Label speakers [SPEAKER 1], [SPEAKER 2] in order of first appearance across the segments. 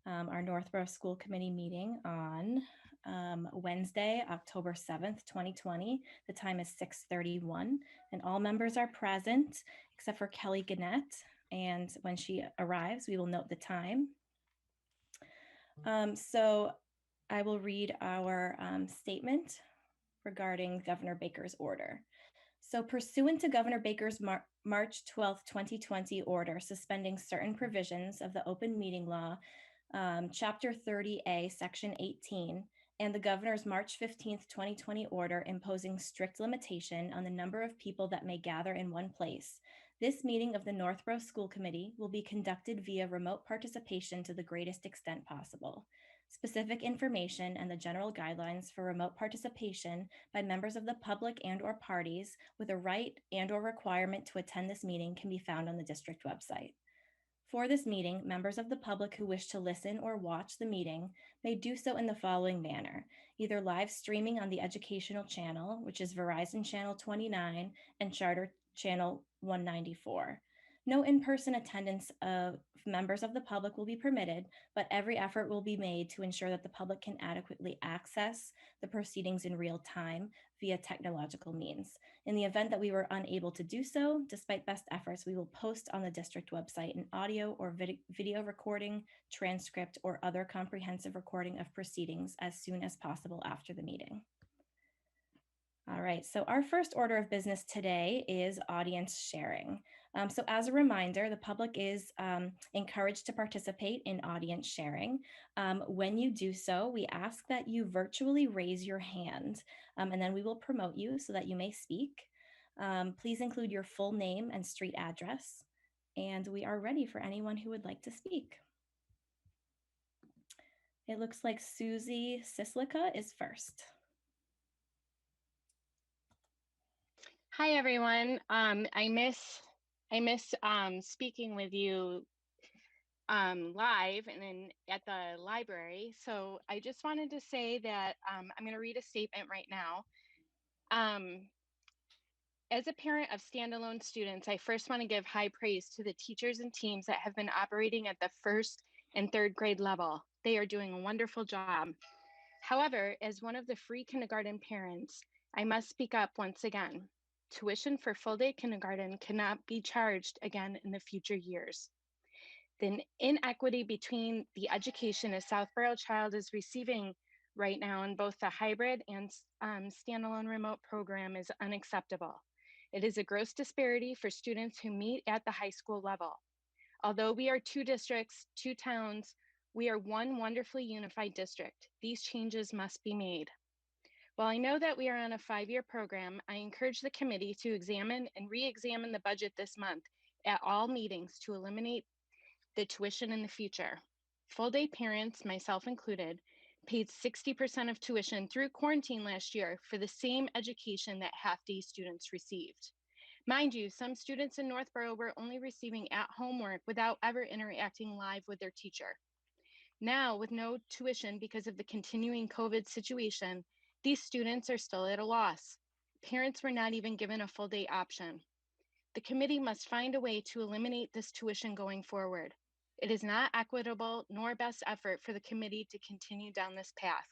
[SPEAKER 1] our Northborough School Committee meeting on Wednesday, October 7th, 2020. The time is 6:31 and all members are present except for Kelly Gannett. And when she arrives, we will note the time. So I will read our statement regarding Governor Baker's order. So pursuant to Governor Baker's March 12, 2020 order suspending certain provisions of the open meeting law, Chapter 30A, Section 18, and the governor's March 15th, 2020 order imposing strict limitation on the number of people that may gather in one place, this meeting of the Northborough School Committee will be conducted via remote participation to the greatest extent possible. Specific information and the general guidelines for remote participation by members of the public and/or parties with a right and/or requirement to attend this meeting can be found on the district website. For this meeting, members of the public who wish to listen or watch the meeting may do so in the following manner: either live streaming on the educational channel, which is Verizon Channel 29 and Charter Channel 194. No in-person attendance of members of the public will be permitted, but every effort will be made to ensure that the public can adequately access the proceedings in real time via technological means. In the event that we were unable to do so, despite best efforts, we will post on the district website an audio or video recording, transcript, or other comprehensive recording of proceedings as soon as possible after the meeting. All right, so our first order of business today is audience sharing. So as a reminder, the public is encouraged to participate in audience sharing. When you do so, we ask that you virtually raise your hand, and then we will promote you so that you may speak. Please include your full name and street address, and we are ready for anyone who would like to speak. It looks like Susie Sislica is first.
[SPEAKER 2] Hi, everyone. I miss speaking with you live and then at the library. So I just wanted to say that I'm going to read a statement right now. As a parent of standalone students, I first want to give high praise to the teachers and teams that have been operating at the first and third grade level. They are doing a wonderful job. However, as one of the free kindergarten parents, I must speak up once again. Tuition for full-day kindergarten cannot be charged again in the future years. The inequity between the education a Southborough child is receiving right now in both the hybrid and standalone remote program is unacceptable. It is a gross disparity for students who meet at the high school level. Although we are two districts, two towns, we are one wonderfully unified district. These changes must be made. While I know that we are on a 5-year program, I encourage the committee to examine and re-examine the budget this month at all meetings to eliminate the tuition in the future. Full-day parents, myself included, paid 60% of tuition through quarantine last year for the same education that half-day students received. Mind you, some students in Northborough were only receiving at-home work without ever interacting live with their teacher. Now, with no tuition because of the continuing COVID situation, these students are still at a loss. Parents were not even given a full day option. The committee must find a way to eliminate this tuition going forward. It is not equitable nor best effort for the committee to continue down this path.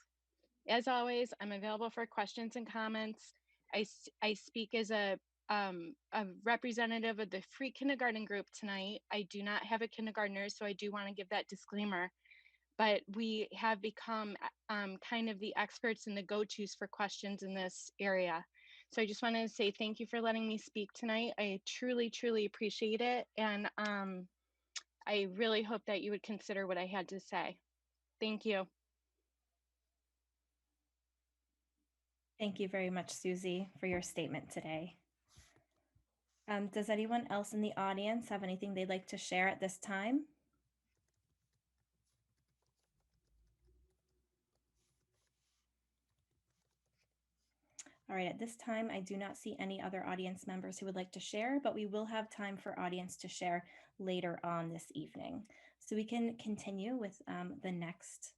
[SPEAKER 2] As always, I'm available for questions and comments. I speak as a representative of the free kindergarten group tonight. I do not have a kindergartner, so I do want to give that disclaimer. But we have become kind of the experts and the go-tos for questions in this area. So I just wanted to say thank you for letting me speak tonight. I truly, truly appreciate it. And I really hope that you would consider what I had to say. Thank you.
[SPEAKER 1] Thank you very much, Susie, for your statement today. Does anyone else in the audience have anything they'd like to share at this time? All right, at this time, I do not see any other audience members who would like to share, but we will have time for audience to share later on this evening. So we can continue with the next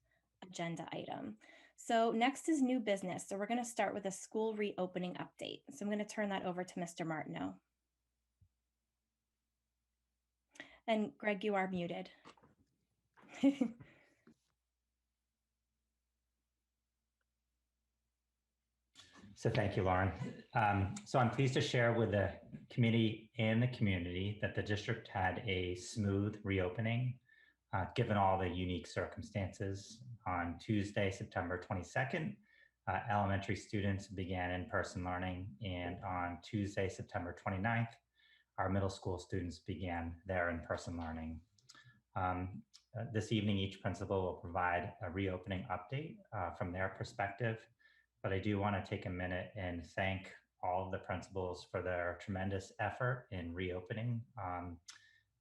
[SPEAKER 1] agenda item. So next is new business. So we're going to start with a school reopening update. So I'm going to turn that over to Mr. Martineau. And Greg, you are muted.
[SPEAKER 3] So thank you, Lauren. So I'm pleased to share with the committee and the community that the district had a smooth reopening, given all the unique circumstances. On Tuesday, September 22nd, elementary students began in-person learning, and on Tuesday, September 29th, our middle school students began their in-person learning. This evening, each principal will provide a reopening update from their perspective, but I do want to take a minute and thank all of the principals for their tremendous effort in reopening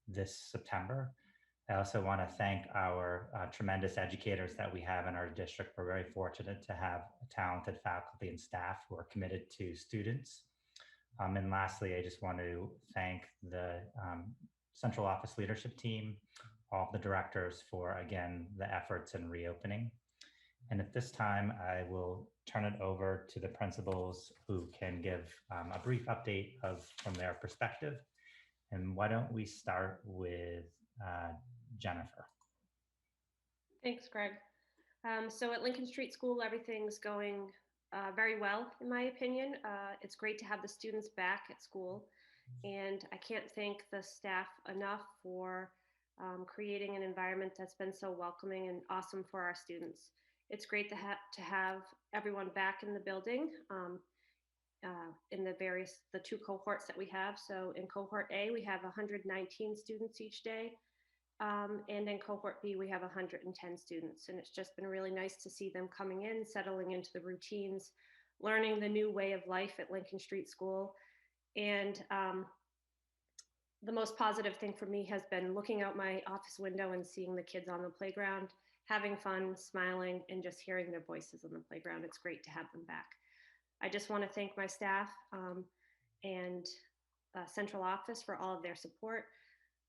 [SPEAKER 3] this September. I also want to thank our tremendous educators that we have in our district. We're very fortunate to have talented faculty and staff who are committed to students. And lastly, I just want to thank the central office leadership team, all of the directors for, again, the efforts in reopening. And at this time, I will turn it over to the principals who can give a brief update from their perspective. And why don't we start with Jennifer?
[SPEAKER 4] Thanks, Greg. So at Lincoln Street School, everything's going very well, in my opinion. It's great to have the students back at school. And I can't thank the staff enough for creating an environment that's been so welcoming and awesome for our students. It's great to have everyone back in the building in the two cohorts that we have. So in cohort A, we have 119 students each day. And in cohort B, we have 110 students. And it's just been really nice to see them coming in, settling into the routines, learning the new way of life at Lincoln Street School. And the most positive thing for me has been looking out my office window and seeing the kids on the playground, having fun, smiling, and just hearing their voices on the playground. It's great to have them back. I just want to thank my staff and central office for all of their support.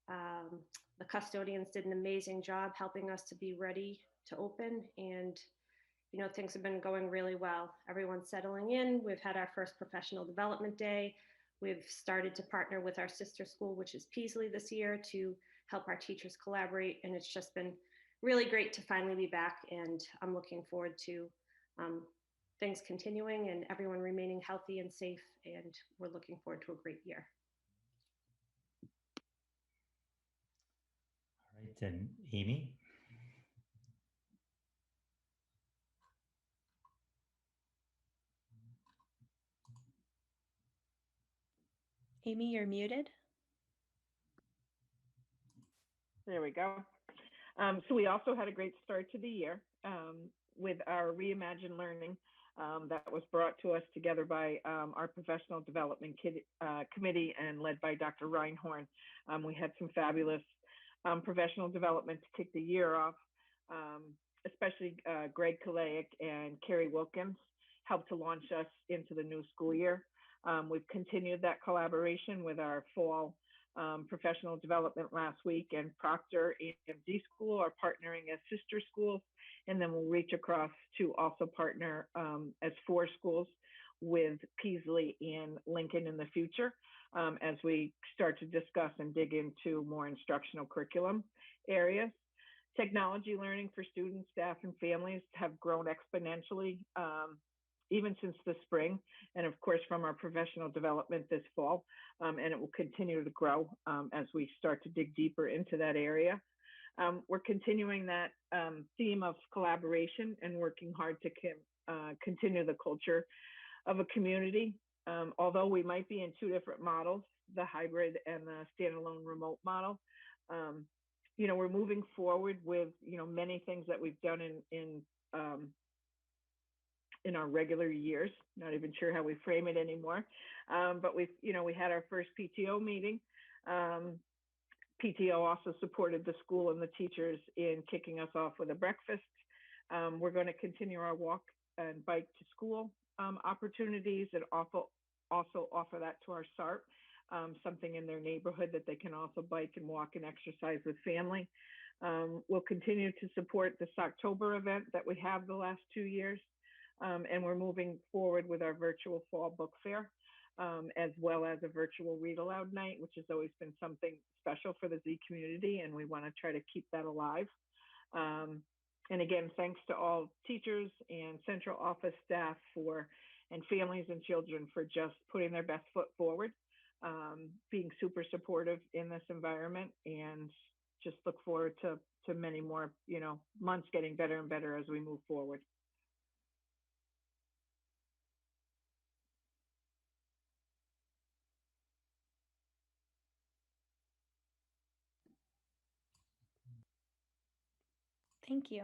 [SPEAKER 4] The custodians did an amazing job helping us to be ready to open, and you know, things have been going really well. Everyone's settling in. We've had our first professional development day. We've started to partner with our sister school, which is Peasley, this year to help our teachers collaborate, and it's just been really great to finally be back, and I'm looking forward to things continuing and everyone remaining healthy and safe, and we're looking forward to a great year.
[SPEAKER 3] All right, and Amy?
[SPEAKER 1] Amy, you're muted.
[SPEAKER 5] There we go. So we also had a great start to the year with our reimagined learning that was brought to us together by our professional development committee and led by Dr. Reinhorn. We had some fabulous professional development to kick the year off, especially Greg Kalaic and Carrie Wilkins helped to launch us into the new school year. We've continued that collaboration with our fall professional development last week, and Proctor AMD School are partnering as sister schools, and then we'll reach across to also partner as 4 schools with Peasley and Lincoln in the future as we start to discuss and dig into more instructional curriculum areas. Technology learning for students, staff, and families have grown exponentially even since the spring, and of course from our professional development this fall, and it will continue to grow as we start to dig deeper into that area. We're continuing that theme of collaboration and working hard to continue the culture of a community. Although we might be in 2 different models, the hybrid and the standalone remote model, you know, we're moving forward with, you know, many things that we've done in our regular years. Not even sure how we frame it anymore. But we had our first PTO meeting. PTO also supported the school and the teachers in kicking us off with a breakfast. We're going to continue our walk and bike to school opportunities, and also offer that to our SARP, something in their neighborhood that they can also bike and walk and exercise with family. We'll continue to support this October event that we have the last 2 years. And we're moving forward with our virtual fall book fair, as well as a virtual read aloud night, which has always been something special for the Z community, and we want to try to keep that alive. And again, thanks to all teachers and central office staff for and families and children for just putting their best foot forward, being super supportive in this environment, and just look forward to many more, months getting better and better as we move forward.
[SPEAKER 1] Thank you.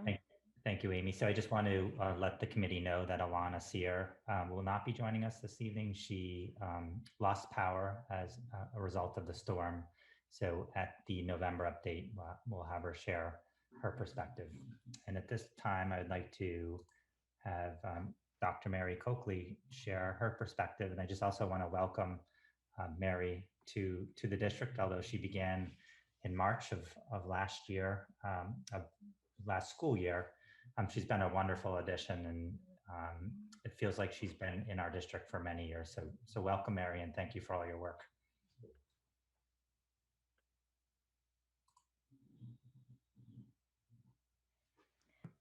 [SPEAKER 3] Thank you, Amy. So I just want to let the committee know that Alana Sear will not be joining us this evening. She lost power as a result of the storm. So at the November update, we'll have her share her perspective. And at this time, I would like to have Dr. Mary Coakley share her perspective. And I just also want to welcome Mary to the district, although she began in March of last year, of last school year. She's been a wonderful addition, and it feels like she's been in our district for many years. So welcome, Mary, and thank you for all your work.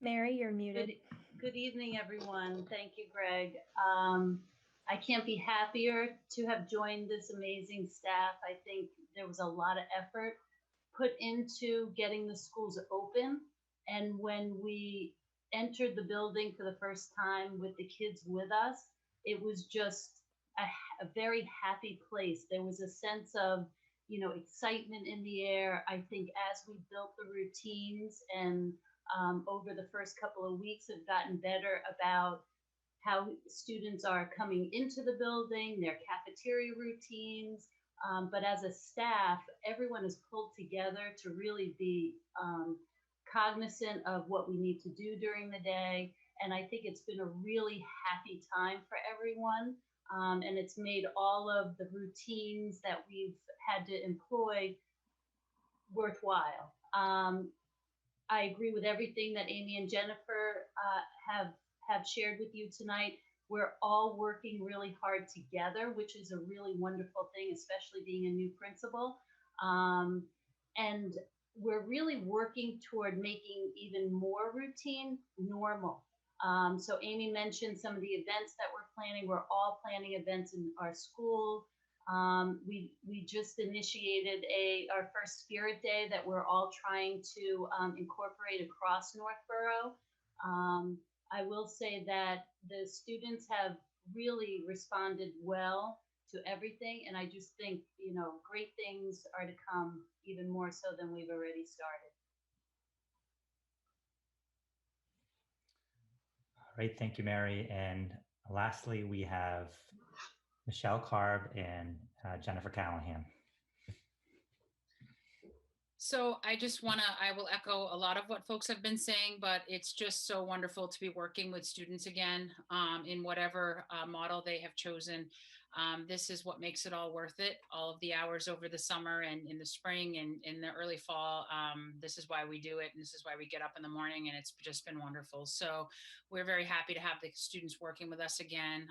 [SPEAKER 1] Mary, you're muted.
[SPEAKER 6] Good evening, everyone. Thank you, Greg. I can't be happier to have joined this amazing staff. I think there was a lot of effort put into getting the schools open. And when we entered the building for the first time with the kids with us, it was just a very happy place. There was a sense of, excitement in the air. I think as we built the routines and over the first couple of weeks have gotten better about how students are coming into the building, their cafeteria routines. But as a staff, everyone is pulled together to really be cognizant of what we need to do during the day. And I think it's been a really happy time for everyone. And it's made all of the routines that we've had to employ worthwhile. I agree with everything that Amy and Jennifer have shared with you tonight. We're all working really hard together, which is a really wonderful thing, especially being a new principal. And we're really working toward making even more routine normal. So Amy mentioned some of the events that we're planning. We're all planning events in our school. We just initiated our first Spirit Day that we're all trying to incorporate across Northborough. I will say that the students have really responded well to everything, and I just think, great things are to come, even more so than we've already started.
[SPEAKER 3] All right, thank you, Mary. And lastly, we have Michelle Carb and Jennifer Callahan.
[SPEAKER 7] So I will echo a lot of what folks have been saying, but it's just so wonderful to be working with students again in whatever model they have chosen. This is what makes it all worth it. All of the hours over the summer and in the spring and in the early fall. This is why we do it. And this is why we get up in the morning, and it's just been wonderful. So we're very happy to have the students working with us again.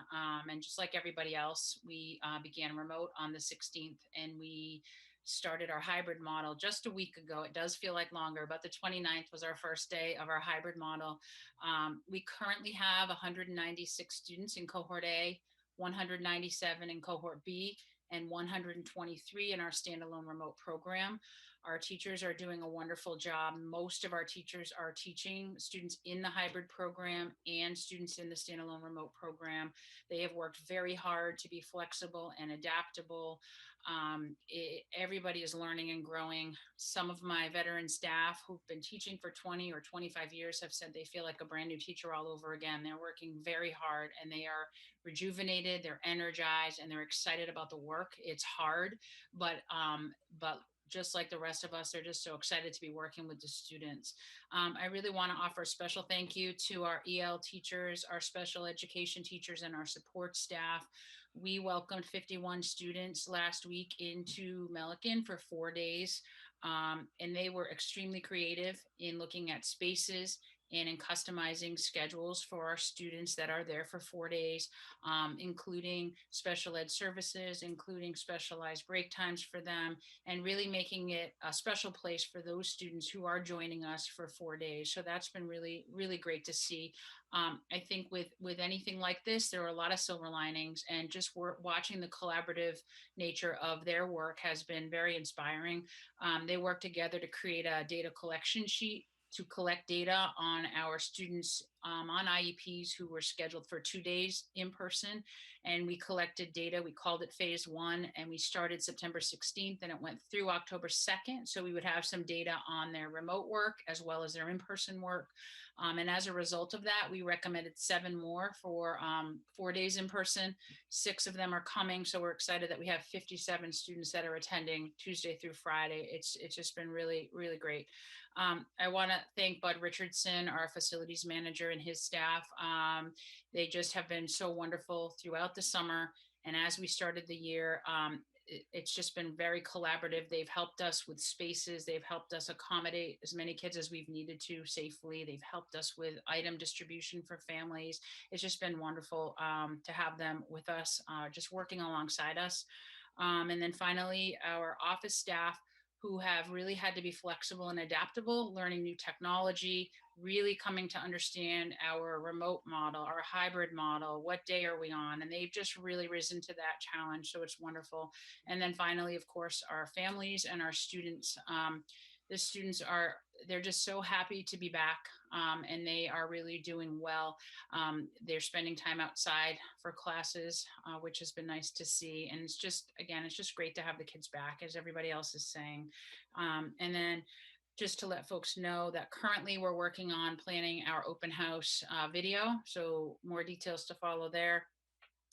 [SPEAKER 7] And just like everybody else, we began remote on the 16th, and we started our hybrid model just a week ago. It does feel like longer, but the 29th was our first day of our hybrid model. We currently have 196 students in cohort A, 197 in cohort B, and 123 in our standalone remote program. Our teachers are doing a wonderful job. Most of our teachers are teaching students in the hybrid program and students in the standalone remote program. They have worked very hard to be flexible and adaptable. Everybody is learning and growing. Some of my veteran staff who've been teaching for 20 or 25 years have said they feel like a brand new teacher all over again. They're working very hard, and they are rejuvenated, they're energized, and they're excited about the work. It's hard, but just like the rest of us, they're just so excited to be working with the students. I really want to offer a special thank you to our EL teachers, our special education teachers, and our support staff. We welcomed 51 students last week into Milliken for 4 days, and they were extremely creative in looking at spaces and in customizing schedules for our students that are there for 4 days, including special ed services, including specialized break times for them, and really making it a special place for those students who are joining us for 4 days. So that's been really, really great to see. I think with anything like this, there are a lot of silver linings, and just watching the collaborative nature of their work has been very inspiring. They work together to create a data collection sheet to collect data on our students on IEPs who were scheduled for 2 days in person. And we collected data. We called it phase 1, and we started September 16th and it went through October 2nd. So we would have some data on their remote work as well as their in-person work. And as a result of that, we recommended 7 more for 4 days in person. 6 of them are coming. So we're excited that we have 57 students that are attending Tuesday through Friday. It's just been really, really great. I want to thank Bud Richardson, our facilities manager, and his staff. They just have been so wonderful throughout the summer. And as we started the year, it's just been very collaborative. They've helped us with spaces. They've helped us accommodate as many kids as we've needed to safely. They've helped us with item distribution for families. It's just been wonderful to have them with us, just working alongside us. And then finally, our office staff, who have really had to be flexible and adaptable, learning new technology, really coming to understand our remote model, our hybrid model, what day are we on? And they've just really risen to that challenge. So it's wonderful. And then finally, of course, our families and our students. The students they're just so happy to be back, and they are really doing well. They're spending time outside for classes, which has been nice to see. And it's just, again, it's just great to have the kids back, as everybody else is saying. And then just to let folks know that currently we're working on planning our open house video. So more details to follow there.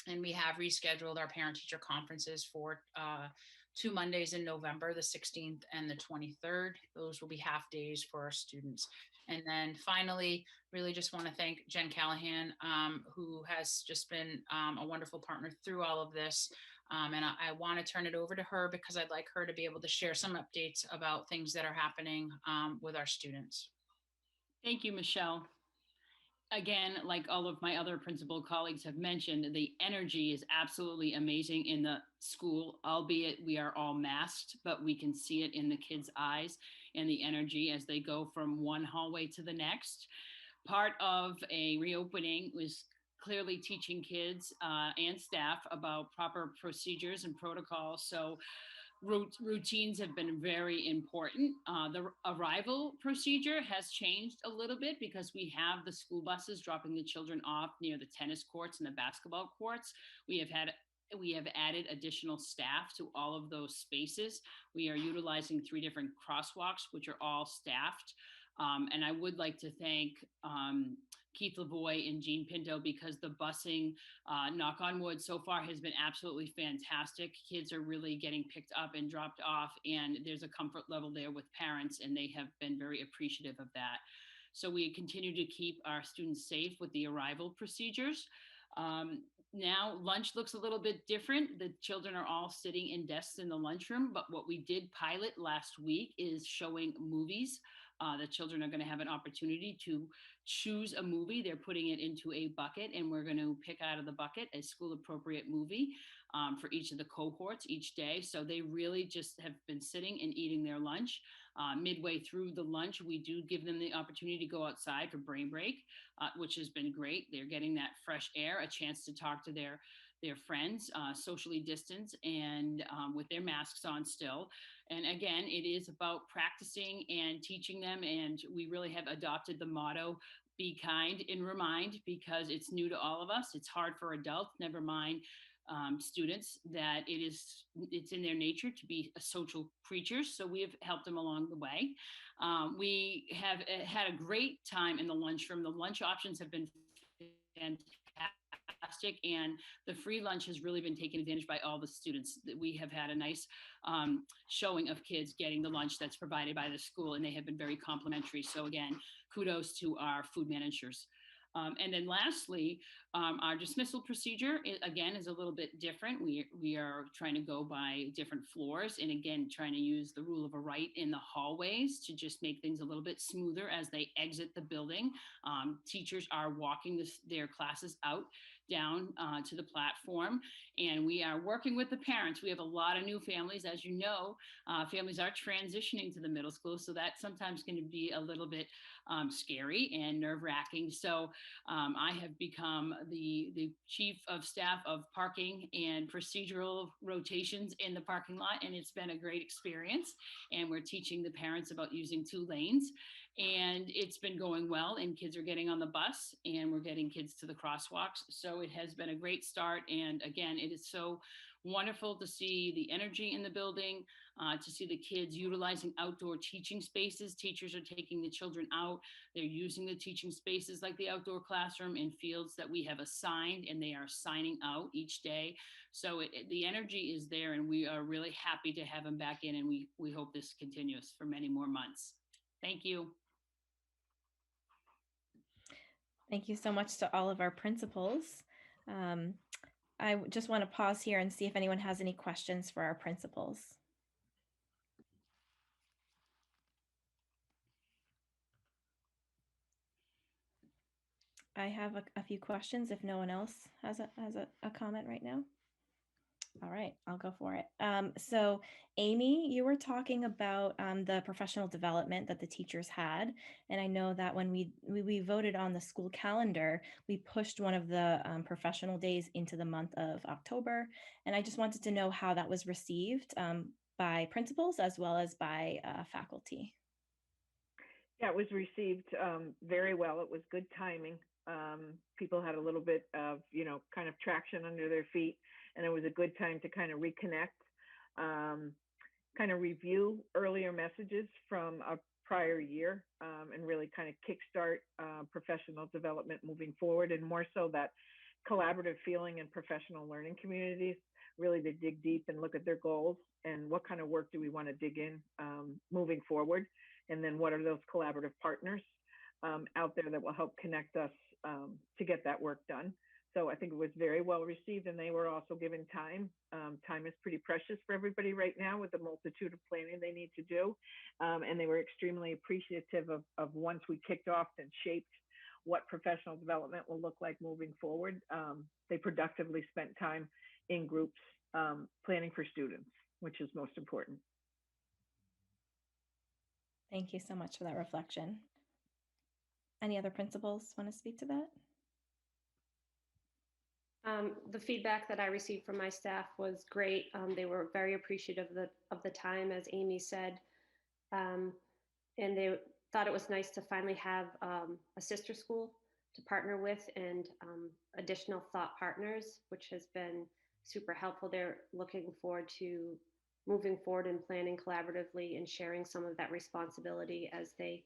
[SPEAKER 7] And we have rescheduled our parent-teacher conferences for 2 Mondays in November, the 16th and the 23rd. Those will be half days for our students. And then finally, really just want to thank Jen Callahan, who has just been a wonderful partner through all of this. And I want to turn it over to her because I'd like her to be able to share some updates about things that are happening with our students.
[SPEAKER 8] Thank you, Michelle. Again, like all of my other principal colleagues have mentioned, the energy is absolutely amazing in the school, albeit we are all masked, but we can see it in the kids' eyes and the energy as they go from one hallway to the next. Part of a reopening was clearly teaching kids and staff about proper procedures and protocols. So routines have been very important. The arrival procedure has changed a little bit because we have the school buses dropping the children off near the tennis courts and the basketball courts. We have added additional staff to all of those spaces. We are utilizing 3 different crosswalks, which are all staffed. And I would like to thank Keith Lavoie and Jean Pinto because the busing, knock on wood, so far has been absolutely fantastic. Kids are really getting picked up and dropped off, and there's a comfort level there with parents, and they have been very appreciative of that. So we continue to keep our students safe with the arrival procedures. Now lunch looks a little bit different. The children are all sitting in desks in the lunchroom, but what we did pilot last week is showing movies. The children are going to have an opportunity to choose a movie. They're putting it into a bucket, and we're going to pick out of the bucket a school appropriate movie for each of the cohorts each day. So they really just have been sitting and eating their lunch. Midway through the lunch, we do give them the opportunity to go outside for brain break, which has been great. They're getting that fresh air, a chance to talk to their friends, socially distanced and with their masks on still. And again, it is about practicing and teaching them. And we really have adopted the motto, be kind and remind, because it's new to all of us. It's hard for adults, never mind students, that it's in their nature to be social creatures. So we have helped them along the way. We have had a great time in the lunchroom. The lunch options have been fantastic, and the free lunch has really been taken advantage by all the students. We have had a nice showing of kids getting the lunch that's provided by the school, and they have been very complimentary. So again, kudos to our food managers. And then lastly, our dismissal procedure, again, is a little bit different. We are trying to go by different floors, and again, trying to use the rule of a right in the hallways to just make things a little bit smoother as they exit the building. Teachers are walking their classes out down to the platform, and we are working with the parents. We have a lot of new families, as you know. Families are transitioning to the middle school, so that sometimes can be a little bit scary and nerve-wracking. So I have become the chief of staff of parking and procedural rotations in the parking lot, and it's been a great experience. And we're teaching the parents about using 2 lanes, and it's been going well, and kids are getting on the bus, and we're getting kids to the crosswalks. So it has been a great start. And again, it is so wonderful to see the energy in the building, to see the kids utilizing outdoor teaching spaces. Teachers are taking the children out. They're using the teaching spaces like the outdoor classroom in fields that we have assigned, and they are signing out each day. So the energy is there, and we are really happy to have them back in, and we hope this continues for many more months. Thank you.
[SPEAKER 1] Thank you so much to all of our principals. I just want to pause here and see if anyone has any questions for our principals. I have a few questions if no one else has a comment right now. All right, I'll go for it. So Amy, you were talking about the professional development that the teachers had. And I know that when we voted on the school calendar, we pushed one of the professional days into the month of October. And I just wanted to know how that was received by principals as well as by faculty.
[SPEAKER 5] Yeah, it was received very well. It was good timing. People had a little bit of, kind of traction under their feet, and it was a good time to kind of reconnect, kind of review earlier messages from a prior year, and really kind of kickstart professional development moving forward, and more so that collaborative feeling in professional learning communities, really to dig deep and look at their goals and what kind of work do we want to dig in moving forward, and then what are those collaborative partners out there that will help connect us to get that work done. So I think it was very well received, and they were also given time. Time is pretty precious for everybody right now with the multitude of planning they need to do. And they were extremely appreciative of once we kicked off and shaped what professional development will look like moving forward. They productively spent time in groups planning for students, which is most important.
[SPEAKER 1] Thank you so much for that reflection. Any other principals want to speak to that?
[SPEAKER 4] The feedback that I received from my staff was great. They were very appreciative of the time, as Amy said, and they thought it was nice to finally have a sister school to partner with and additional thought partners, which has been super helpful. They're looking forward to moving forward and planning collaboratively and sharing some of that responsibility as they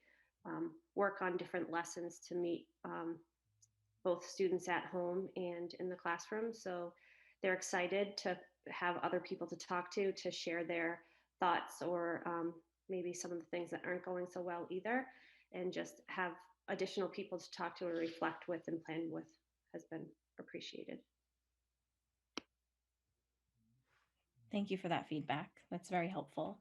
[SPEAKER 4] work on different lessons to meet both students at home and in the classroom. So they're excited to have other people to talk to share their thoughts or maybe some of the things that aren't going so well either, and just have additional people to talk to or reflect with and plan with has been appreciated.
[SPEAKER 1] Thank you for that feedback. That's very helpful.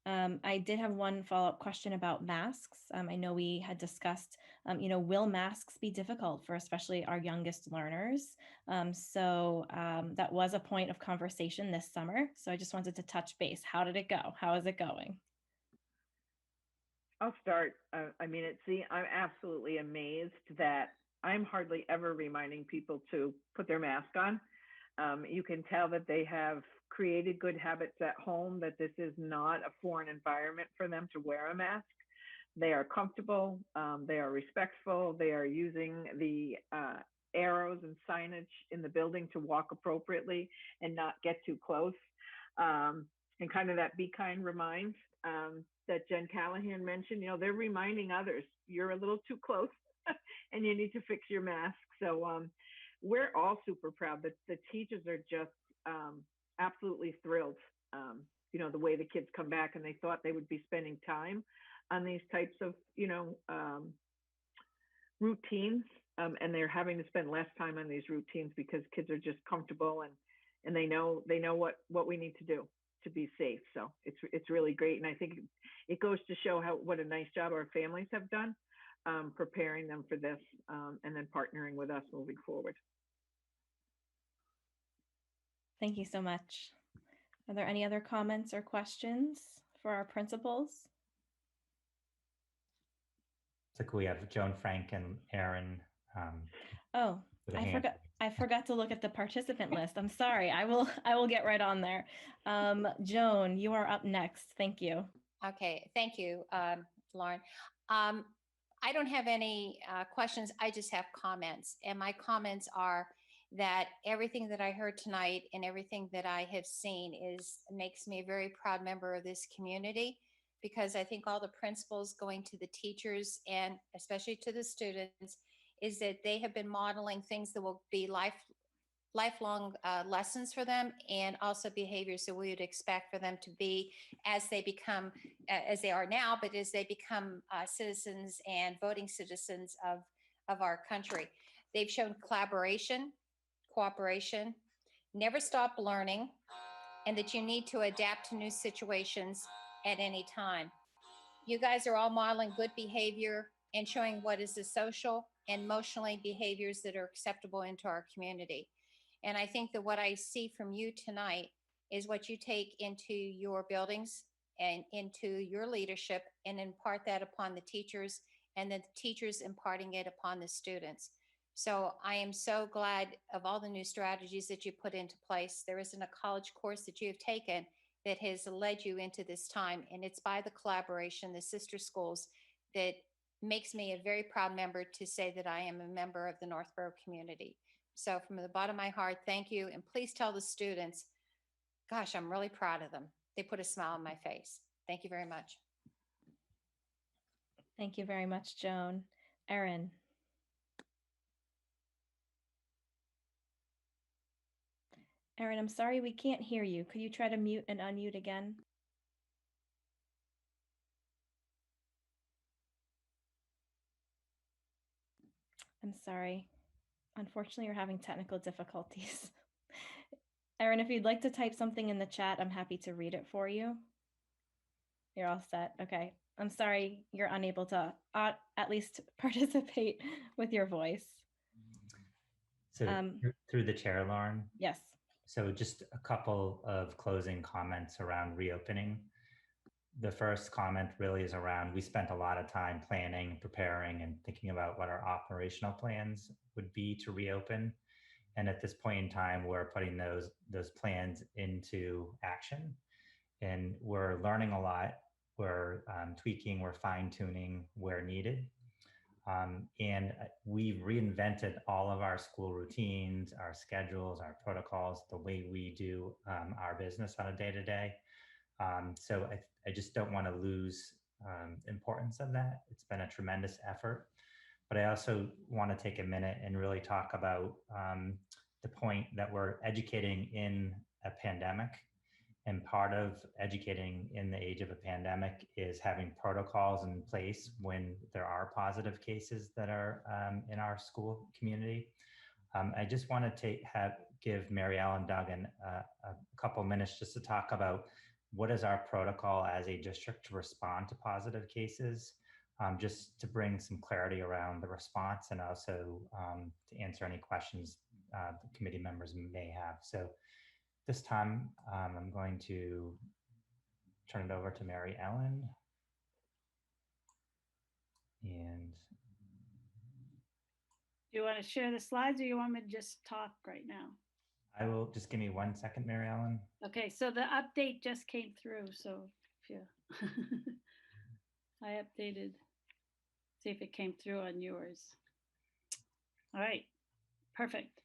[SPEAKER 1] I did have one follow-up question about masks. I know we had discussed, will masks be difficult for especially our youngest learners? That was a point of conversation this summer. So I just wanted to touch base. How did it go? How is it going?
[SPEAKER 5] I'll start. I'm absolutely amazed that I'm hardly ever reminding people to put their mask on. You can tell that they have created good habits at home, that this is not a foreign environment for them to wear a mask. They are comfortable, they are respectful, they are using the arrows and signage in the building to walk appropriately and not get too close. And kind of that be kind remind that Jen Callahan mentioned, they're reminding others, you're a little too close and you need to fix your mask. So we're all super proud that the teachers are just absolutely thrilled, the way the kids come back, and they thought they would be spending time on these types of, routines and they're having to spend less time on these routines because kids are just comfortable and they know what we need to do to be safe. So it's really great, and I think it goes to show what a nice job our families have done preparing them for this, and then partnering with us moving forward.
[SPEAKER 1] Thank you so much. Are there any other comments or questions for our principals?
[SPEAKER 3] It's like we have Joan, Frank, and Aaron.
[SPEAKER 1] Oh, I forgot to look at the participant list. I'm sorry. I will get right on there. Joan, you are up next. Thank you.
[SPEAKER 9] Okay, thank you, Lauren. I don't have any questions. I just have comments. And my comments are that everything that I heard tonight and everything that I have seen makes me a very proud member of this community, because I think all the principals going to the teachers and especially to the students is that they have been modeling things that will be lifelong lessons for them, and also behaviors that we would expect for them to be as they become, as they are now, but as they become citizens and voting citizens of our country. They've shown collaboration, cooperation, never stop learning, and that you need to adapt to new situations at any time. You guys are all modeling good behavior and showing what is the social and emotionally behaviors that are acceptable into our community. And I think that what I see from you tonight is what you take into your buildings and into your leadership and impart that upon the teachers, and then the teachers imparting it upon the students. So I am so glad of all the new strategies that you put into place. There isn't a college course that you have taken that has led you into this time. And it's by the collaboration, the sister schools, that makes me a very proud member to say that I am a member of the Northborough community. So from the bottom of my heart, thank you. And please tell the students, gosh, I'm really proud of them. They put a smile on my face. Thank you very much.
[SPEAKER 1] Thank you very much, Joan. Erin. Erin, I'm sorry we can't hear you. Could you try to mute and unmute again? I'm sorry. Unfortunately, we're having technical difficulties. Erin, if you'd like to type something in the chat, I'm happy to read it for you. You're all set. Okay. I'm sorry you're unable to at least participate with your voice.
[SPEAKER 3] So through the chair, Lauren?
[SPEAKER 1] Yes.
[SPEAKER 3] So just a couple of closing comments around reopening. The first comment really is around, we spent a lot of time planning, preparing, and thinking about what our operational plans would be to reopen. And at this point in time, we're putting those plans into action. And we're learning a lot. We're tweaking, we're fine-tuning where needed. And we've reinvented all of our school routines, our schedules, our protocols, the way we do our business on a day-to-day. So I just don't want to lose importance of that. It's been a tremendous effort. But I also want to take a minute and really talk about the point that we're educating in a pandemic. And part of educating in the age of a pandemic is having protocols in place when there are positive cases that are in our school community. I just want to give Mary Ellen Duggan a couple minutes just to talk about what is our protocol as a district to respond to positive cases, just to bring some clarity around the response, and also to answer any questions the committee members may have. So this time, I'm going to turn it over to Mary Ellen. And
[SPEAKER 10] do you want to share the slides, or you want me to just talk right now?
[SPEAKER 3] I will, just give me 1 second, Mary Ellen.
[SPEAKER 10] Okay, so the update just came through, so if you I updated, see if it came through on yours. All right, perfect.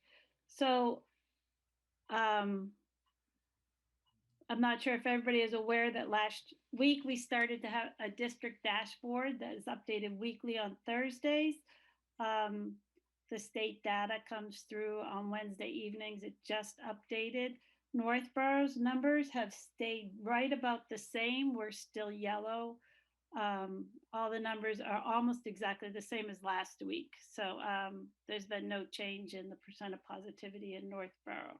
[SPEAKER 10] So I'm not sure if everybody is aware that last week we started to have a district dashboard that is updated weekly on Thursdays. The state data comes through on Wednesday evenings. It just updated. Northborough's numbers have stayed right about the same. We're still yellow All the numbers are almost exactly the same as last week. So there's been no change in the percent of positivity in Northborough.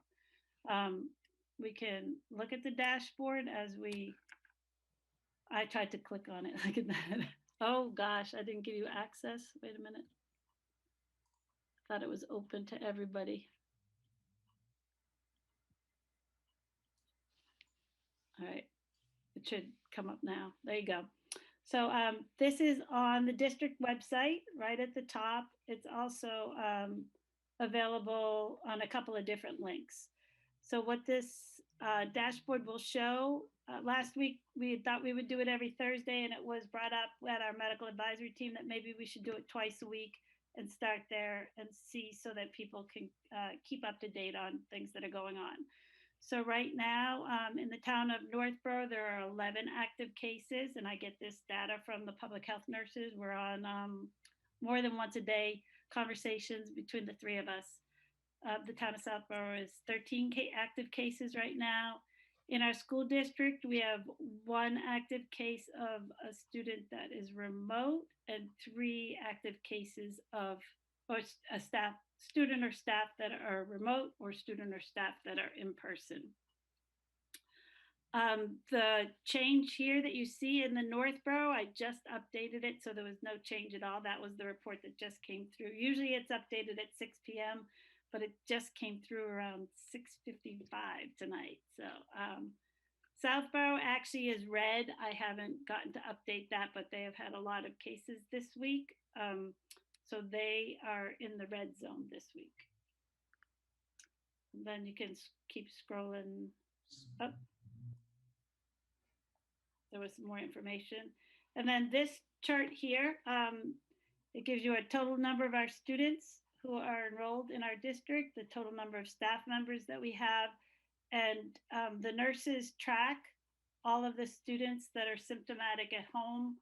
[SPEAKER 10] We can look at the dashboard I tried to click on it. Look at that. Oh gosh, I didn't give you access. Wait a minute. Thought it was open to everybody. All right, it should come up now. There you go. So this is on the district website right at the top. It's also available on a couple of different links. So what this dashboard will show, last week we thought we would do it every Thursday, and it was brought up at our medical advisory team that maybe we should do it twice a week and start there and see so that people can keep up to date on things that are going on. So right now in the town of Northborough, there are 11 active cases, and I get this data from the public health nurses. We're on more than once a day conversations between the three of us. The town of Southborough is 13 active cases right now. In our school district, we have one active case of a student that is remote and 3 active cases of or a student or staff that are remote or student or staff that are in person. The change here that you see in the Northborough, I just updated it, so there was no change at all. That was the report that just came through. Usually it's updated at 6 p.m., but it just came through around 6:55 tonight. So Southborough actually is red. I haven't gotten to update that, but they have had a lot of cases this week. So they are in the red zone this week. And then you can keep scrolling up. There was some more information. And then this chart here, it gives you a total number of our students who are enrolled in our district, the total number of staff members that we have, and the nurses track all of the students that are symptomatic at home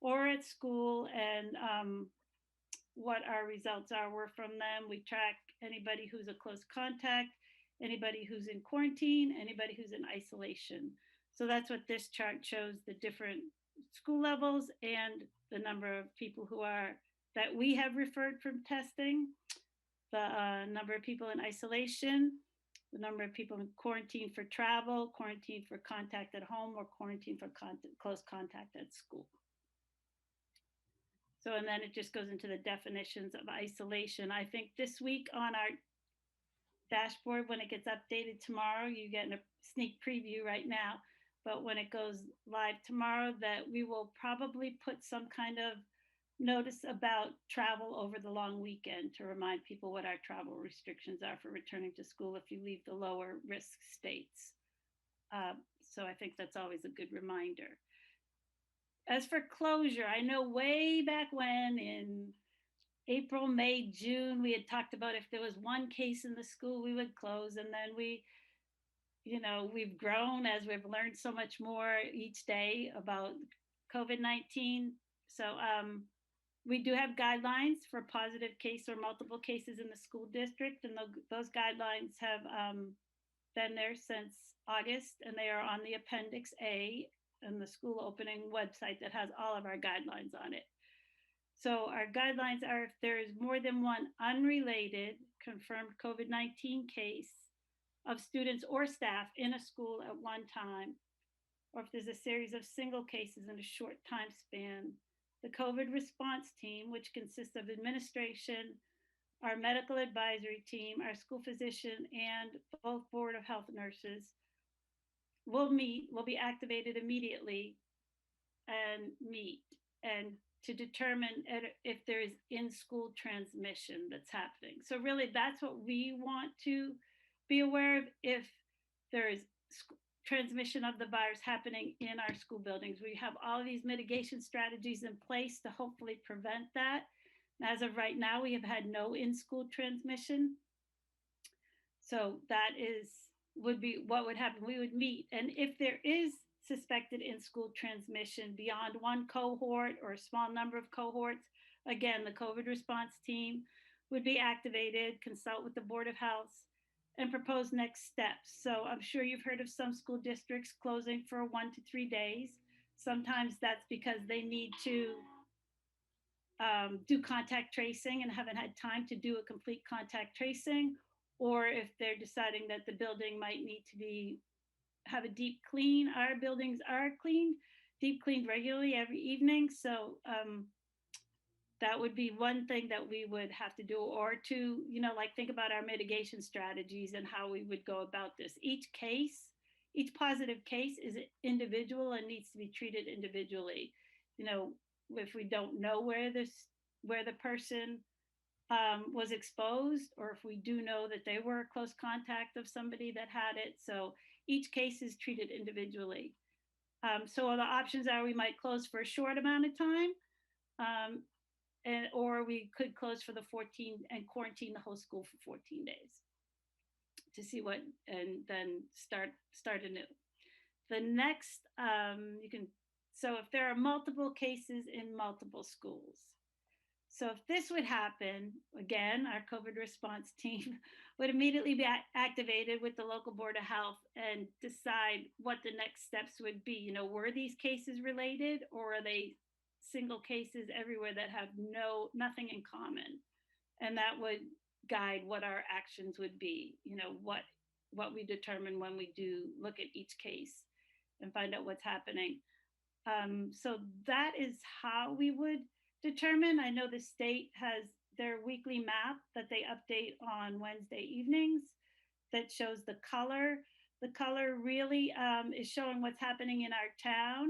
[SPEAKER 10] or at school, and what our results were from them. We track anybody who's a close contact, anybody who's in quarantine, anybody who's in isolation. So that's what this chart shows, the different school levels and the number of people that we have referred from testing, the number of people in isolation, the number of people in quarantine for travel, quarantine for contact at home, or quarantine for close contact at school. So, and then it just goes into the definitions of isolation. I think this week on our dashboard, when it gets updated tomorrow, you get a sneak preview right now, but when it goes live tomorrow, that we will probably put some kind of notice about travel over the long weekend to remind people what our travel restrictions are for returning to school if you leave the lower risk states. So I think that's always a good reminder. As for closure, I know way back when in April, May, June, we had talked about if there was one case in the school, we would close. And then we've grown as we've learned so much more each day about COVID-19. So we do have guidelines for positive case or multiple cases in the school district. And those guidelines have been there since August, and they are on the Appendix A and the school opening website that has all of our guidelines on it. So our guidelines are if there is more than one unrelated confirmed COVID-19 case of students or staff in a school at one time, or if there's a series of single cases in a short time span, the COVID response team, which consists of administration, our medical advisory team, our school physician, and both Board of Health nurses, will be activated immediately and meet and to determine if there is in-school transmission that's happening. So really that's what we want to be aware of, if there is transmission of the virus happening in our school buildings. We have all of these mitigation strategies in place to hopefully prevent that. And as of right now, we have had no in-school transmission. So that would be what would happen. We would meet, and if there is suspected in-school transmission beyond one cohort or a small number of cohorts, again, the COVID response team would be activated, consult with the Board of Health, and propose next steps. So I'm sure you've heard of some school districts closing for 1 to 3 days. Sometimes that's because they need to do contact tracing and haven't had time to do a complete contact tracing, or if they're deciding that the building might need to be have a deep clean. Our buildings are cleaned, deep cleaned regularly every evening. So that would be one thing that we would have to do, or to, like think about our mitigation strategies and how we would go about this. Each positive case is individual and needs to be treated individually. If we don't know where the person was exposed, or if we do know that they were a close contact of somebody that had it. So each case is treated individually. So the options are we might close for a short amount of time, or we could close for the 14 and quarantine the whole school for 14 days to see what, and then start anew. The next, so if there are multiple cases in multiple schools, so if this would happen, again, our COVID response team would immediately be activated with the local Board of Health and decide what the next steps would be. Were these cases related, or are they single cases everywhere that have nothing in common? And that would guide what our actions would be, what we determine when we do look at each case and find out what's happening. So that is how we would determine. I know the state has their weekly map that they update on Wednesday evenings that shows the color. The color really is showing what's happening in our town.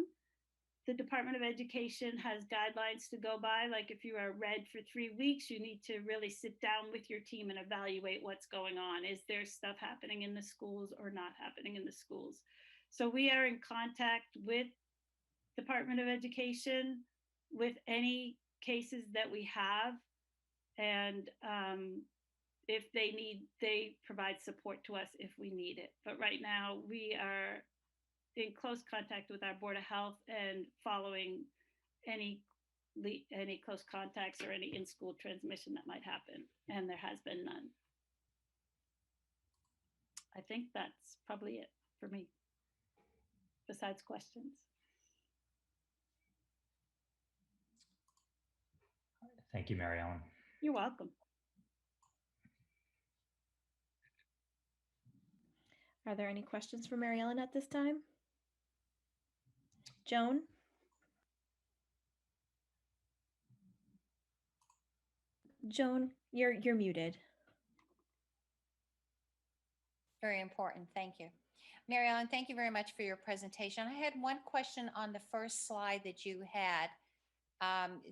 [SPEAKER 10] The Department of Education has guidelines to go by. Like if you are red for 3 weeks, you need to really sit down with your team and evaluate what's going on. Is there stuff happening in the schools or not happening in the schools? So we are in contact with Department of Education with any cases that we have, and if they need, they provide support to us if we need it. But right now we are in close contact with our Board of Health and following any close contacts or any in-school transmission that might happen, and there has been none. I think that's probably it for me, besides questions.
[SPEAKER 3] Thank you, Mary Ellen.
[SPEAKER 10] You're welcome.
[SPEAKER 1] Are there any questions for Mary Ellen at this time? Joan? Joan, you're muted.
[SPEAKER 9] Very important. Thank you. Mary Ellen, thank you very much for your presentation. I had one question on the first slide that you had.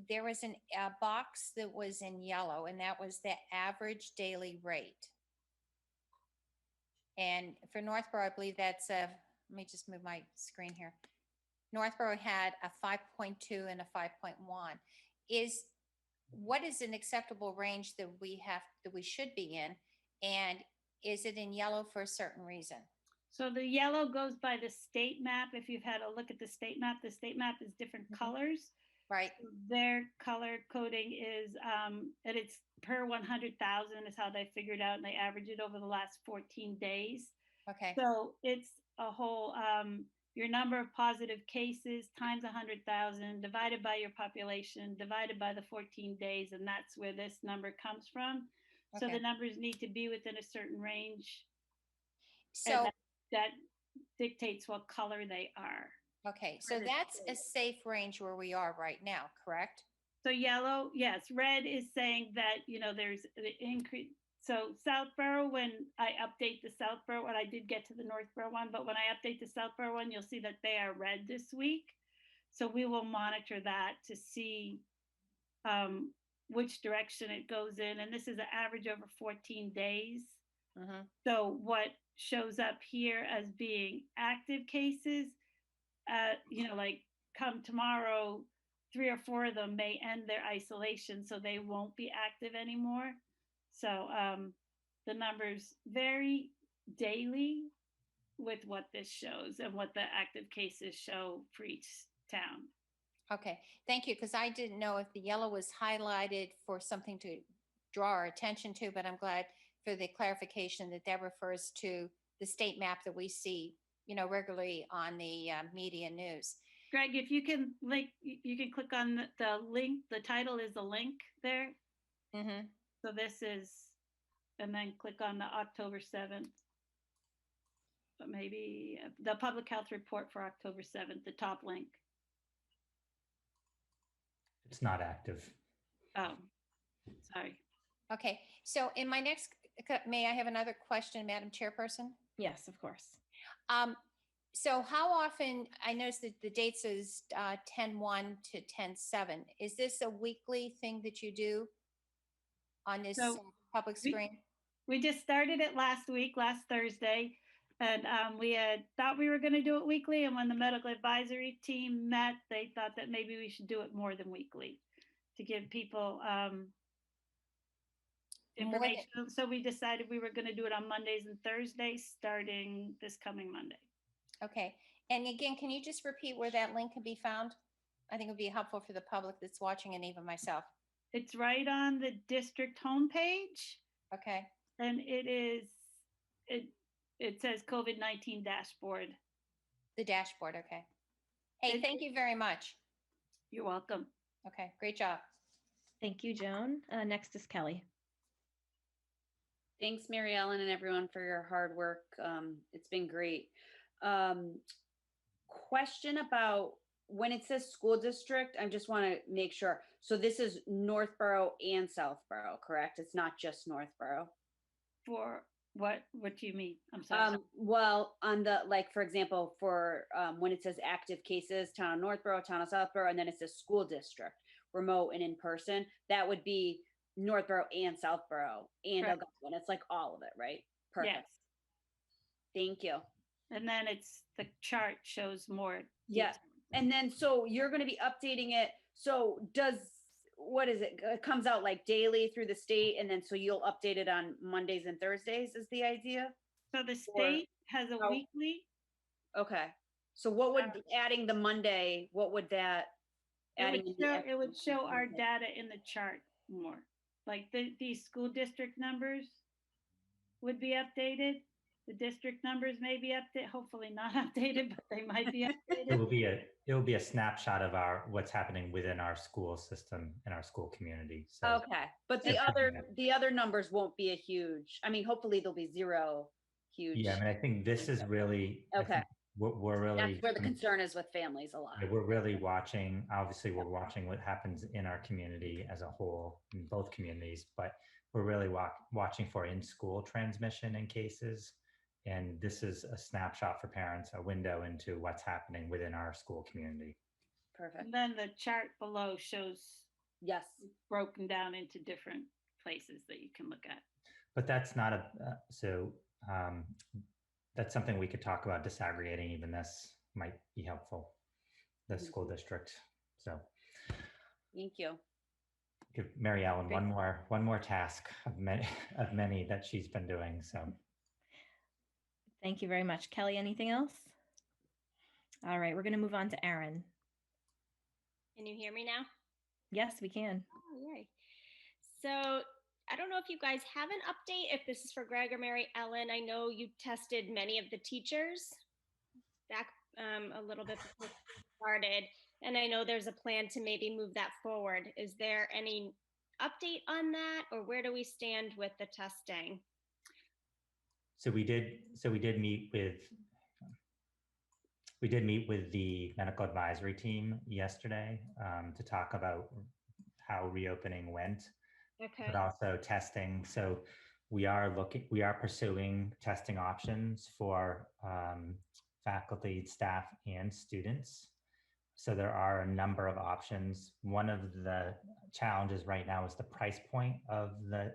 [SPEAKER 9] There was a box that was in yellow, and that was the average daily rate. And for Northborough, I believe that's let me just move my screen here. Northborough had a 5.2 and a 5.1. What is an acceptable range that we should be in? And is it in yellow for a certain reason?
[SPEAKER 10] So the yellow goes by the state map. If you've had a look at the state map is different colors.
[SPEAKER 9] Right.
[SPEAKER 10] So their color coding is, and it's per 100,000 is how they figured out, and they average it over the last 14 days.
[SPEAKER 9] Okay.
[SPEAKER 10] So it's a whole, your number of positive cases times 100,000 divided by your population, divided by the 14 days, and that's where this number comes from. Okay. So the numbers need to be within a certain range. So that dictates what color they are.
[SPEAKER 9] Okay, so that's a safe range where we are right now, correct?
[SPEAKER 10] So yellow, yes. Red is saying that, there's the increase. So Southborough, when I update the Southborough one, I did get to the Northborough one, but when I update the Southborough one, you'll see that they are red this week. So we will monitor that to see which direction it goes in. And this is an average over 14 days. Mm-hmm. So what shows up here as being active cases, like come tomorrow, 3 or 4 of them may end their isolation, so they won't be active anymore. So the numbers vary daily with what this shows and what the active cases show for each town.
[SPEAKER 9] Okay, thank you, because I didn't know if the yellow was highlighted for something to draw our attention to, but I'm glad for the clarification that refers to the state map that we see, regularly on the media news.
[SPEAKER 10] Greg, if you can link, you can click on the link. The title is a link there.
[SPEAKER 9] Mm-hmm.
[SPEAKER 10] So this is, and then click on the October 7th. But maybe the public health report for October 7th, the top link.
[SPEAKER 3] It's not active.
[SPEAKER 10] Oh, sorry.
[SPEAKER 9] Okay, so in my next, may I have another question, Madam Chairperson?
[SPEAKER 1] Yes, of course.
[SPEAKER 9] So how often, I noticed that the date says 10/1 to 10/7. Is this a weekly thing that you do on this
[SPEAKER 10] So
[SPEAKER 9] public screen?
[SPEAKER 10] We just started it last week, last Thursday. And we had thought we were going to do it weekly. And when the medical advisory team met, they thought that maybe we should do it more than weekly to give people information. So we decided we were going to do it on Mondays and Thursdays starting this coming Monday.
[SPEAKER 9] Okay. And again, can you just repeat where that link can be found? I think it would be helpful for the public that's watching and even myself.
[SPEAKER 10] It's right on the district homepage.
[SPEAKER 9] Okay.
[SPEAKER 10] And it says COVID-19 dashboard.
[SPEAKER 9] The dashboard. Okay. Hey, thank you very much.
[SPEAKER 10] You're welcome.
[SPEAKER 9] Okay. Great job.
[SPEAKER 1] Thank you, Joan. Next is Kelly.
[SPEAKER 11] Thanks, Mary Ellen, and everyone for your hard work. It's been great. Question about when it says school district, I just want to make sure. So this is Northborough and Southborough, correct? It's not just Northborough.
[SPEAKER 10] For what do you mean? I'm sorry.
[SPEAKER 11] Well, on the, like, for example, for when it says active cases, town of Northborough, town of Southborough, and then it says school district, remote and in person, that would be Northborough and Southborough and Algonquin. It's like all of it, right? Perfect.
[SPEAKER 10] Yes.
[SPEAKER 11] Thank you.
[SPEAKER 10] And then it's the chart shows more.
[SPEAKER 11] Yeah. And then so you're going to be updating it. So what is it? It comes out like daily through the state, and then so you'll update it on Mondays and Thursdays is the idea?
[SPEAKER 10] So the state has a weekly.
[SPEAKER 11] Okay. So what would adding the Monday, what would that
[SPEAKER 10] it would show our data in the chart more. Like these school district numbers would be updated. The district numbers may be updated, hopefully not updated, but they might be updated.
[SPEAKER 3] It will be a snapshot of what's happening within our school system and our school community. So
[SPEAKER 11] okay, but the other numbers won't be a huge. I mean, hopefully there'll be zero huge.
[SPEAKER 3] Yeah, I mean, I think this is really
[SPEAKER 11] okay.
[SPEAKER 3] We're really
[SPEAKER 11] that's where the concern is with families a lot.
[SPEAKER 3] We're really watching. Obviously, we're watching what happens in our community as a whole, in both communities, but we're really watching for in-school transmission in cases. And this is a snapshot for parents, a window into what's happening within our school community.
[SPEAKER 11] Perfect.
[SPEAKER 10] And then the chart below shows broken down into different places that you can look at.
[SPEAKER 3] But that's not that's something we could talk about. Disaggregating even this might be helpful. The school district. So
[SPEAKER 11] thank you.
[SPEAKER 3] Give Mary Ellen one more task of many that she's been doing. So.
[SPEAKER 1] Thank you very much. Kelly, anything else? All right, we're going to move on to Erin.
[SPEAKER 12] Can you hear me now?
[SPEAKER 1] Yes, we can.
[SPEAKER 12] Oh, yay. So I don't know if you guys have an update, if this is for Greg or Mary Ellen. I know you tested many of the teachers back a little bit before we started, and I know there's a plan to maybe move that forward. Is there any update on that, or where do we stand with the testing?
[SPEAKER 3] So we did meet with the medical advisory team yesterday to talk about how reopening went, but also testing. So we are pursuing testing options for faculty, staff, and students. So there are a number of options. One of the challenges right now is the price point of the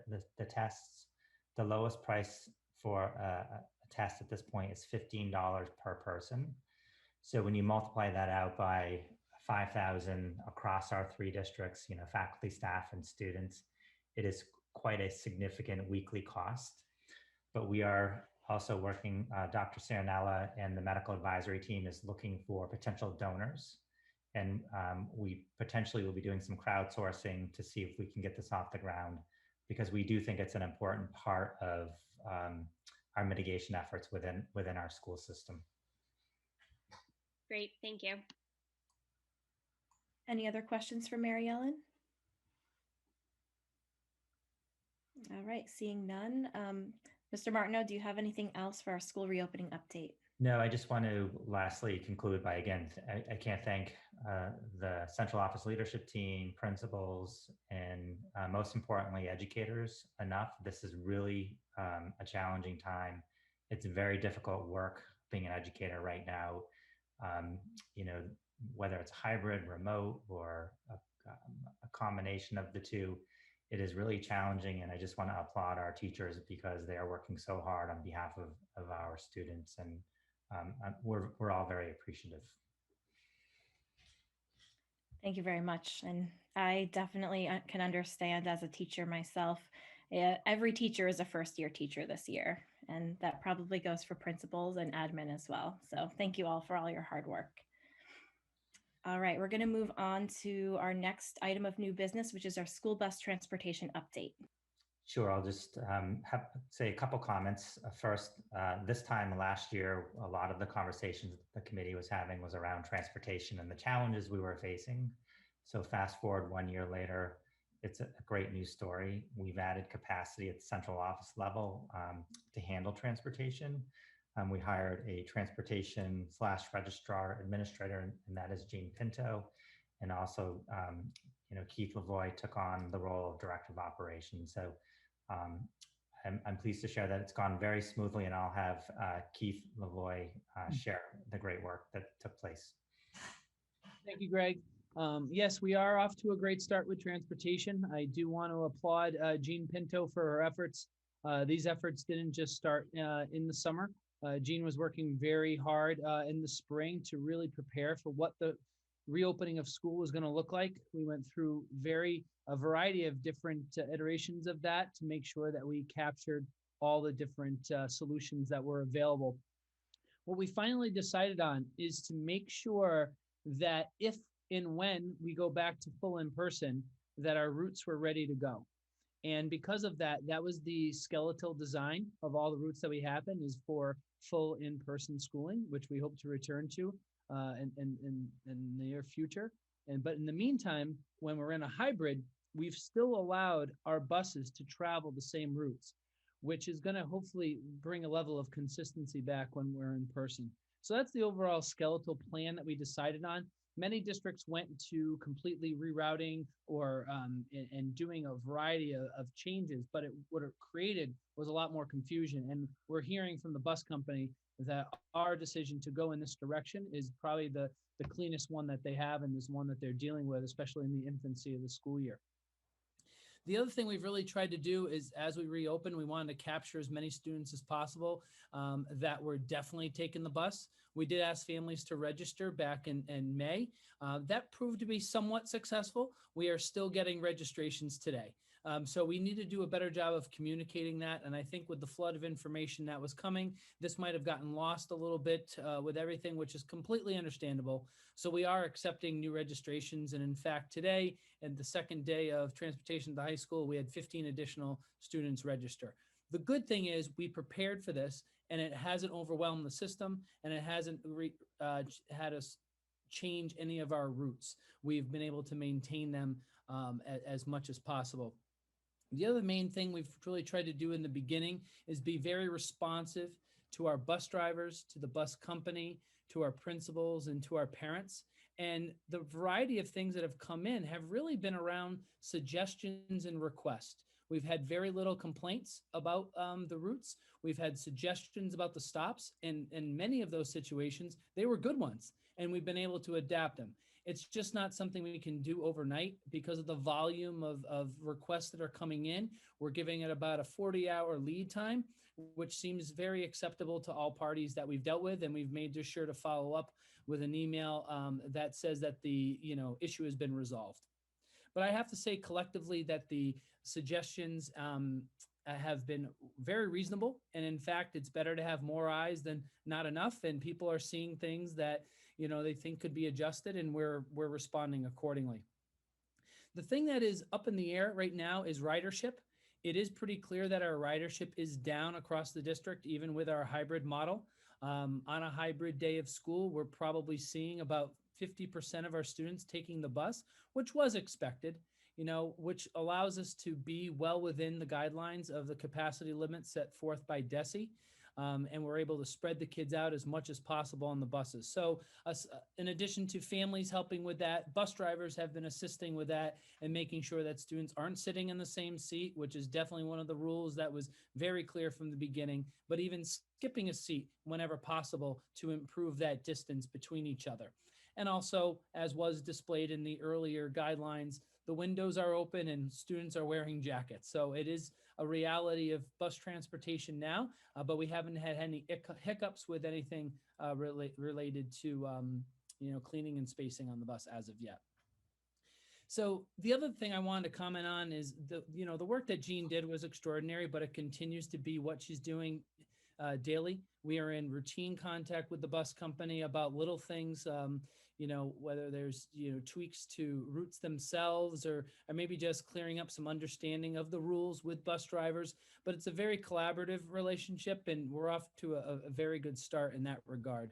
[SPEAKER 3] tests. The lowest price for a test at this point is $15 per person. So when you multiply that out by 5,000 across our 3 districts, faculty, staff, and students, it is quite a significant weekly cost. But we are also working, Dr. Cernella and the medical advisory team is looking for potential donors. And we potentially will be doing some crowdsourcing to see if we can get this off the ground, because we do think it's an important part of our mitigation efforts within our school system.
[SPEAKER 12] Great, thank you.
[SPEAKER 1] Any other questions for Mary Ellen? All right, seeing none. Mr. Martineau, do you have anything else for our school reopening update?
[SPEAKER 3] No, I just want to lastly conclude by, again, I can't thank the central office leadership team, principals, and most importantly, educators enough. This is really a challenging time. It's very difficult work being an educator right now. You know, whether it's hybrid, remote, or a combination of the two, it is really challenging. And I just want to applaud our teachers because they are working so hard on behalf of our students. And we're all very appreciative.
[SPEAKER 1] Thank you very much. And I definitely can understand as a teacher myself. Every teacher is a first-year teacher this year, and that probably goes for principals and admin as well. So thank you all for all your hard work. All right, we're going to move on to our next item of new business, which is our school bus transportation update.
[SPEAKER 3] Sure, I'll just say a couple comments. First, this time last year, a lot of the conversations the committee was having was around transportation and the challenges we were facing. So fast forward 1 year later, it's a great news story. We've added capacity at the central office level to handle transportation. We hired a transportation / registrar administrator, and that is Jean Pinto. And also, Keith Lavoie took on the role of director of operations. So I'm pleased to share that it's gone very smoothly, and I'll have Keith Lavoie share the great work that took place.
[SPEAKER 13] Thank you, Greg. Yes, we are off to a great start with transportation. I do want to applaud Jean Pinto for her efforts. These efforts didn't just start in the summer. Jean was working very hard in the spring to really prepare for what the reopening of school was going to look like. We went through a variety of different iterations of that to make sure that we captured all the different solutions that were available. What we finally decided on is to make sure that if and when we go back to full in person, that our routes were ready to go. And because of that, that was the skeletal design of all the routes that we have is for full in-person schooling, which we hope to return to in the near future. But in the meantime, when we're in a hybrid, we've still allowed our buses to travel the same routes, which is going to hopefully bring a level of consistency back when we're in person. So that's the overall skeletal plan that we decided on. Many districts went to completely rerouting or and doing a variety of changes, but what it created was a lot more confusion. And we're hearing from the bus company that our decision to go in this direction is probably the cleanest one that they have, and is one that they're dealing with, especially in the infancy of the school year. The other thing we've really tried to do is, as we reopen, we wanted to capture as many students as possible that were definitely taking the bus. We did ask families to register back in May. That proved to be somewhat successful. We are still getting registrations today. So we need to do a better job of communicating that. And I think with the flood of information that was coming, this might have gotten lost a little bit with everything, which is completely understandable. So we are accepting new registrations. And in fact, today, and the second day of transportation at the high school, we had 15 additional students register. The good thing is we prepared for this, and it hasn't overwhelmed the system, and it hasn't had us change any of our routes. We've been able to maintain them as much as possible. The other main thing we've really tried to do in the beginning is be very responsive to our bus drivers, to the bus company, to our principals, and to our parents. And the variety of things that have come in have really been around suggestions and requests. We've had very little complaints about the routes. We've had suggestions about the stops, and in many of those situations, they were good ones, and we've been able to adapt them. It's just not something we can do overnight because of the volume of requests that are coming in. We're giving it about a 40-hour lead time, which seems very acceptable to all parties that we've dealt with, and we've made sure to follow up with an email that says that the issue has been resolved. But I have to say collectively that the suggestions have been very reasonable. And in fact, it's better to have more eyes than not enough. And people are seeing things that, they think could be adjusted, and we're responding accordingly. The thing that is up in the air right now is ridership. It is pretty clear that our ridership is down across the district, even with our hybrid model. On a hybrid day of school, we're probably seeing about 50% of our students taking the bus, which was expected, which allows us to be well within the guidelines of the capacity limit set forth by DESE. And we're able to spread the kids out as much as possible on the buses. So in addition to families helping with that, bus drivers have been assisting with that and making sure that students aren't sitting in the same seat, which is definitely one of the rules that was very clear from the beginning, but even skipping a seat whenever possible to improve that distance between each other. And also, as was displayed in the earlier guidelines, the windows are open and students are wearing jackets. So it is a reality of bus transportation now, but we haven't had any hiccups with anything related to cleaning and spacing on the bus as of yet. So the other thing I wanted to comment on is the work that Jean did was extraordinary, but it continues to be what she's doing daily. We are in routine contact with the bus company about little things, whether there's, tweaks to routes themselves or maybe just clearing up some understanding of the rules with bus drivers. But it's a very collaborative relationship, and we're off to a very good start in that regard.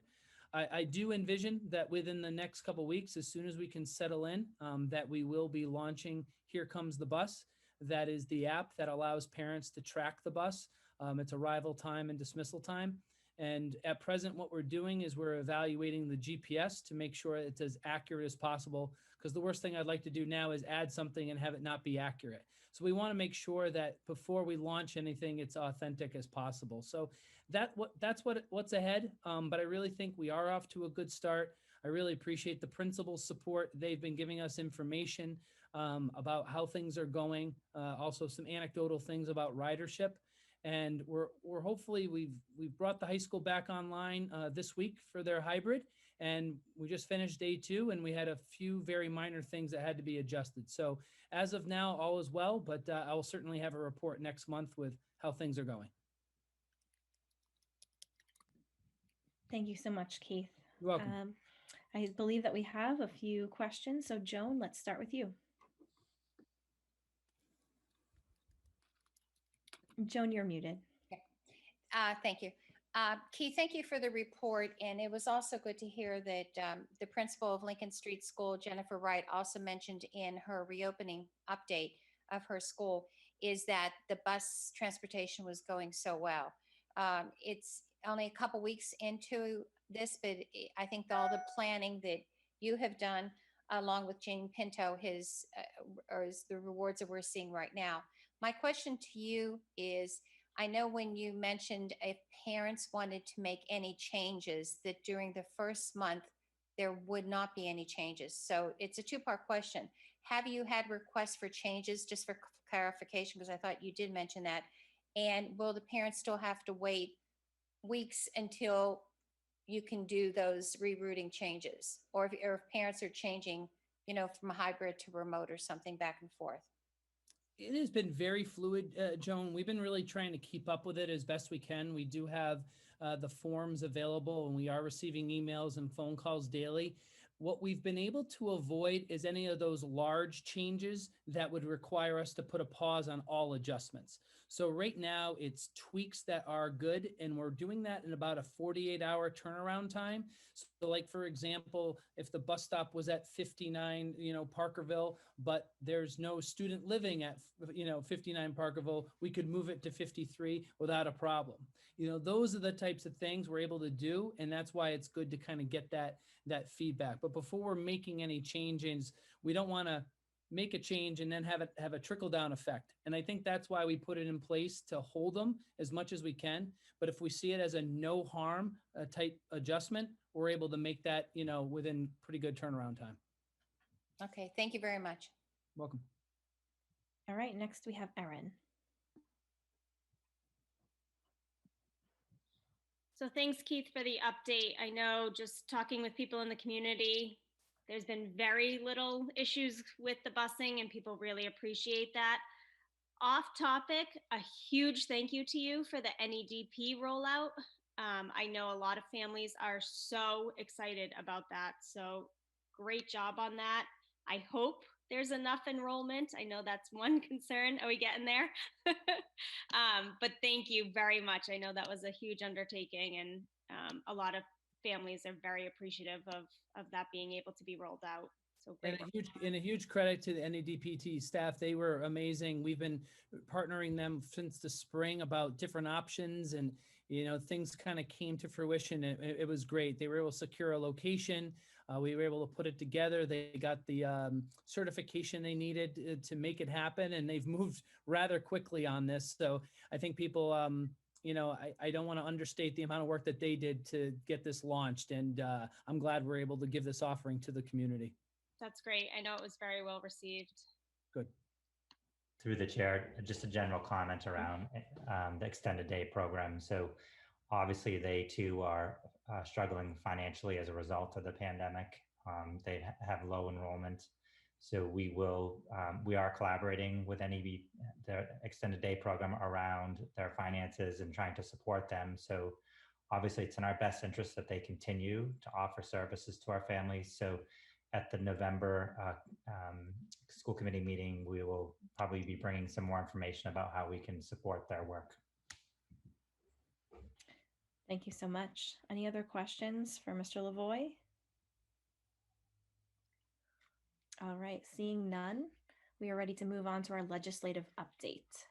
[SPEAKER 13] I do envision that within the next couple of weeks, as soon as we can settle in, that we will be launching Here Comes the Bus. That is the app that allows parents to track the bus, its arrival time and dismissal time. And at present, what we're doing is we're evaluating the GPS to make sure it's as accurate as possible, because the worst thing I'd like to do now is add something and have it not be accurate. So we want to make sure that before we launch anything, it's authentic as possible. So that's what's ahead. But I really think we are off to a good start. I really appreciate the principals' support. They've been giving us information about how things are going, also some anecdotal things about ridership. And we're hopefully we've brought the high school back online this week for their hybrid, and we just finished day 2, and we had a few very minor things that had to be adjusted. So as of now, all is well, but I will certainly have a report next month with how things are going.
[SPEAKER 1] Thank you so much, Keith.
[SPEAKER 13] You're welcome.
[SPEAKER 1] I believe that we have a few questions. So Joan, let's start with you. Joan, you're muted.
[SPEAKER 9] Okay. Thank you. Keith, thank you for the report. And it was also good to hear that the principal of Lincoln Street School, Jennifer Wright, also mentioned in her reopening update of her school is that the bus transportation was going so well. It's only a couple weeks into this, but I think all the planning that you have done along with Jane Pinto is the rewards that we're seeing right now. My question to you is, I know when you mentioned if parents wanted to make any changes, that during the first month, there would not be any changes. So it's a two-part question. Have you had requests for changes, just for clarification, because I thought you did mention that? And will the parents still have to wait weeks until you can do those rerouting changes? Or if parents are changing, from a hybrid to remote or something back and forth?
[SPEAKER 13] It has been very fluid, Joan. We've been really trying to keep up with it as best we can. We do have the forms available, and we are receiving emails and phone calls daily. What we've been able to avoid is any of those large changes that would require us to put a pause on all adjustments. So right now it's tweaks that are good, and we're doing that in about a 48-hour turnaround time. So like, for example, if the bus stop was at 59, Parkerville, but there's no student living at, 59 Parkerville, we could move it to 53 without a problem. Those are the types of things we're able to do, and that's why it's good to kind of get that feedback. But before we're making any changes, we don't want to make a change and then have a trickle down effect. And I think that's why we put it in place to hold them as much as we can. But if we see it as a no harm type adjustment, we're able to make that, within pretty good turnaround time.
[SPEAKER 9] Okay, thank you very much.
[SPEAKER 13] Welcome.
[SPEAKER 1] All right, next we have Erin.
[SPEAKER 12] So thanks, Keith, for the update. I know just talking with people in the community, there's been very little issues with the busing, and people really appreciate that. Off topic, a huge thank you to you for the NEDP rollout. I know a lot of families are so excited about that. So great job on that. I hope there's enough enrollment. I know that's one concern. Are we getting there? But thank you very much. I know that was a huge undertaking, and a lot of families are very appreciative of that being able to be rolled out. So great work.
[SPEAKER 13] And a huge credit to the NADPT staff. They were amazing. We've been partnering them since the spring about different options, and things kind of came to fruition. It was great. They were able to secure a location. We were able to put it together. They got the certification they needed to make it happen, and they've moved rather quickly on this. So I think people, I don't want to understate the amount of work that they did to get this launched, and I'm glad we're able to give this offering to the community.
[SPEAKER 12] That's great. I know it was very well received.
[SPEAKER 13] Good.
[SPEAKER 3] Through the chair, just a general comment around the extended day program. So obviously they too are struggling financially as a result of the pandemic. They have low enrollment. So we are collaborating with NEB, their extended day program, around their finances and trying to support them. So obviously it's in our best interest that they continue to offer services to our families. So at the November school committee meeting, we will probably be bringing some more information about how we can support their work.
[SPEAKER 1] Thank you so much. Any other questions for Mr. Lavoie? All right, seeing none, we are ready to move on to our legislative update.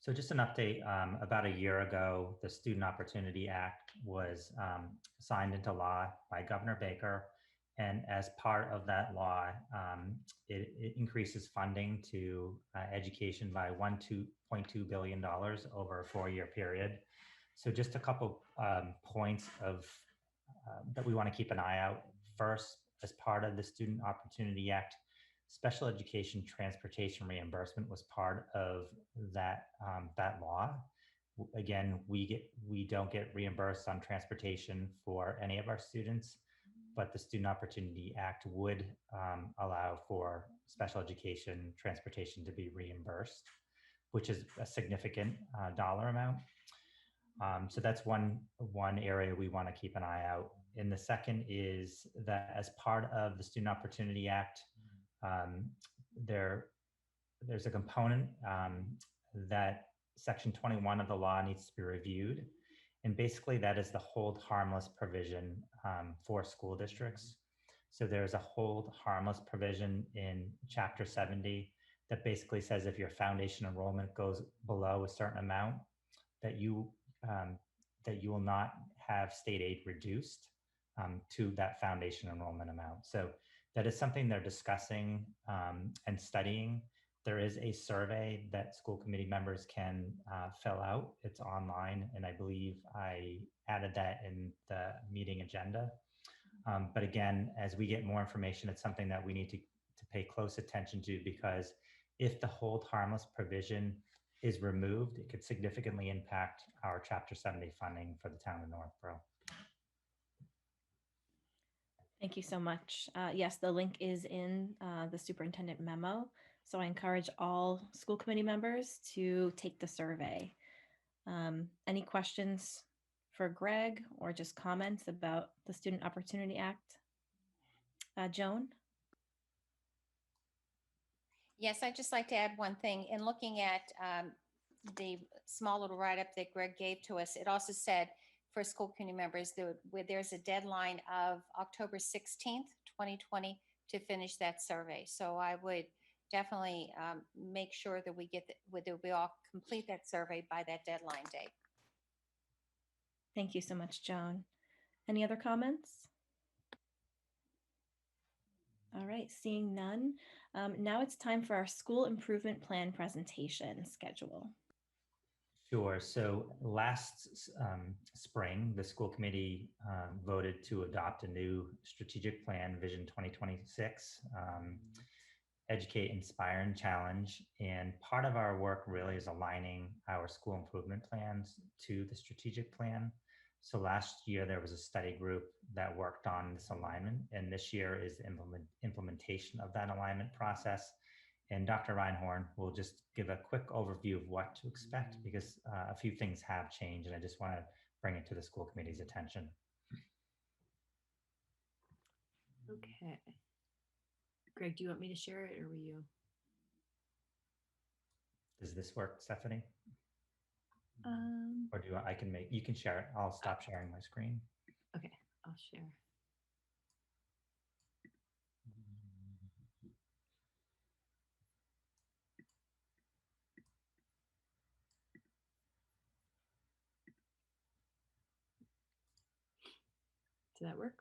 [SPEAKER 3] So just an update, about a year ago, the Student Opportunity Act was signed into law by Governor Baker. And as part of that law, it increases funding to education by $1.2 billion over a 4-year period. So just a couple points of that we want to keep an eye out. First, as part of the Student Opportunity Act, special education transportation reimbursement was part of that law. Again, we don't get reimbursed on transportation for any of our students, but the Student Opportunity Act would allow for special education transportation to be reimbursed, which is a significant dollar amount. So that's one area we want to keep an eye out. And the second is that as part of the Student Opportunity Act, there's a component that Section 21 of the law needs to be reviewed. And basically that is the hold harmless provision for school districts. So there's a hold harmless provision in Chapter 70 that basically says if your foundation enrollment goes below a certain amount, that you will not have state aid reduced to that foundation enrollment amount. So that is something they're discussing and studying. There is a survey that school committee members can fill out. It's online, and I believe I added that in the meeting agenda. But again, as we get more information, it's something that we need to pay close attention to, because if the hold harmless provision is removed, it could significantly impact our Chapter 70 funding for the town of Northborough.
[SPEAKER 1] Thank you so much. Yes, the link is in the superintendent memo. So I encourage all school committee members to take the survey. Any questions for Greg or just comments about the Student Opportunity Act? Joan?
[SPEAKER 9] Yes, I'd just like to add one thing. In looking at the small little write-up that Greg gave to us, it also said for school committee members, there's a deadline of October 16th, 2020 to finish that survey. So I would definitely make sure that we all complete that survey by that deadline date.
[SPEAKER 1] Thank you so much, Joan. Any other comments? All right, seeing none. Now it's time for our school improvement plan presentation schedule.
[SPEAKER 3] Sure. So last spring, the school committee voted to adopt a new strategic plan, Vision 2026, Educate, Inspire, and Challenge. And part of our work really is aligning our school improvement plans to the strategic plan. So last year, there was a study group that worked on this alignment, and this year is the implementation of that alignment process. And Dr. Reinhorn will just give a quick overview of what to expect, because a few things have changed, and I just want to bring it to the school committee's attention.
[SPEAKER 14] Okay. Greg, do you want me to share it, or will you?
[SPEAKER 3] Does this work, Stephanie? Or you can share it? I'll stop sharing my screen.
[SPEAKER 14] Okay, I'll share. Does that work?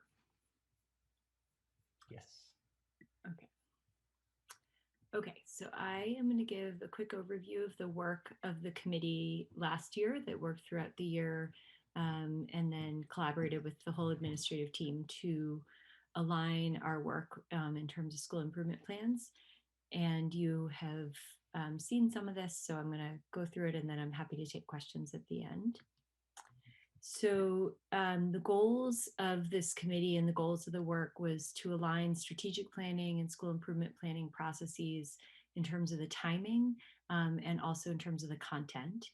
[SPEAKER 3] Yes.
[SPEAKER 14] Okay. Okay, so I am going to give a quick overview of the work of the committee last year that worked throughout the year, and then collaborated with the whole administrative team to align our work in terms of school improvement plans. And you have seen some of this, so I'm going to go through it, and then I'm happy to take questions at the end. So the goals of this committee and the goals of the work was to align strategic planning and school improvement planning processes in terms of the timing and also in terms of the content.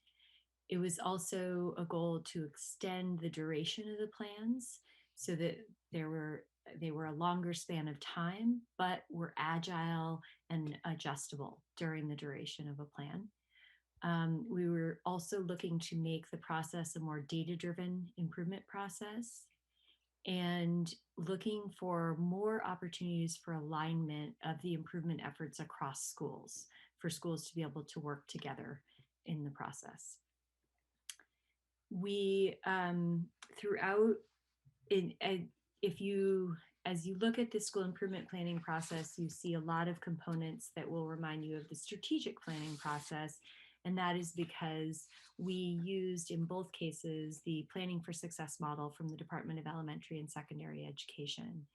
[SPEAKER 14] It was also a goal to extend the duration of the plans so that they were a longer span of time, but were agile and adjustable during the duration of a plan. We were also looking to make the process a more data-driven improvement process and looking for more opportunities for alignment of the improvement efforts across schools, for schools to be able to work together in the process. We, throughout, as you look at the school improvement planning process, you see a lot of components that will remind you of the strategic planning process. And that is because we used in both cases the Planning for Success model from the Department of Elementary and Secondary Education.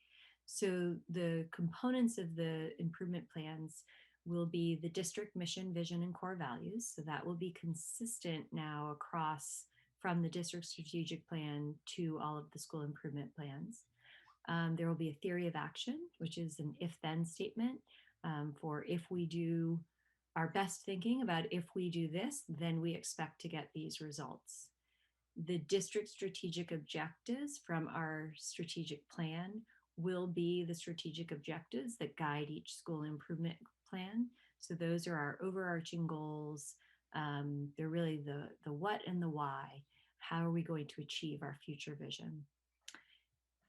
[SPEAKER 14] So the components of the improvement plans will be the district mission, vision, and core values. So that will be consistent now across from the district strategic plan to all of the school improvement plans. There will be a theory of action, which is an if-then statement for if we do our best thinking about if we do this, then we expect to get these results. The district strategic objectives from our strategic plan will be the strategic objectives that guide each school improvement plan. So those are our overarching goals. They're really the what and the why. How are we going to achieve our future vision?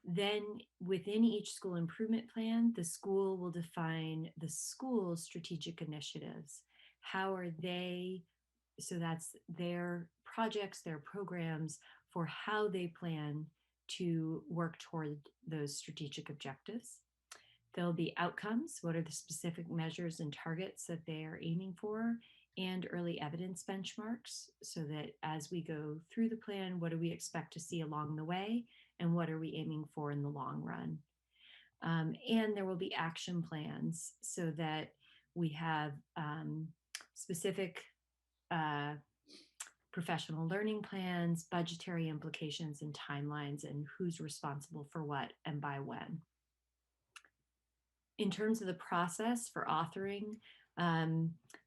[SPEAKER 14] Then within each school improvement plan, the school will define the school's strategic initiatives. How are they, so that's their projects, their programs for how they plan to work toward those strategic objectives. There'll be outcomes. What are the specific measures and targets that they are aiming for? And early evidence benchmarks, so that as we go through the plan, what do we expect to see along the way? And what are we aiming for in the long run? And there will be action plans so that we have specific professional learning plans, budgetary implications and timelines, and who's responsible for what and by when. In terms of the process for authoring,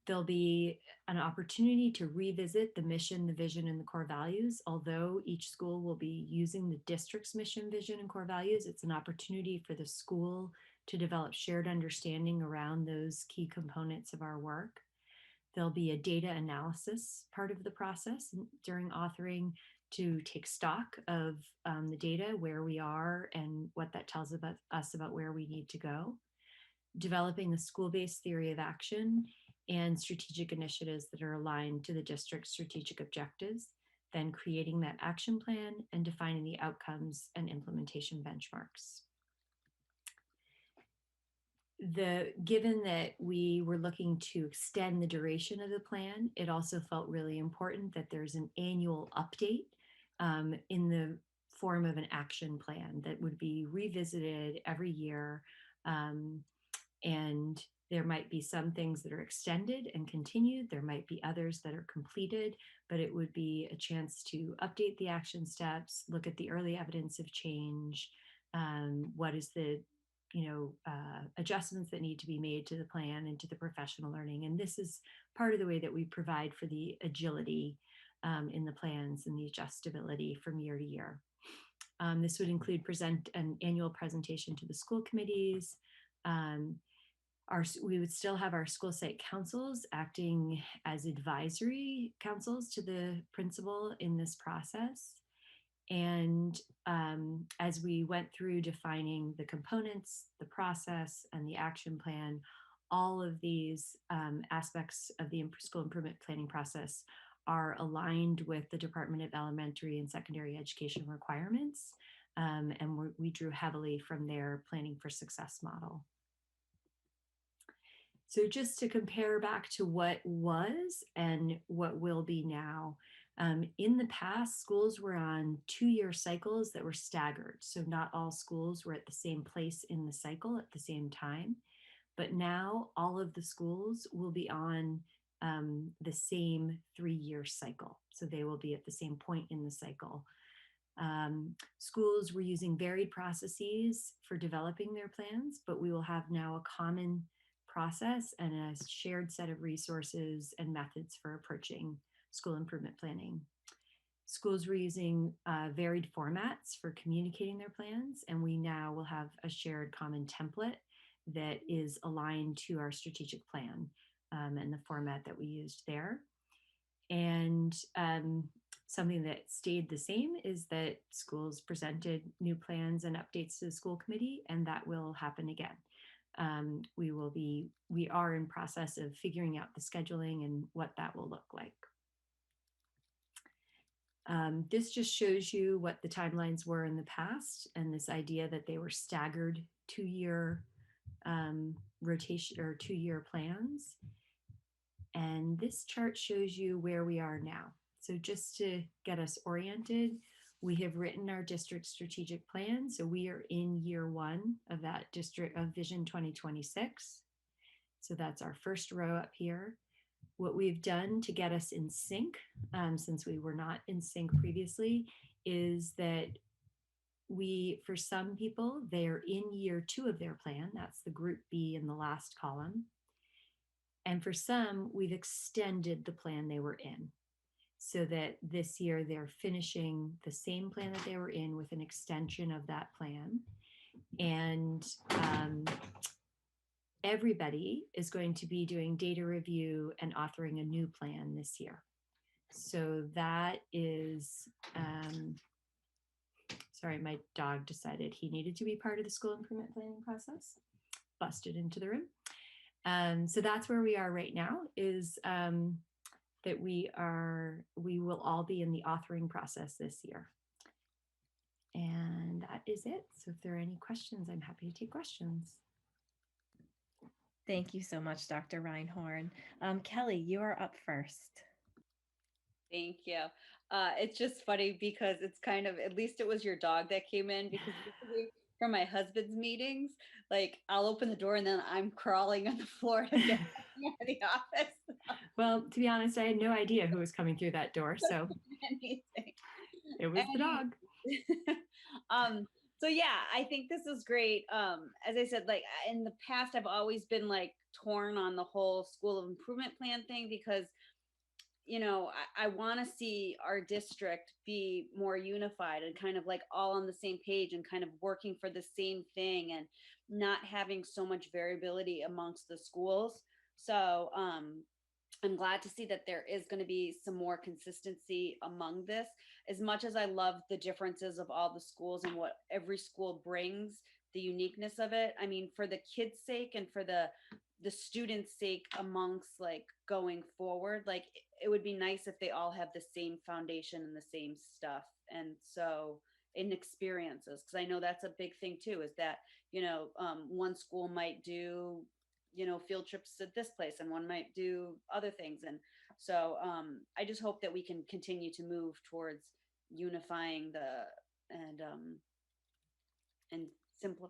[SPEAKER 14] there'll be an opportunity to revisit the mission, the vision, and the core values. Although each school will be using the district's mission, vision, and core values, it's an opportunity for the school to develop shared understanding around those key components of our work. There'll be a data analysis part of the process during authoring to take stock of the data, where we are, and what that tells us about where we need to go. Developing a school-based theory of action and strategic initiatives that are aligned to the district's strategic objectives, then creating that action plan and defining the outcomes and implementation benchmarks. Given that we were looking to extend the duration of the plan, it also felt really important that there's an annual update in the form of an action plan that would be revisited every year. And there might be some things that are extended and continued. There might be others that are completed, but it would be a chance to update the action steps, look at the early evidence of change, what is the adjustments that need to be made to the plan and to the professional learning. And this is part of the way that we provide for the agility in the plans and the adjustability from year to year. This would include an annual presentation to the school committees. We would still have our school site councils acting as advisory councils to the principal in this process. And as we went through defining the components, the process, and the action plan, all of these aspects of the school improvement planning process are aligned with the Department of Elementary and Secondary Education requirements. And we drew heavily from their Planning for Success model. So just to compare back to what was and what will be now, in the past, schools were on 2-year cycles that were staggered. So not all schools were at the same place in the cycle at the same time. But now all of the schools will be on the same 3-year cycle. So they will be at the same point in the cycle. Schools were using varied processes for developing their plans, but we will have now a common process and a shared set of resources and methods for approaching school improvement planning. Schools were using varied formats for communicating their plans, and we now will have a shared common template that is aligned to our strategic plan and the format that we used there. And something that stayed the same is that schools presented new plans and updates to the school committee, and that will happen again. We are in process of figuring out the scheduling and what that will look like. This just shows you what the timelines were in the past, and this idea that they were staggered 2-year rotation or 2-year plans. And this chart shows you where we are now. So just to get us oriented, we have written our district strategic plan. So we are in year 1 of that district of Vision 2026. So that's our first row up here. What we've done to get us in sync, since we were not in sync previously, is that for some people, they're in year 2 of their plan. That's the group B in the last column. And for some, we've extended the plan they were in, so that this year they're finishing the same plan that they were in with an extension of that plan. And everybody is going to be doing data review and authoring a new plan this year. So that is, sorry, my dog decided he needed to be part of the school improvement planning process, busted into the room. So that's where we are right now, is that we will all be in the authoring process this year. And that is it. So if there are any questions, I'm happy to take questions.
[SPEAKER 1] Thank you so much, Dr. Reinhorn. Kelly, you are up first.
[SPEAKER 11] Thank you. It's just funny because it's kind of, at least it was your dog that came in, because usually for my husband's meetings, like I'll open the door and then I'm crawling on the floor to get out of the office.
[SPEAKER 14] Well, to be honest, I had no idea who was coming through that door. So it was the dog.
[SPEAKER 11] So yeah, I think this is great. As I said, like in the past, I've always been like torn on the whole school improvement plan thing, because you know, I want to see our district be more unified and kind of like all on the same page and kind of working for the same thing and not having so much variability amongst the schools. So I'm glad to see that there is going to be some more consistency among this. As much as I love the differences of all the schools and what every school brings, the uniqueness of it, I mean, for the kids' sake and for the students' sake amongst like going forward, like it would be nice if they all have the same foundation and the same stuff. And so in experiences, because I know that's a big thing too, is that, you know, one school might do, you know, field trips at this place and one might do other things. And so I just hope that we can continue to move towards unifying and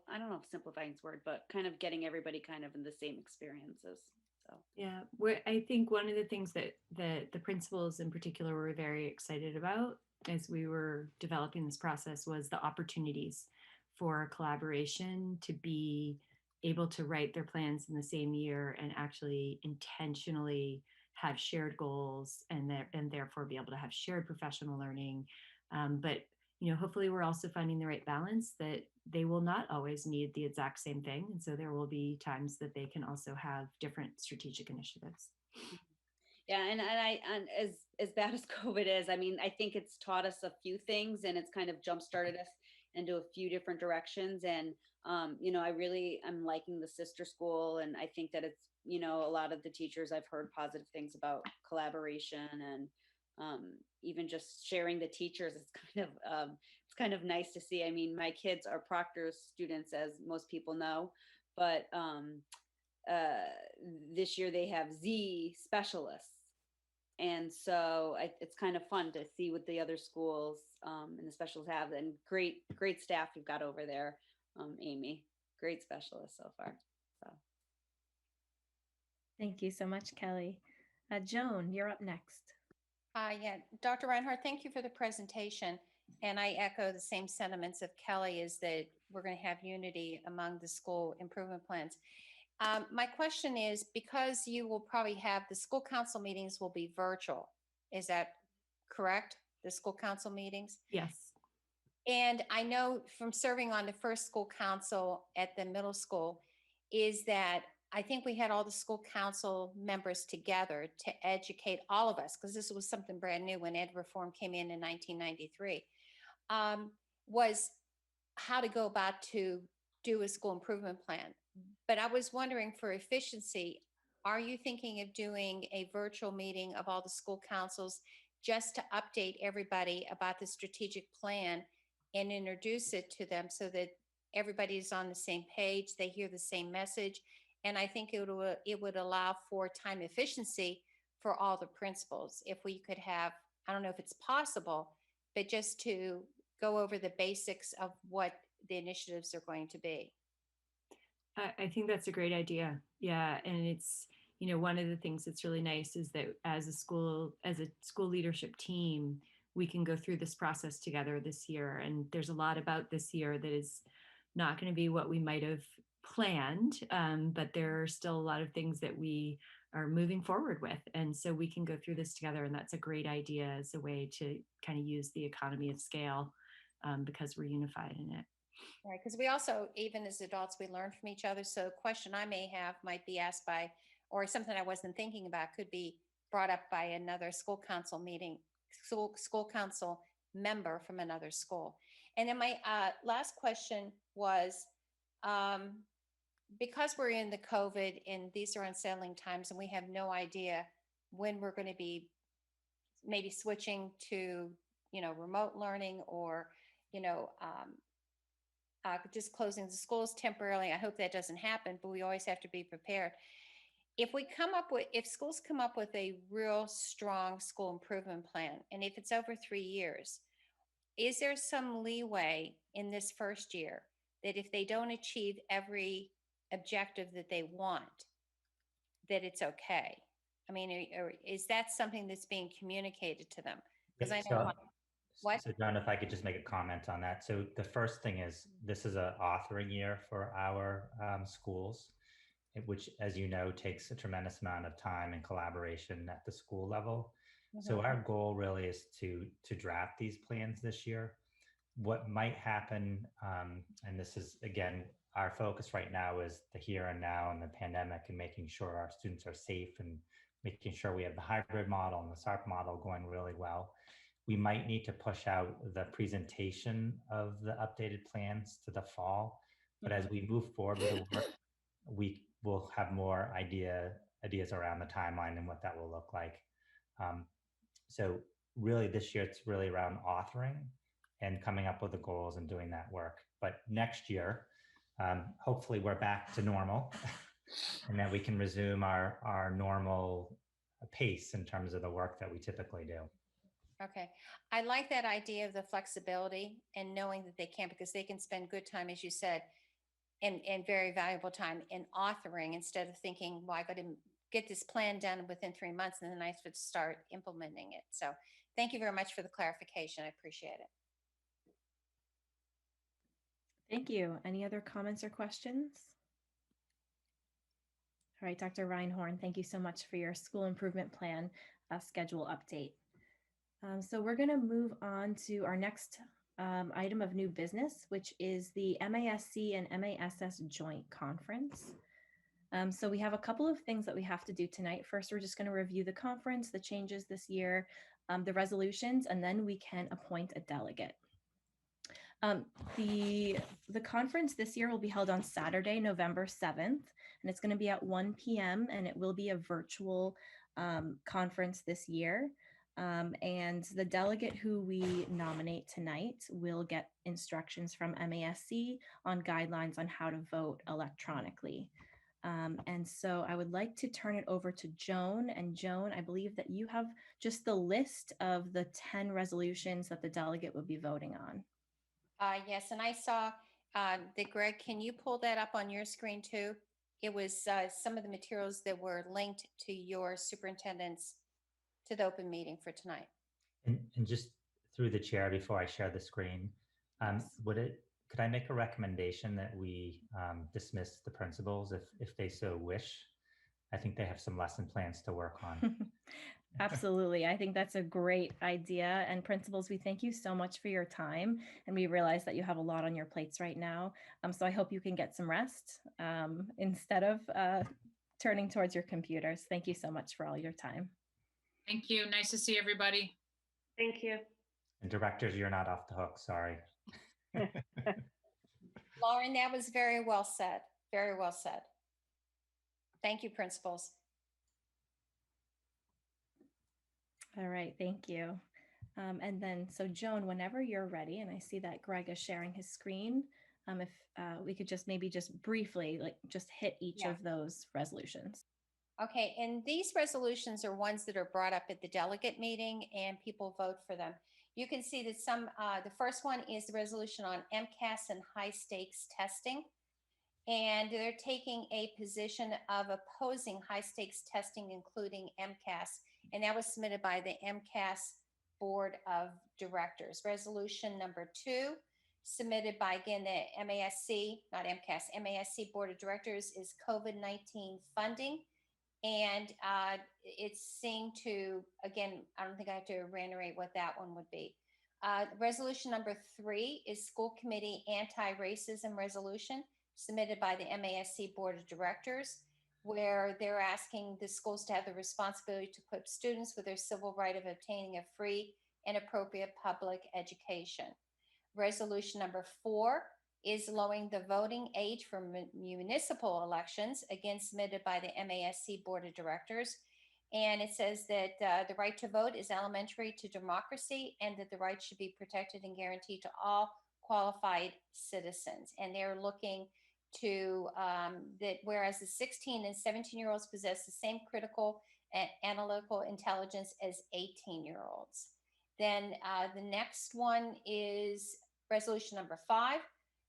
[SPEAKER 11] I don't know if simplifying is the word, but kind of getting everybody kind of in the same experiences. So
[SPEAKER 14] yeah, I think one of the things that the principals in particular were very excited about as we were developing this process was the opportunities for collaboration, to be able to write their plans in the same year and actually intentionally have shared goals and therefore be able to have shared professional learning. But you know, hopefully we're also finding the right balance, that they will not always need the exact same thing. And so there will be times that they can also have different strategic initiatives.
[SPEAKER 11] Yeah, and as bad as COVID is, I mean, I think it's taught us a few things, and it's kind of jump started us into a few different directions. And I'm liking the sister school, and I think that it's a lot of the teachers, I've heard positive things about collaboration, and even just sharing the teachers. It's kind of nice to see. I mean, my kids are Proctor's students, as most people know, but uh, this year they have Z specialists. And so it's kind of fun to see what the other schools and the specialists have, and great staff we've got over there. Amy, great specialist so far. So.
[SPEAKER 1] Thank you so much, Kelly. Joan, you're up next.
[SPEAKER 9] Yeah, Dr. Reinhardt, thank you for the presentation. And I echo the same sentiments of Kelly, is that we're going to have unity among the school improvement plans. My question is, because you will probably have the school council meetings will be virtual, is that correct? The school council meetings?
[SPEAKER 14] Yes.
[SPEAKER 9] And I know from serving on the first school council at the middle school is that I think we had all the school council members together to educate all of us, because this was something brand new when ed reform came in 1993, was how to go about to do a school improvement plan. But I was wondering, for efficiency, are you thinking of doing a virtual meeting of all the school councils just to update everybody about the strategic plan and introduce it to them so that everybody's on the same page, they hear the same message? And I think it would allow for time efficiency for all the principals. If we could have, I don't know if it's possible, but just to go over the basics of what the initiatives are going to be.
[SPEAKER 14] I think that's a great idea. Yeah. And it's, one of the things that's really nice is that as a school leadership team, we can go through this process together this year. And there's a lot about this year that is not going to be what we might have planned, but there are still a lot of things that we are moving forward with. And so we can go through this together. And that's a great idea as a way to kind of use the economy of scale, because we're unified in it.
[SPEAKER 9] Right, because we also, even as adults, we learn from each other. So a question I may have might be asked by, or something I wasn't thinking about could be brought up by another school council meeting, school council member from another school. And then my last question was, because we're in the COVID and these are unsettling times and we have no idea when we're going to be maybe switching to, remote learning, or, just closing the schools temporarily. I hope that doesn't happen, but we always have to be prepared. If schools come up with a real strong school improvement plan, and if it's over 3 years, is there some leeway in this first year that if they don't achieve every objective that they want, that it's okay? I mean, is that something that's being communicated to them? Because I know what?
[SPEAKER 3] So John, if I could just make a comment on that. So the first thing is, this is an authoring year for our schools, which, as you know, takes a tremendous amount of time and collaboration at the school level. Mm-hmm. So our goal really is to draft these plans this year. What might happen, and this is, again, our focus right now is the here and now and the pandemic, and making sure our students are safe and making sure we have the hybrid model and the SARP model going really well. We might need to push out the presentation of the updated plans to the fall. But as we move forward with the work, we will have more ideas around the timeline and what that will look like. So really this year, it's really around authoring and coming up with the goals and doing that work. But next year, hopefully we're back to normal and that we can resume our normal pace in terms of the work that we typically do.
[SPEAKER 9] Okay. I like that idea of the flexibility and knowing that they can, because they can spend good time, as you said, and very valuable time in authoring, instead of thinking, well, I got to get this plan done within 3 months and then I would start implementing it. So thank you very much for the clarification. I appreciate it.
[SPEAKER 1] Thank you. Any other comments or questions? All right, Dr. Reinhorn, thank you so much for your school improvement plan schedule update. So we're going to move on to our next item of new business, which is the MASC and MASS Joint Conference. So we have a couple of things that we have to do tonight. First, we're just going to review the conference, the changes this year, the resolutions, and then we can appoint a delegate. Um, the conference this year will be held on Saturday, November 7th, and it's going to be at 1 p.m. and it will be a virtual conference this year. And the delegate who we nominate tonight will get instructions from MASC on guidelines on how to vote electronically. And so I would like to turn it over to Joan. And Joan, I believe that you have just the list of the 10 resolutions that the delegate will be voting on.
[SPEAKER 9] Yes, and I saw that, Greg, can you pull that up on your screen too? It was some of the materials that were linked to your superintendent's, to the open meeting for tonight.
[SPEAKER 3] And just through the chair, before I share the screen, could I make a recommendation that we dismiss the principals if they so wish? I think they have some lesson plans to work on.
[SPEAKER 1] Absolutely. I think that's a great idea. And principals, we thank you so much for your time. And we realize that you have a lot on your plates right now. So I hope you can get some rest instead of turning towards your computers. Thank you so much for all your time.
[SPEAKER 7] Thank you. Nice to see everybody.
[SPEAKER 4] Thank you.
[SPEAKER 3] And directors, you're not off the hook. Sorry.
[SPEAKER 9] Lauren, that was very well said. Very well said. Thank you, principals.
[SPEAKER 1] All right, thank you. And then, so Joan, whenever you're ready, and I see that Greg is sharing his screen, if we could just maybe just briefly, just hit each of those resolutions.
[SPEAKER 9] Okay, and these resolutions are ones that are brought up at the delegate meeting and people vote for them. You can see that the first one is the resolution on MCAS and high stakes testing. And they're taking a position of opposing high stakes testing, including MCAS. And that was submitted by the MCAS Board of Directors. Resolution number 2, submitted by, again, the MASC, not MCAS, MASC Board of Directors, is COVID-19 funding. And it's seeing to, again, I don't think I have to reiterate what that one would be. Resolution number 3 is school committee anti-racism resolution submitted by the MASC Board of Directors, where they're asking the schools to have the responsibility to equip students with their civil right of obtaining a free and appropriate public education. Resolution number 4 is lowering the voting age for municipal elections, again submitted by the MASC Board of Directors. And it says that the right to vote is elementary to democracy and that the right should be protected and guaranteed to all qualified citizens. And they're looking to that whereas the 16 and 17-year-olds possess the same critical and analytical intelligence as 18-year-olds. Then the next one is resolution number 5,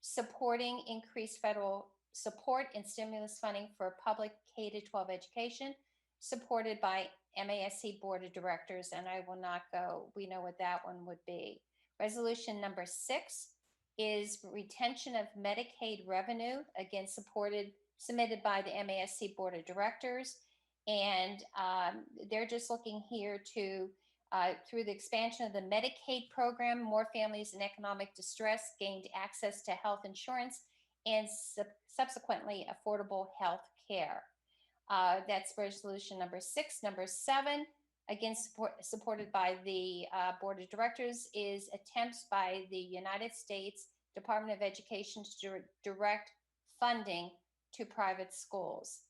[SPEAKER 9] supporting increased federal support and stimulus funding for public K-12 education, supported by MASC Board of Directors. And I will not go, we know what that one would be. Resolution number 6 is retention of Medicaid revenue, again submitted by the MASC Board of Directors. And they're just looking here to, through the expansion of the Medicaid program, more families in economic distress gained access to health insurance and subsequently affordable health care. That's resolution number 6. Number 7, again supported by the Board of Directors, is attempts by the United States Department of Education to direct funding to private schools.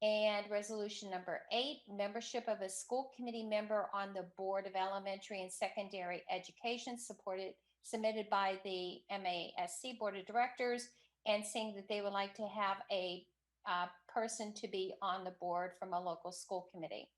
[SPEAKER 9] And resolution number 8, membership of a school committee member on the Board of Elementary and Secondary Education, submitted by the MASC Board of Directors, and saying that they would like to have a person to be on the board from a local school committee.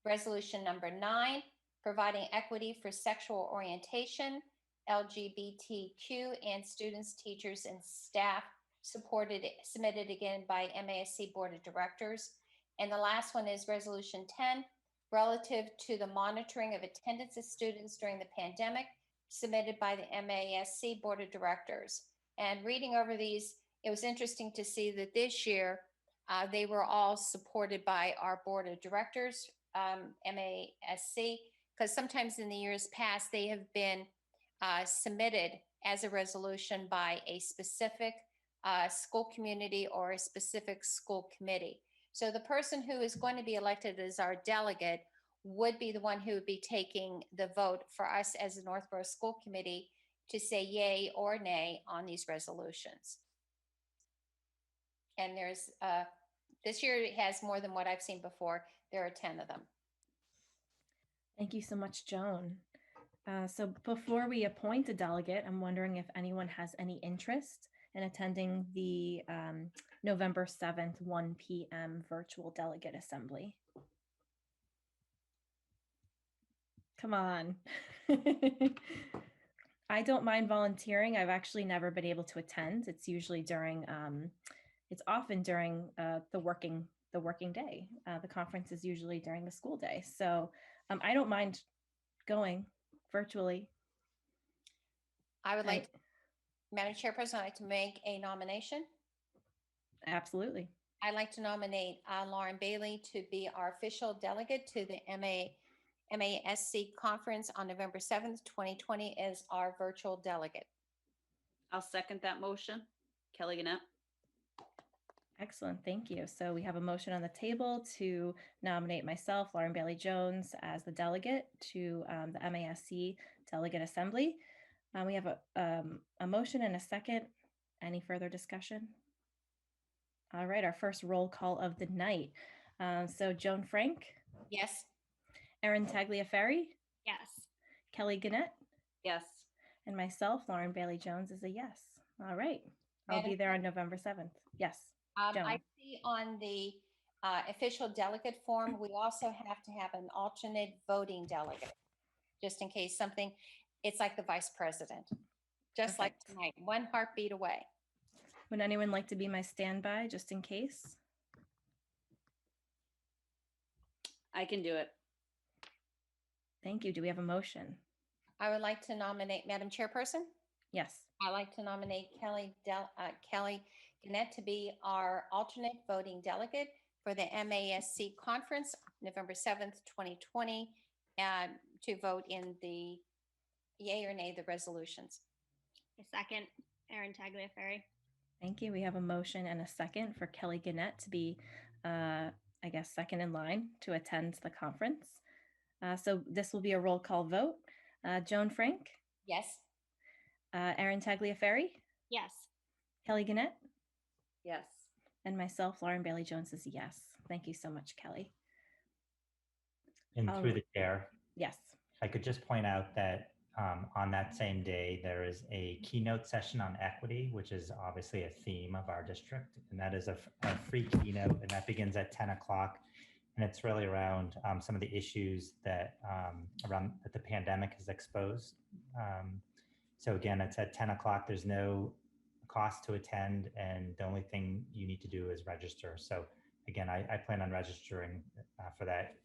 [SPEAKER 9] Resolution number 9, providing equity for sexual orientation, LGBTQ, and students, teachers, and staff, submitted again by MASC Board of Directors. And the last one is resolution 10, relative to the monitoring of attendance of students during the pandemic, submitted by the MASC Board of Directors. And reading over these, it was interesting to see that this year they were all supported by our Board of Directors, MASC, because sometimes in the years past they have been submitted as a resolution by a specific school community or a specific school committee. So the person who is going to be elected as our delegate would be the one who would be taking the vote for us as a Northborough School Committee to say yay or nay on these resolutions. And there's, this year it has more than what I've seen before. There are 10 of them.
[SPEAKER 1] Thank you so much, Joan. So before we appoint a delegate, I'm wondering if anyone has any interest in attending the November 7th, 1 p.m. virtual delegate assembly. Come on. I don't mind volunteering. I've actually never been able to attend. It's usually during, it's often during the working day. The conference is usually during the school day. So I don't mind going virtually.
[SPEAKER 9] I would like, Madam Chairperson, I'd like to make a nomination.
[SPEAKER 1] Absolutely.
[SPEAKER 9] I'd like to nominate Lauren Bailey to be our official delegate to the MASC conference on November 7th, 2020 as our virtual delegate.
[SPEAKER 11] I'll second that motion. Kelly Gannett.
[SPEAKER 1] Excellent, thank you. So we have a motion on the table to nominate myself, Lauren Bailey Jones, as the delegate to the MASC Delegate Assembly. We have a motion and a second. Any further discussion? All right, our first roll call of the night. So Joan Frank?
[SPEAKER 9] Yes.
[SPEAKER 1] Erin Tagliaferri?
[SPEAKER 12] Yes.
[SPEAKER 1] Kelly Gannett?
[SPEAKER 11] Yes.
[SPEAKER 1] And myself, Lauren Bailey Jones, is a yes. All right, I'll be there on November 7th. Yes.
[SPEAKER 9] I see on the official delegate form, we also have to have an alternate voting delegate, just in case something, it's like the vice president, just like tonight, one heartbeat away.
[SPEAKER 1] Would anyone like to be my standby, just in case?
[SPEAKER 11] I can do it.
[SPEAKER 1] Thank you. Do we have a motion?
[SPEAKER 9] I would like to nominate, Madam Chairperson?
[SPEAKER 1] Yes.
[SPEAKER 9] I'd like to nominate Kelly Gannett to be our alternate voting delegate for the MASC conference, November 7th, 2020, and to vote in the yay or nay, the resolutions.
[SPEAKER 12] A second, Erin Tagliaferri.
[SPEAKER 1] Thank you. We have a motion and a second for Kelly Gannett to be, I guess, second in line to attend the conference. So this will be a roll call vote. Joan Frank?
[SPEAKER 9] Yes.
[SPEAKER 1] Erin Tagliaferri?
[SPEAKER 12] Yes.
[SPEAKER 1] Kelly Gannett?
[SPEAKER 11] Yes.
[SPEAKER 1] And myself, Lauren Bailey Jones, is a yes. Thank you so much, Kelly.
[SPEAKER 3] And through the chair.
[SPEAKER 1] Yes.
[SPEAKER 3] I could just point out that on that same day, there is a keynote session on equity, which is obviously a theme of our district. And that is a free keynote, and that begins at 10 o'clock. And it's really around some of the issues that that the pandemic has exposed. So again, it's at 10 o'clock. There's no cost to attend, and the only thing you need to do is register. So again, I plan on registering for that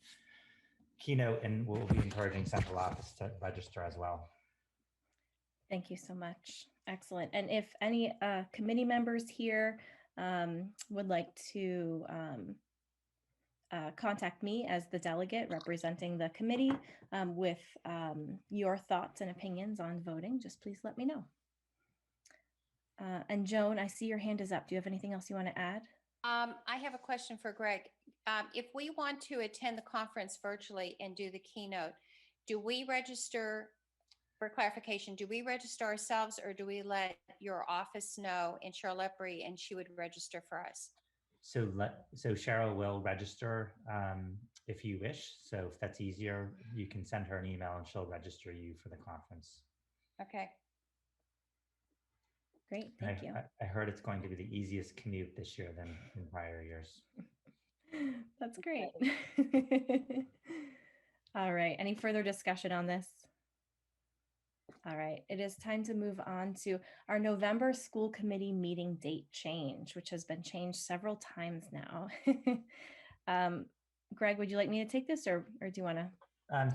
[SPEAKER 3] keynote, and we'll be encouraging central office to register as well.
[SPEAKER 1] Thank you so much. Excellent. And if any committee members here would like to contact me as the delegate representing the committee with your thoughts and opinions on voting, just please let me know. And Joan, I see your hand is up. Do you have anything else you want to add?
[SPEAKER 9] I have a question for Greg. If we want to attend the conference virtually and do the keynote, do we register, for clarification, do we register ourselves, or do we let your office know in Charlotte and she would register for us?
[SPEAKER 3] So Cheryl will register if you wish. So if that's easier, you can send her an email and she'll register you for the conference.
[SPEAKER 9] Okay.
[SPEAKER 1] Great, thank you.
[SPEAKER 3] I heard it's going to be the easiest commute this year than in prior years.
[SPEAKER 1] That's great. All right, any further discussion on this? All right, it is time to move on to our November school committee meeting date change, which has been changed several times now. Greg, would you like me to take this, or do you want to?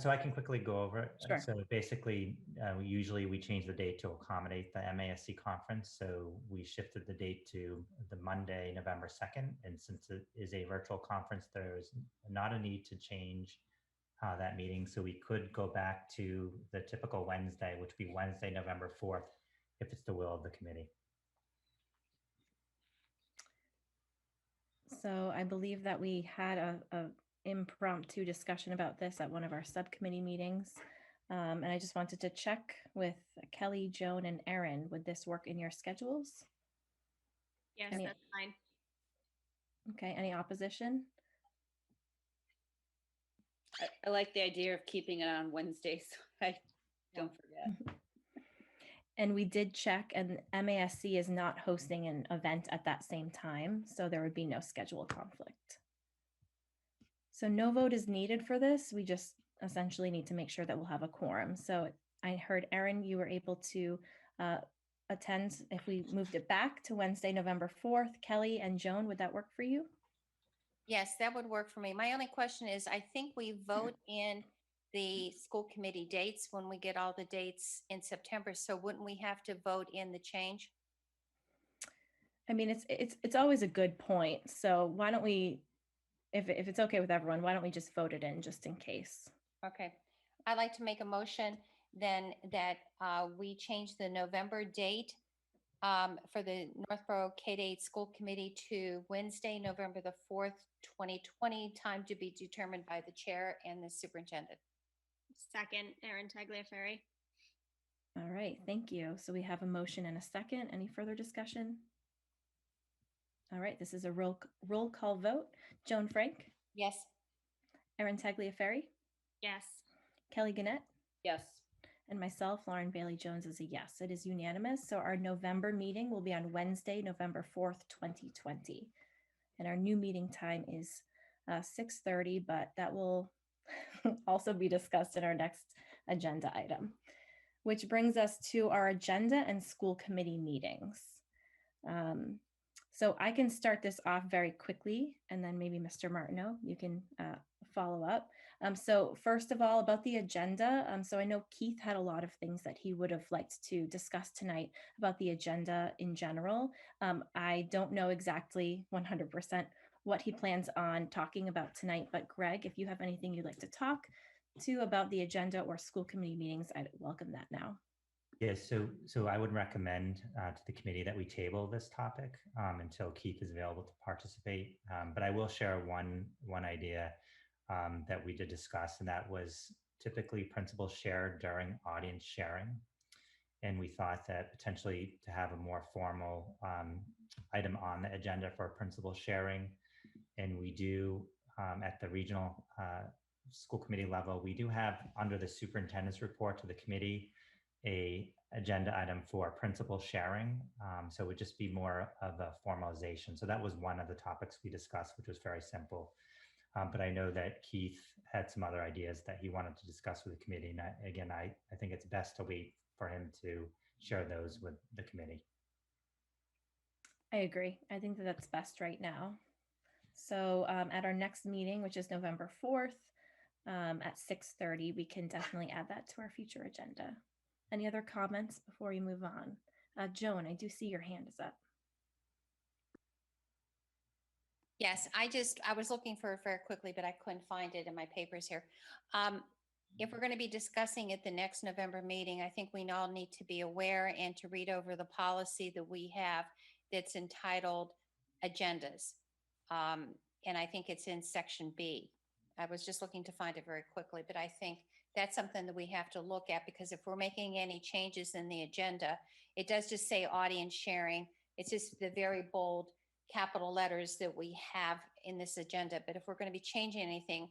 [SPEAKER 3] So I can quickly go over it.
[SPEAKER 1] Sure.
[SPEAKER 3] So basically, usually we change the date to accommodate the MASC conference. So we shifted the date to the Monday, November 2nd. And since it is a virtual conference, there's not a need to change that meeting. So we could go back to the typical Wednesday, which would be Wednesday, November 4th, if it's the will of the committee.
[SPEAKER 1] So I believe that we had a impromptu discussion about this at one of our subcommittee meetings. And I just wanted to check with Kelly, Joan, and Erin. Would this work in your schedules?
[SPEAKER 12] Yes,
[SPEAKER 1] Any-
[SPEAKER 12] that's fine.
[SPEAKER 1] Okay, any opposition?
[SPEAKER 11] I like the idea of keeping it on Wednesdays. So I don't forget.
[SPEAKER 1] And we did check, and MASC is not hosting an event at that same time, so there would be no schedule conflict. So no vote is needed for this. We just essentially need to make sure that we'll have a quorum. So I heard, Erin, you were able to attend if we moved it back to Wednesday, November 4th. Kelly and Joan, would that work for you?
[SPEAKER 9] Yes, that would work for me. My only question is, I think we vote in the school committee dates when we get all the dates in September. So wouldn't we have to vote in the change?
[SPEAKER 1] I mean, it's always a good point. So why don't we, if it's okay with everyone, why don't we just vote it in just in case?
[SPEAKER 9] Okay. I'd like to make a motion then that we change the November date for the Northborough K-8 School Committee to Wednesday, November the 4th, 2020, time to be determined by the chair and the superintendent.
[SPEAKER 12] Second, Erin Tagliaferri.
[SPEAKER 1] All right, thank you. So we have a motion and a second. Any further discussion? All right, this is a roll call vote. Joan Frank?
[SPEAKER 9] Yes.
[SPEAKER 1] Erin Tagliaferri?
[SPEAKER 12] Yes.
[SPEAKER 1] Kelly Gannett?
[SPEAKER 11] Yes.
[SPEAKER 1] And myself, Lauren Bailey Jones, is a yes. It is unanimous. So our November meeting will be on Wednesday, November 4th, 2020. And our new meeting time is 6:30, but that will also be discussed in our next agenda item, which brings us to our agenda and school committee meetings. So I can start this off very quickly, and then maybe Mr. Martineau, you can follow up. So first of all, about the agenda. So I know Keith had a lot of things that he would have liked to discuss tonight about the agenda in general. I don't know exactly 100% what he plans on talking about tonight, but Greg, if you have anything you'd like to talk to about the agenda or school committee meetings, I'd welcome that now.
[SPEAKER 3] Yes, so I would recommend to the committee that we table this topic until Keith is available to participate. But I will share one idea that we did discuss, and that was typically principals share during audience sharing. And we thought that potentially to have a more formal item on the agenda for principal sharing. And we do at the regional school committee level, we do have under the superintendent's report to the committee a agenda item for principal sharing. So it would just be more of a formalization. So that was one of the topics we discussed, which was very simple. But I know that Keith had some other ideas that he wanted to discuss with the committee. And I think it's best to wait for him to share those with the committee.
[SPEAKER 1] I agree. I think that that's best right now. So at our next meeting, which is November 4th at 6:30, we can definitely add that to our future agenda. Any other comments before we move on? Joan, I do see your hand is up.
[SPEAKER 9] Yes, I was looking for it very quickly, but I couldn't find it in my papers here. If we're going to be discussing at the next November meeting, I think we all need to be aware and to read over the policy that we have that's entitled agendas. And I think it's in section B. I was just looking to find it very quickly, but I think that's something that we have to look at, because if we're making any changes in the agenda, it does just say audience sharing. It's just the very bold capital letters that we have in this agenda. But if we're going to be changing anything,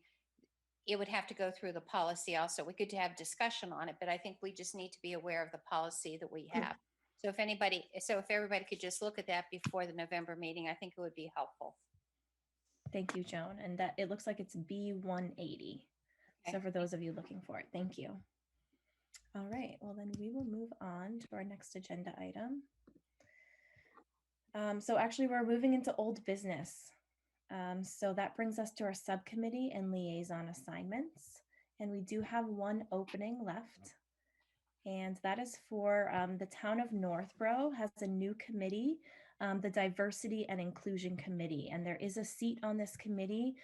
[SPEAKER 9] it would have to go through the policy also. We could have discussion on it, but I think we just need to be aware of the policy that we have. So if everybody could just look at that before the November meeting, I think it would be helpful.
[SPEAKER 1] Thank you, Joan. And that it looks like it's B180. Okay. So for those of you looking for it, thank you. All right, well then we will move on to our next agenda item. So actually we're moving into old business. So that brings us to our subcommittee and liaison assignments. And we do have one opening left. And that is for the town of Northborough has a new committee, the Diversity and Inclusion Committee. And there is a seat on this committee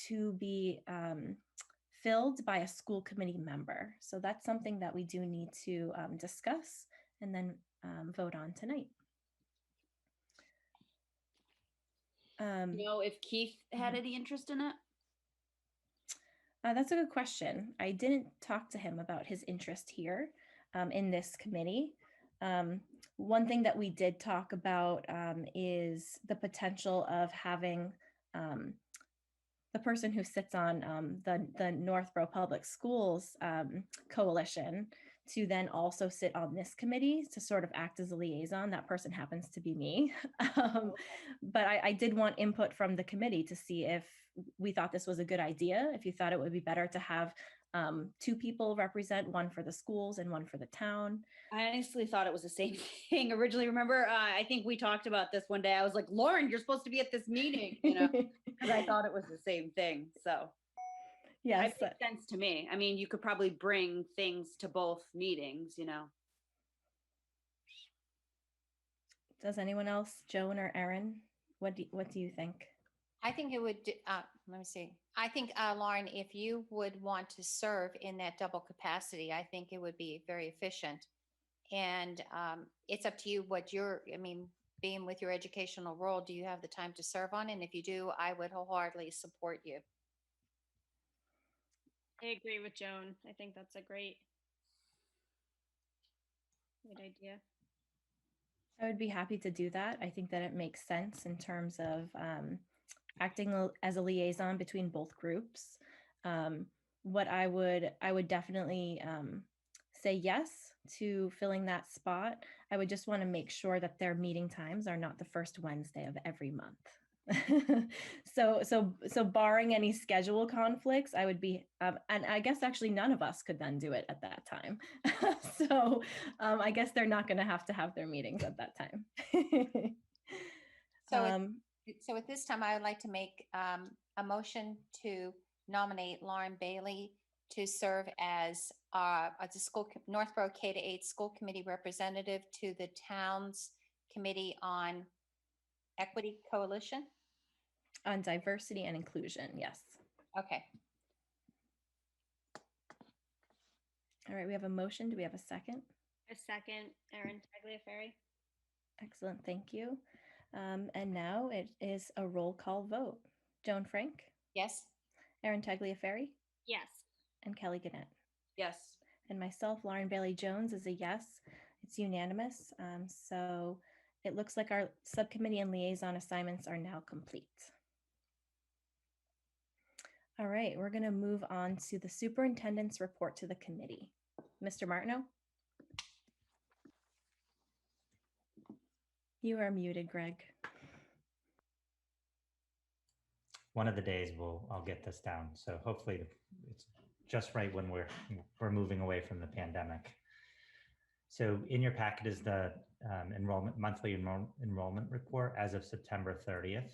[SPEAKER 1] to be filled by a school committee member. So that's something that we do need to discuss and then vote on tonight.
[SPEAKER 11] You know, if Keith had any interest in it?
[SPEAKER 1] That's a good question. I didn't talk to him about his interest here in this committee. One thing that we did talk about is the potential of having the person who sits on the Northborough Public Schools Coalition to then also sit on this committee to sort of act as a liaison. That person happens to be me. But I did want input from the committee to see if we thought this was a good idea, if you thought it would be better to have two people represent, one for the schools and one for the town.
[SPEAKER 11] I honestly thought it was the same thing originally. Remember, I think we talked about this one day. I was like, Lauren, you're supposed to be at this meeting, you know, because I thought it was the same thing. So
[SPEAKER 1] yes,
[SPEAKER 11] it makes sense to me. I mean, you could probably bring things to both meetings, you know.
[SPEAKER 1] Does anyone else, Joan or Erin, what do you think?
[SPEAKER 9] I think it would, let me see. I think, Lauren, if you would want to serve in that double capacity, I think it would be very efficient. And it's up to you what I mean, being with your educational role, do you have the time to serve on? And if you do, I would wholeheartedly support you.
[SPEAKER 12] I agree with Joan. I think that's a great idea.
[SPEAKER 1] I would be happy to do that. I think that it makes sense in terms of acting as a liaison between both groups. What I would definitely say yes to filling that spot. I would just want to make sure that their meeting times are not the first Wednesday of every month. so barring any schedule conflicts, I would be, and I guess actually none of us could then do it at that time. So I guess they're not going to have their meetings at that time.
[SPEAKER 9] So at this time, I would like to make a motion to nominate Lauren Bailey to serve as a Northborough K-8 school committee representative to the town's committee on Equity Coalition.
[SPEAKER 1] On diversity and inclusion, yes.
[SPEAKER 9] Okay.
[SPEAKER 1] All right, we have a motion. Do we have a second?
[SPEAKER 12] A second, Erin Tagliaferri.
[SPEAKER 1] Excellent, thank you. And now it is a roll call vote. Joan Frank?
[SPEAKER 9] Yes.
[SPEAKER 1] Erin Tagliaferri?
[SPEAKER 12] Yes.
[SPEAKER 1] And Kelly Gannett?
[SPEAKER 11] Yes.
[SPEAKER 1] And myself, Lauren Bailey Jones, is a yes. It's unanimous. So it looks like our subcommittee and liaison assignments are now complete. All right, we're going to move on to the superintendent's report to the committee. Mr. Martineau? You are muted, Greg.
[SPEAKER 3] One of the days I'll get this down. So hopefully it's just right when we're moving away from the pandemic. So in your packet is the monthly enrollment report as of September 30th.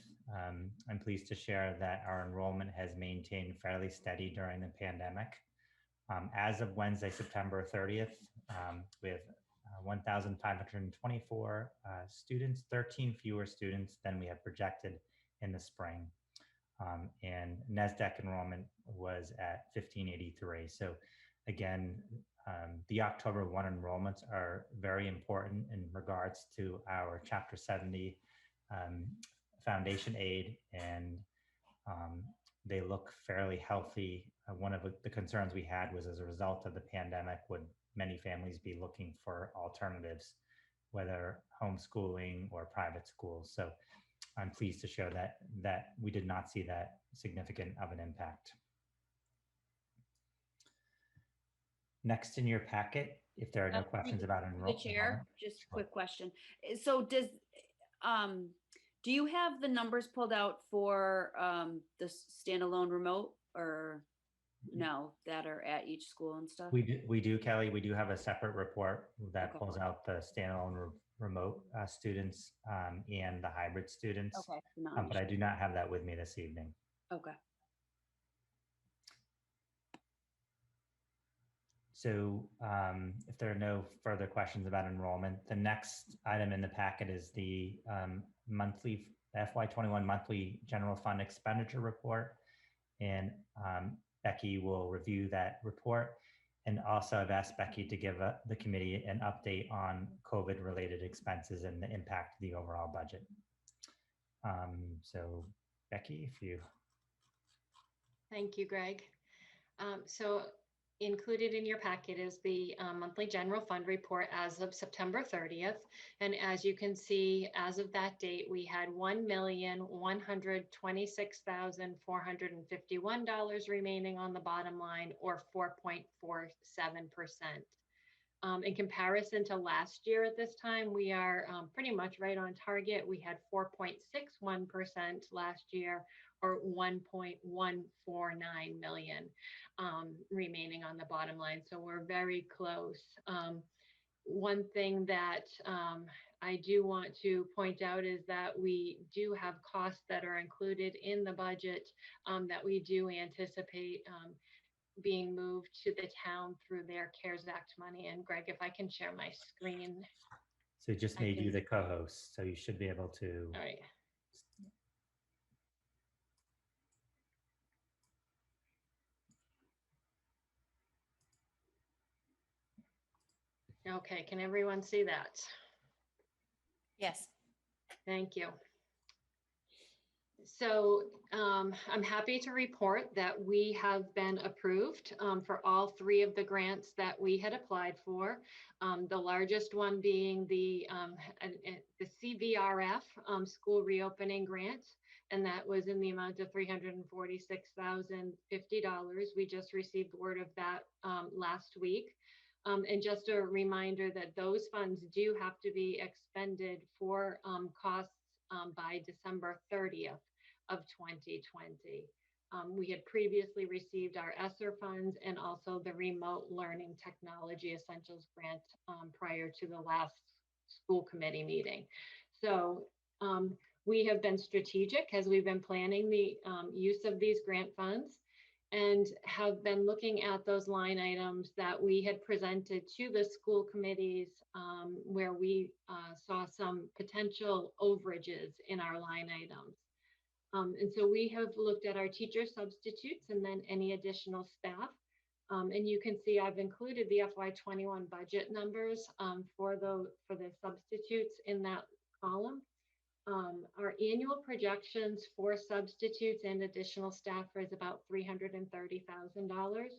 [SPEAKER 3] I'm pleased to share that our enrollment has maintained fairly steady during the pandemic. As of Wednesday, September 30th, we have 1,524 students, 13 fewer students than we had projected in the spring. And NESDEC enrollment was at 1,583. So again, the October 1 enrollments are very important in regards to our Chapter 70 foundation aid, and they look fairly healthy. One of the concerns we had was, as a result of the pandemic, would many families be looking for alternatives, whether homeschooling or private schools. So I'm pleased to share that we did not see that significant of an impact. Next in your packet, if there are no questions about enrollment.
[SPEAKER 11] The chair, just a quick question. So do you have the numbers pulled out for the standalone remote, or no, that are at each school and stuff?
[SPEAKER 3] We do, Kelly. We do have a separate report that pulls out the standalone remote students and the hybrid students.
[SPEAKER 11] Okay.
[SPEAKER 3] But I do not have that with me this evening.
[SPEAKER 11] Okay.
[SPEAKER 3] So if there are no further questions about enrollment, the next item in the packet is the monthly FY21 monthly general fund expenditure report. And Becky will review that report. And also I've asked Becky to give the committee an update on COVID related expenses and the impact of the overall budget. So Becky, if you.
[SPEAKER 15] Thank you, Greg. So included in your packet is the monthly general fund report as of September 30th. And as you can see, as of that date, we had $1,126,451 remaining on the bottom line, or 4.47%. In comparison to last year at this time, we are pretty much right on target. We had 4.61% last year, or 1.149 million remaining on the bottom line. So we're very close. One thing that I do want to point out is that we do have costs that are included in the budget that we do anticipate being moved to the town through their CARES Act money. And Greg, if I can share my screen.
[SPEAKER 3] So it just made you the co-host, so you should be able to.
[SPEAKER 15] All right. Okay, can everyone see that?
[SPEAKER 9] Yes.
[SPEAKER 15] Thank you. So I'm happy to report that we have been approved for all 3 of the grants that we had applied for. The largest one being the CVRF school reopening grant, and that was in the amount of $346,050. We just received word of that last week. And just a reminder that those funds do have to be expended for costs by December 30th of 2020. We had previously received our ESSER funds and also the Remote Learning Technology Essentials Grant prior to the last school committee meeting. So we have been strategic as we've been planning the use of these grant funds, and have been looking at those line items that we had presented to the school committees where we saw some potential overages in our line items. And so we have looked at our teacher substitutes and then any additional staff. And you can see I've included the FY21 budget numbers for the substitutes in that column. Our annual projections for substitutes and additional staff is about $330,000.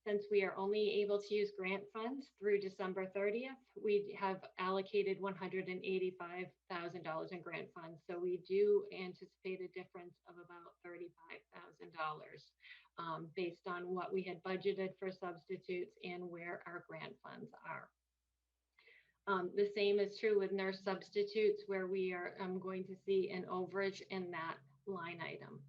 [SPEAKER 15] Since we are only able to use grant funds through December 30th, we have allocated $185,000 in grant funds. So we do anticipate a difference of about $35,000 based on what we had budgeted for substitutes and where our grant funds are. The same is true with nurse substitutes, where we are going to see an overage in that line item.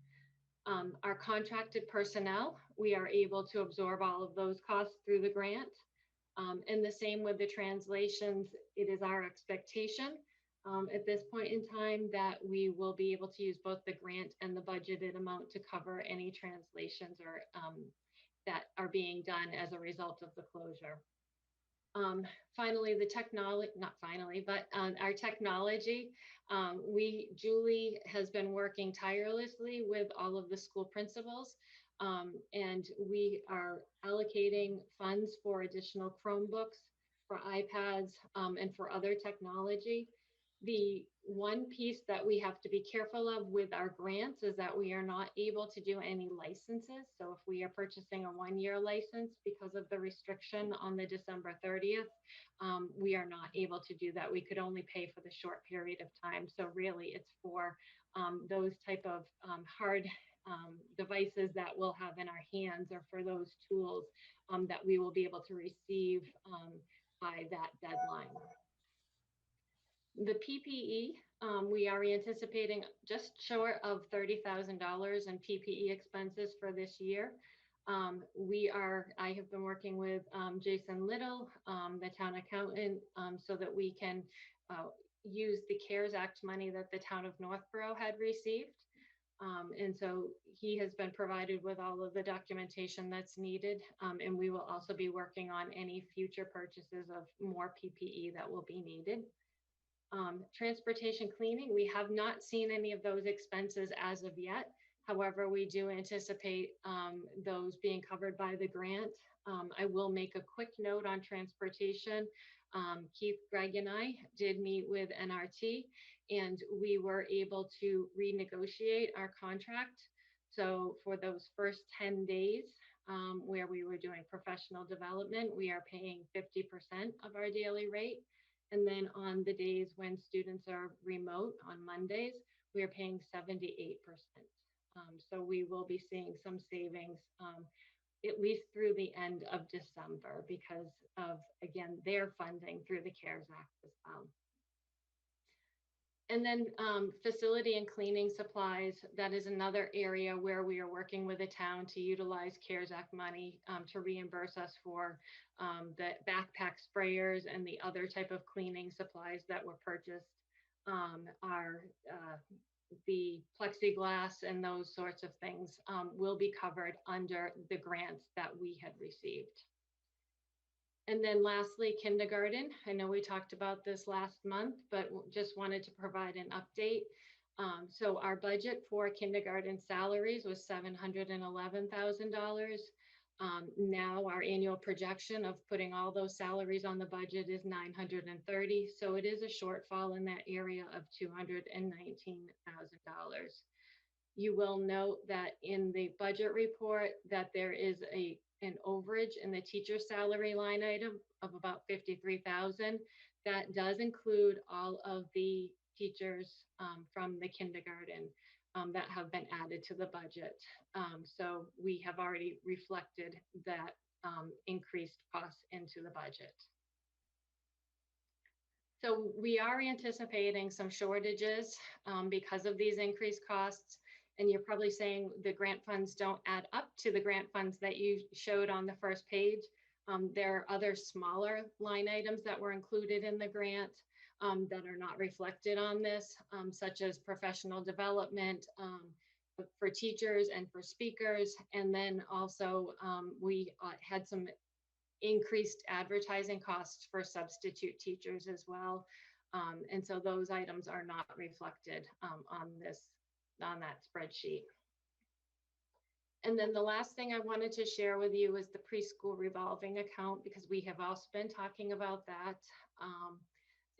[SPEAKER 15] Our contracted personnel, we are able to absorb all of those costs through the grant. And the same with the translations. It is our expectation at this point in time that we will be able to use both the grant and the budgeted amount to cover any translations or that are being done as a result of the closure. Finally, the technology, not finally, but our technology, Julie has been working tirelessly with all of the school principals, and we are allocating funds for additional Chromebooks, for iPads, and for other technology. The one piece that we have to be careful of with our grants is that we are not able to do any licenses. So if we are purchasing a 1-year license because of the restriction on the December 30th, we are not able to do that. We could only pay for the short period of time. So really it's for those type of hard devices that we'll have in our hands, or for those tools that we will be able to receive by that deadline. The PPE, we are anticipating just short of $30,000 in PPE expenses for this year. I have been working with Jason Little, the town accountant, so that we can use the CARES Act money that the town of Northborough had received. And so he has been provided with all of the documentation that's needed. And we will also be working on any future purchases of more PPE that will be needed. Transportation cleaning, we have not seen any of those expenses as of yet. However, we do anticipate those being covered by the grant. I will make a quick note on transportation. Keith, Greg, and I did meet with NRT, and we were able to renegotiate our contract. So for those first 10 days where we were doing professional development, we are paying 50% of our daily rate. And then on the days when students are remote on Mondays, we are paying 78%. So we will be seeing some savings at least through the end of December because of, again, their funding through the CARES Act as well. And then facility and cleaning supplies, that is another area where we are working with the town to utilize CARES Act money to reimburse us for the backpack sprayers and the other type of cleaning supplies that were purchased. The plexiglass and those sorts of things will be covered under the grants that we had received. And then lastly, kindergarten. I know we talked about this last month, but just wanted to provide an update. So our budget for kindergarten salaries was $711,000. Now our annual projection of putting all those salaries on the budget is $930,000. So it is a shortfall in that area of $219,000. You will note that in the budget report that there is an overage in the teacher salary line item of about $53,000. That does include all of the teachers from the kindergarten that have been added to the budget. So we have already reflected that increased costs into the budget. So we are anticipating some shortages because of these increased costs. And you're probably saying the grant funds don't add up to the grant funds that you showed on the first page. There are other smaller line items that were included in the grant that are not reflected on this, such as professional development for teachers and for speakers. And then also we had some increased advertising costs for substitute teachers as well. And so those items are not reflected on that spreadsheet. And then the last thing I wanted to share with you is the preschool revolving account, because we have also been talking about that.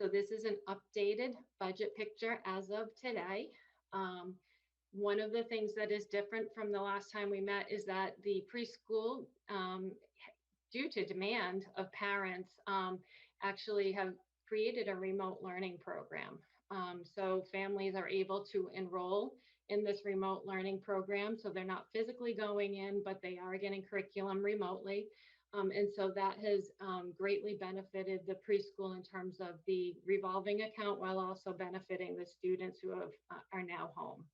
[SPEAKER 15] So this is an updated budget picture as of today. One of the things that is different from the last time we met is that the preschool, due to demand of parents, actually have created a remote learning program. So families are able to enroll in this remote learning program. So they're not physically going in, but they are getting curriculum remotely. And so that has greatly benefited the preschool in terms of the revolving account, while also benefiting the students who are now home.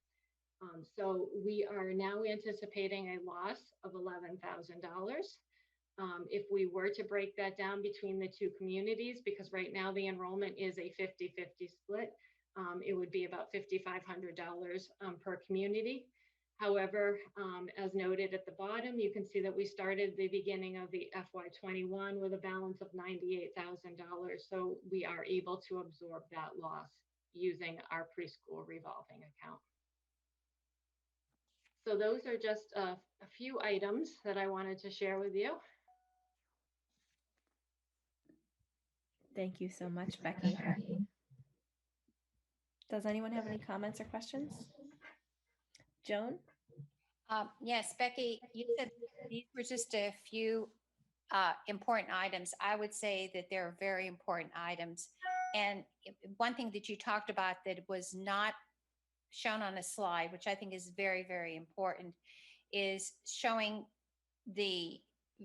[SPEAKER 15] So we are now anticipating a loss of $11,000. If we were to break that down between the two communities, because right now the enrollment is a 50-50 split, it would be about $5,500 per community. However, as noted at the bottom, you can see that we started the beginning of the FY21 with a balance of $98,000. So we are able to absorb that loss using our preschool revolving account. So those are just a few items that I wanted to share with you.
[SPEAKER 1] Thank you so much, Becky. Does anyone have any comments or questions? Joan?
[SPEAKER 9] Yes, Becky, you said these were just a few important items. I would say that they're very important items. And one thing that you talked about that was not shown on a slide, which I think is very, very important, is showing the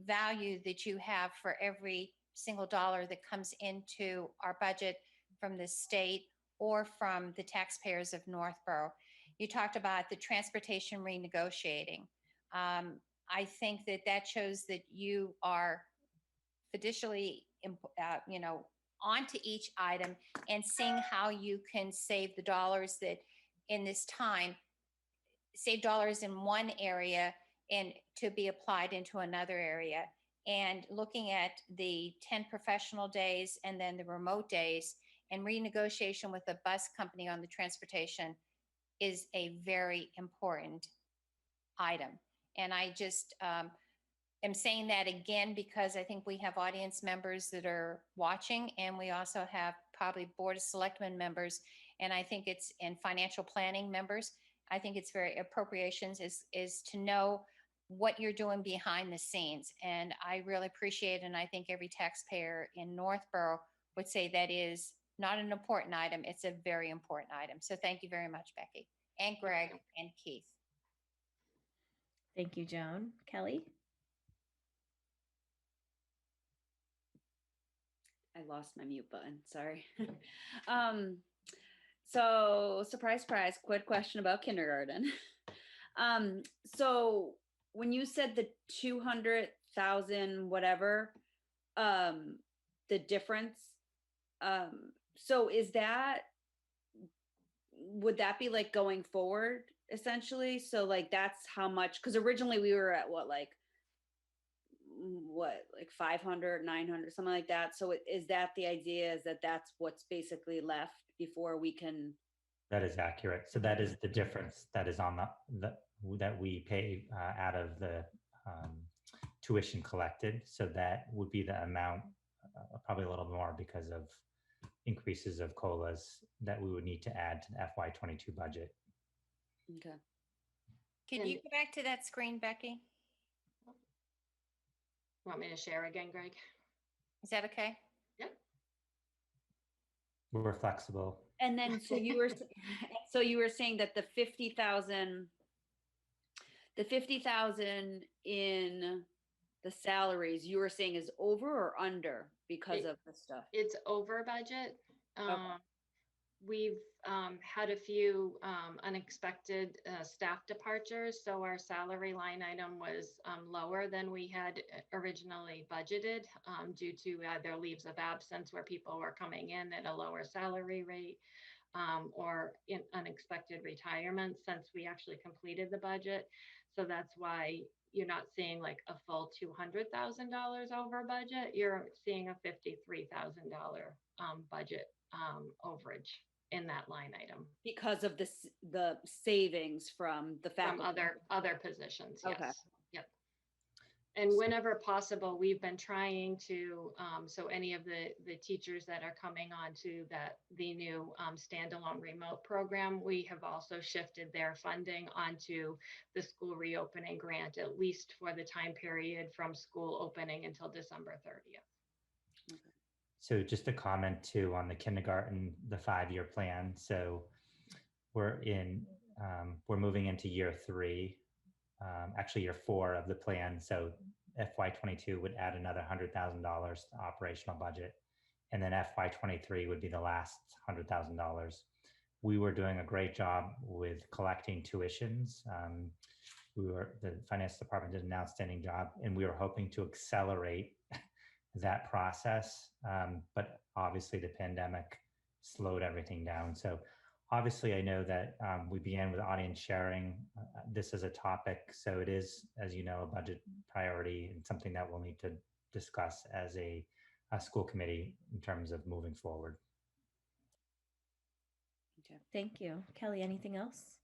[SPEAKER 9] value that you have for every single dollar that comes into our budget from the state or from the taxpayers of Northborough. You talked about the transportation renegotiating. I think that that shows that you are fiducially, onto each item and seeing how you can save the dollars that in this time, save dollars in one area and to be applied into another area. And looking at the 10 professional days and then the remote days and renegotiation with the bus company on the transportation is a very important item. And I just am saying that again because I think we have audience members that are watching, and we also have probably Board of Selectmen members. And I think it's in financial planning members. I think it's very appropriations is to know what you're doing behind the scenes. And I really appreciate it. And I think every taxpayer in Northborough would say that is not an important item. It's a very important item. So thank you very much, Becky and Greg and Keith.
[SPEAKER 1] Thank you, Joan. Kelly?
[SPEAKER 11] I lost my mute button. Sorry. So surprise, surprise, quick question about kindergarten. So when you said the 200,000, whatever, the difference, so would that be like going forward essentially? So like, that's how much, because originally we were at like 500, 900, something like that. So is that the idea, is that that's what's basically left before we can?
[SPEAKER 3] That is accurate. So that is the difference that is on that we pay out of the tuition collected. So that would be the amount, probably a little more because of increases of COLAs that we would need to add to the FY22 budget.
[SPEAKER 11] Okay.
[SPEAKER 9] Can you go back to that screen, Becky?
[SPEAKER 15] Want me to share again, Greg?
[SPEAKER 9] Is that okay?
[SPEAKER 15] Yep.
[SPEAKER 3] We're flexible.
[SPEAKER 11] And then, so you were saying that the 50,000 in the salaries, you were saying is over or under because of the stuff?
[SPEAKER 15] It's over budget.
[SPEAKER 11] Okay.
[SPEAKER 15] We've had a few unexpected staff departures, so our salary line item was lower than we had originally budgeted due to either leaves of absence where people were coming in at a lower salary rate or in unexpected retirement since we actually completed the budget. So that's why you're not seeing like a full $200,000 over budget. You're seeing a $53,000 budget overage in that line item
[SPEAKER 11] because of the savings from the faculty.
[SPEAKER 15] From other positions. Yes.
[SPEAKER 11] Okay.
[SPEAKER 15] Yep. And whenever possible, we've been trying to, so any of the teachers that are coming on to the new standalone remote program, we have also shifted their funding onto the school reopening grant, at least for the time period from school opening until December 30th.
[SPEAKER 11] Okay.
[SPEAKER 3] So just a comment too on the kindergarten, the 5-year plan. So we're moving into year 3, actually year 4 of the plan. So FY22 would add another $100,000 to operational budget. And then FY23 would be the last $100,000. We were doing a great job with collecting tuitions. The finance department did an outstanding job, and we were hoping to accelerate that process. But obviously the pandemic slowed everything down. So obviously I know that we began with audience sharing. This is a topic. So it is, as you know, a budget priority and something that we'll need to discuss as a school committee in terms of moving forward.
[SPEAKER 1] Okay. Thank you. Kelly, anything else?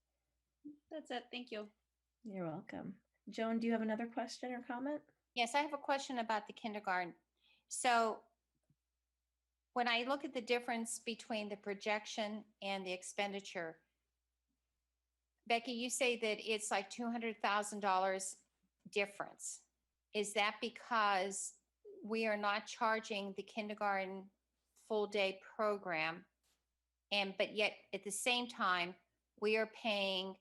[SPEAKER 11] That's it. Thank you.
[SPEAKER 1] You're welcome. Joan, do you have another question or comment?
[SPEAKER 9] Yes, I have a question about the kindergarten. So when I look at the difference between the projection and the expenditure, Becky, you say that it's like $200,000 difference. Is that because we are not charging the kindergarten full day program, but yet at the same time, we are paying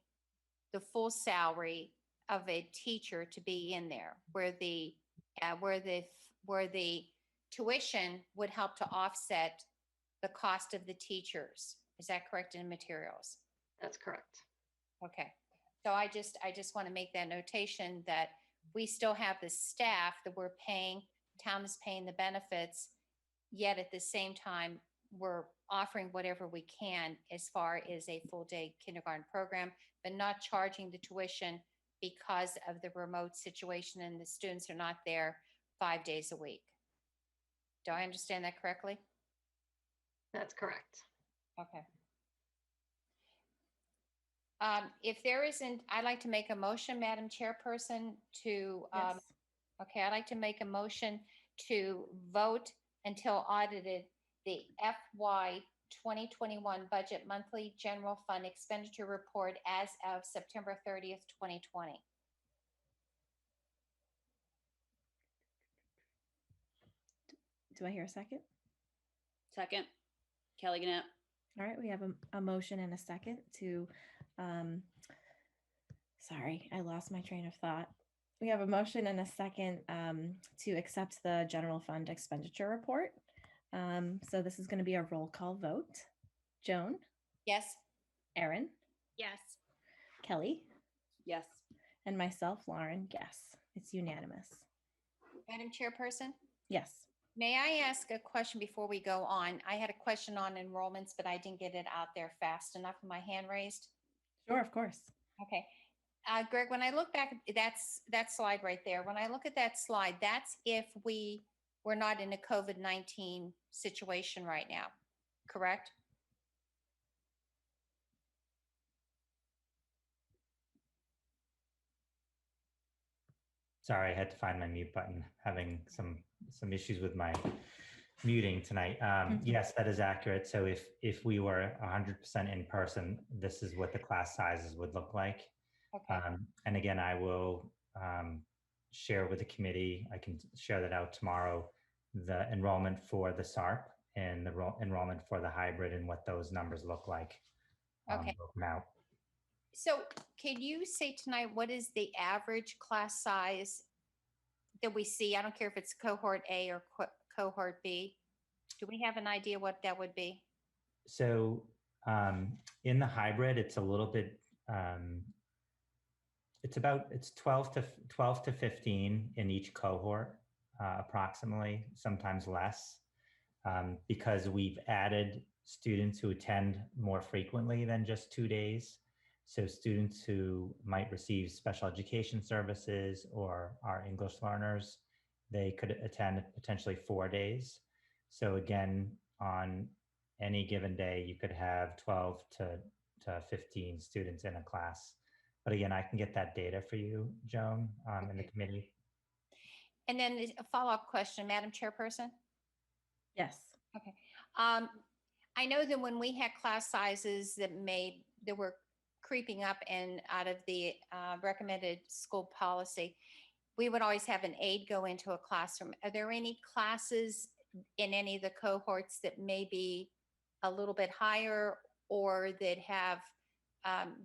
[SPEAKER 9] the full salary of a teacher to be in there, where the tuition would help to offset the cost of the teachers? Is that correct, in materials?
[SPEAKER 15] That's correct.
[SPEAKER 9] Okay. So I just want to make that notation that we still have the staff that we're paying, town is paying the benefits, yet at the same time, we're offering whatever we can as far as a full day kindergarten program, but not charging the tuition because of the remote situation and the students are not there 5 days a week. Do I understand that correctly?
[SPEAKER 15] That's correct.
[SPEAKER 9] Okay. If there isn't, I'd like to make a motion, Madam Chairperson, to,
[SPEAKER 1] Yes.
[SPEAKER 9] okay, I'd like to make a motion to vote until audited the FY 2021 budget monthly general fund expenditure report as of September 30th, 2020.
[SPEAKER 1] Do I hear a second?
[SPEAKER 11] Second, Kelly Gannett.
[SPEAKER 1] All right, we have a motion and a second to, sorry, I lost my train of thought. We have a motion and a second to accept the general fund expenditure report. So this is going to be a roll call vote. Joan?
[SPEAKER 9] Yes.
[SPEAKER 1] Erin?
[SPEAKER 12] Yes.
[SPEAKER 1] Kelly?
[SPEAKER 11] Yes.
[SPEAKER 1] And myself, Lauren, yes. It's unanimous.
[SPEAKER 9] Madam Chairperson?
[SPEAKER 1] Yes.
[SPEAKER 9] May I ask a question before we go on? I had a question on enrollments, but I didn't get it out there fast enough with my hand raised.
[SPEAKER 1] Sure, of course.
[SPEAKER 9] Okay. Greg, when I look back, that slide right there, when I look at that slide, that's if we were not in a COVID-19 situation right now, correct?
[SPEAKER 3] Sorry, I had to find my mute button. Having some issues with my muting tonight. Yes, that is accurate. So if we were 100% in person, this is what the class sizes would look like.
[SPEAKER 9] Okay.
[SPEAKER 3] And again, I will share with the committee. I can share that out tomorrow. The enrollment for the SARP and the enrollment for the hybrid and what those numbers look like.
[SPEAKER 9] Okay.
[SPEAKER 3] Out.
[SPEAKER 9] So can you say tonight, what is the average class size that we see? I don't care if it's cohort A or cohort B. Do we have an idea what that would be?
[SPEAKER 3] So in the hybrid, it's a little bit, it's 12 to 15 in each cohort, approximately, sometimes less, because we've added students who attend more frequently than just 2 days. So students who might receive special education services or are English learners, they could attend potentially 4 days. So again, on any given day, you could have 12 to 15 students in a class. But again, I can get that data for you, Joan, in the committee.
[SPEAKER 9] And then a follow-up question, Madam Chairperson?
[SPEAKER 1] Yes.
[SPEAKER 9] Okay. I know that when we had class sizes that were creeping up and out of the recommended school policy, we would always have an aide go into a classroom. Are there any classes in any of the cohorts that may be a little bit higher or that have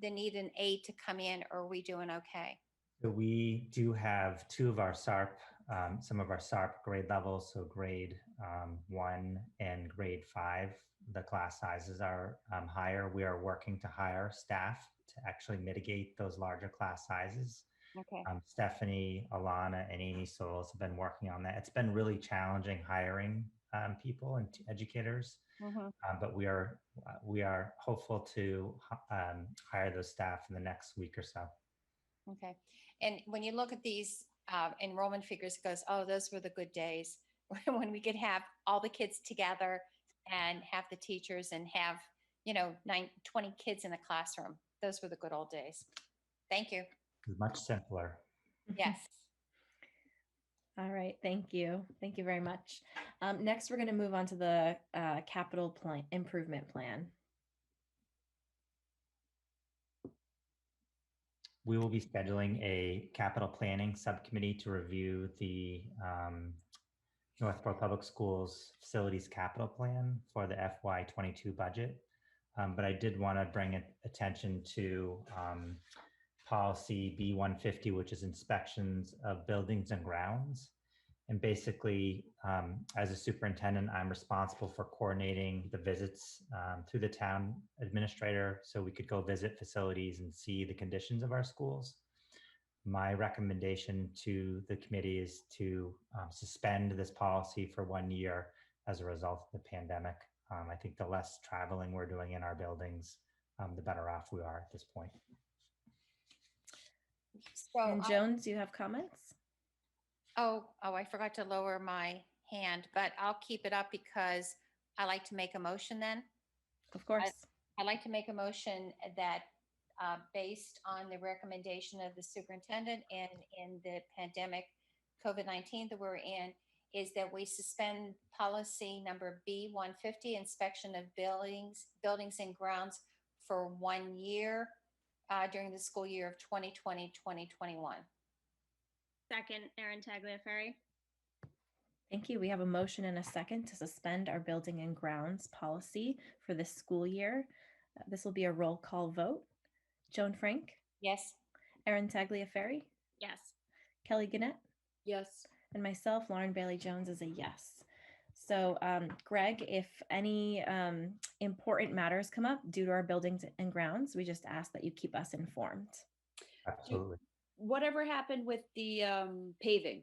[SPEAKER 9] that need an aide to come in, or are we doing okay?
[SPEAKER 3] So we do have two of our SARP, some of our SARP grade levels, so grade 1 and grade 5. The class sizes are higher. We are working to hire staff to actually mitigate those larger class sizes.
[SPEAKER 9] Okay.
[SPEAKER 3] Stephanie, Alana, and Amy Souls have been working on that. It's been really challenging hiring people and educators, but we are hopeful to hire those staff in the next week or so.
[SPEAKER 9] Okay. And when you look at these enrollment figures, it goes, oh, those were the good days when we could have all the kids together and have the teachers and have, 20 kids in the classroom. Those were the good old days. Thank you.
[SPEAKER 3] Much simpler.
[SPEAKER 9] Yes.
[SPEAKER 1] All right. Thank you. Thank you very much. Next, we're going to move on to the capital improvement plan.
[SPEAKER 3] We will be scheduling a capital planning subcommittee to review the Northborough Public Schools facilities capital plan for the FY22 budget. But I did want to bring attention to policy B150, which is inspections of buildings and grounds. And basically, as a superintendent, I'm responsible for coordinating the visits through the town administrator so we could go visit facilities and see the conditions of our schools. My recommendation to the committee is to suspend this policy for 1 year as a result of the pandemic. I think the less traveling we're doing in our buildings, the better off we are at this point.
[SPEAKER 9] So,
[SPEAKER 1] and Jones, do you have comments?
[SPEAKER 9] Oh, I forgot to lower my hand, but I'll keep it up because I like to make a motion then.
[SPEAKER 1] Of course.
[SPEAKER 9] I'd like to make a motion that based on the recommendation of the superintendent and in the pandemic COVID-19 that we're in, is that we suspend policy number B150, inspection of buildings and grounds for 1 year during the school year of 2020-2021.
[SPEAKER 12] Second, Erin Tagliaferri.
[SPEAKER 1] Thank you. We have a motion and a second to suspend our building and grounds policy for this school year. This will be a roll call vote. Joan Frank?
[SPEAKER 9] Yes.
[SPEAKER 1] Erin Tagliaferri?
[SPEAKER 12] Yes.
[SPEAKER 1] Kelly Gannett?
[SPEAKER 11] Yes.
[SPEAKER 1] And myself, Lauren Bailey Jones, is a yes. So, Greg, if any important matters come up due to our buildings and grounds, we just ask that you keep us informed.
[SPEAKER 3] Absolutely.
[SPEAKER 11] Whatever happened with the paving?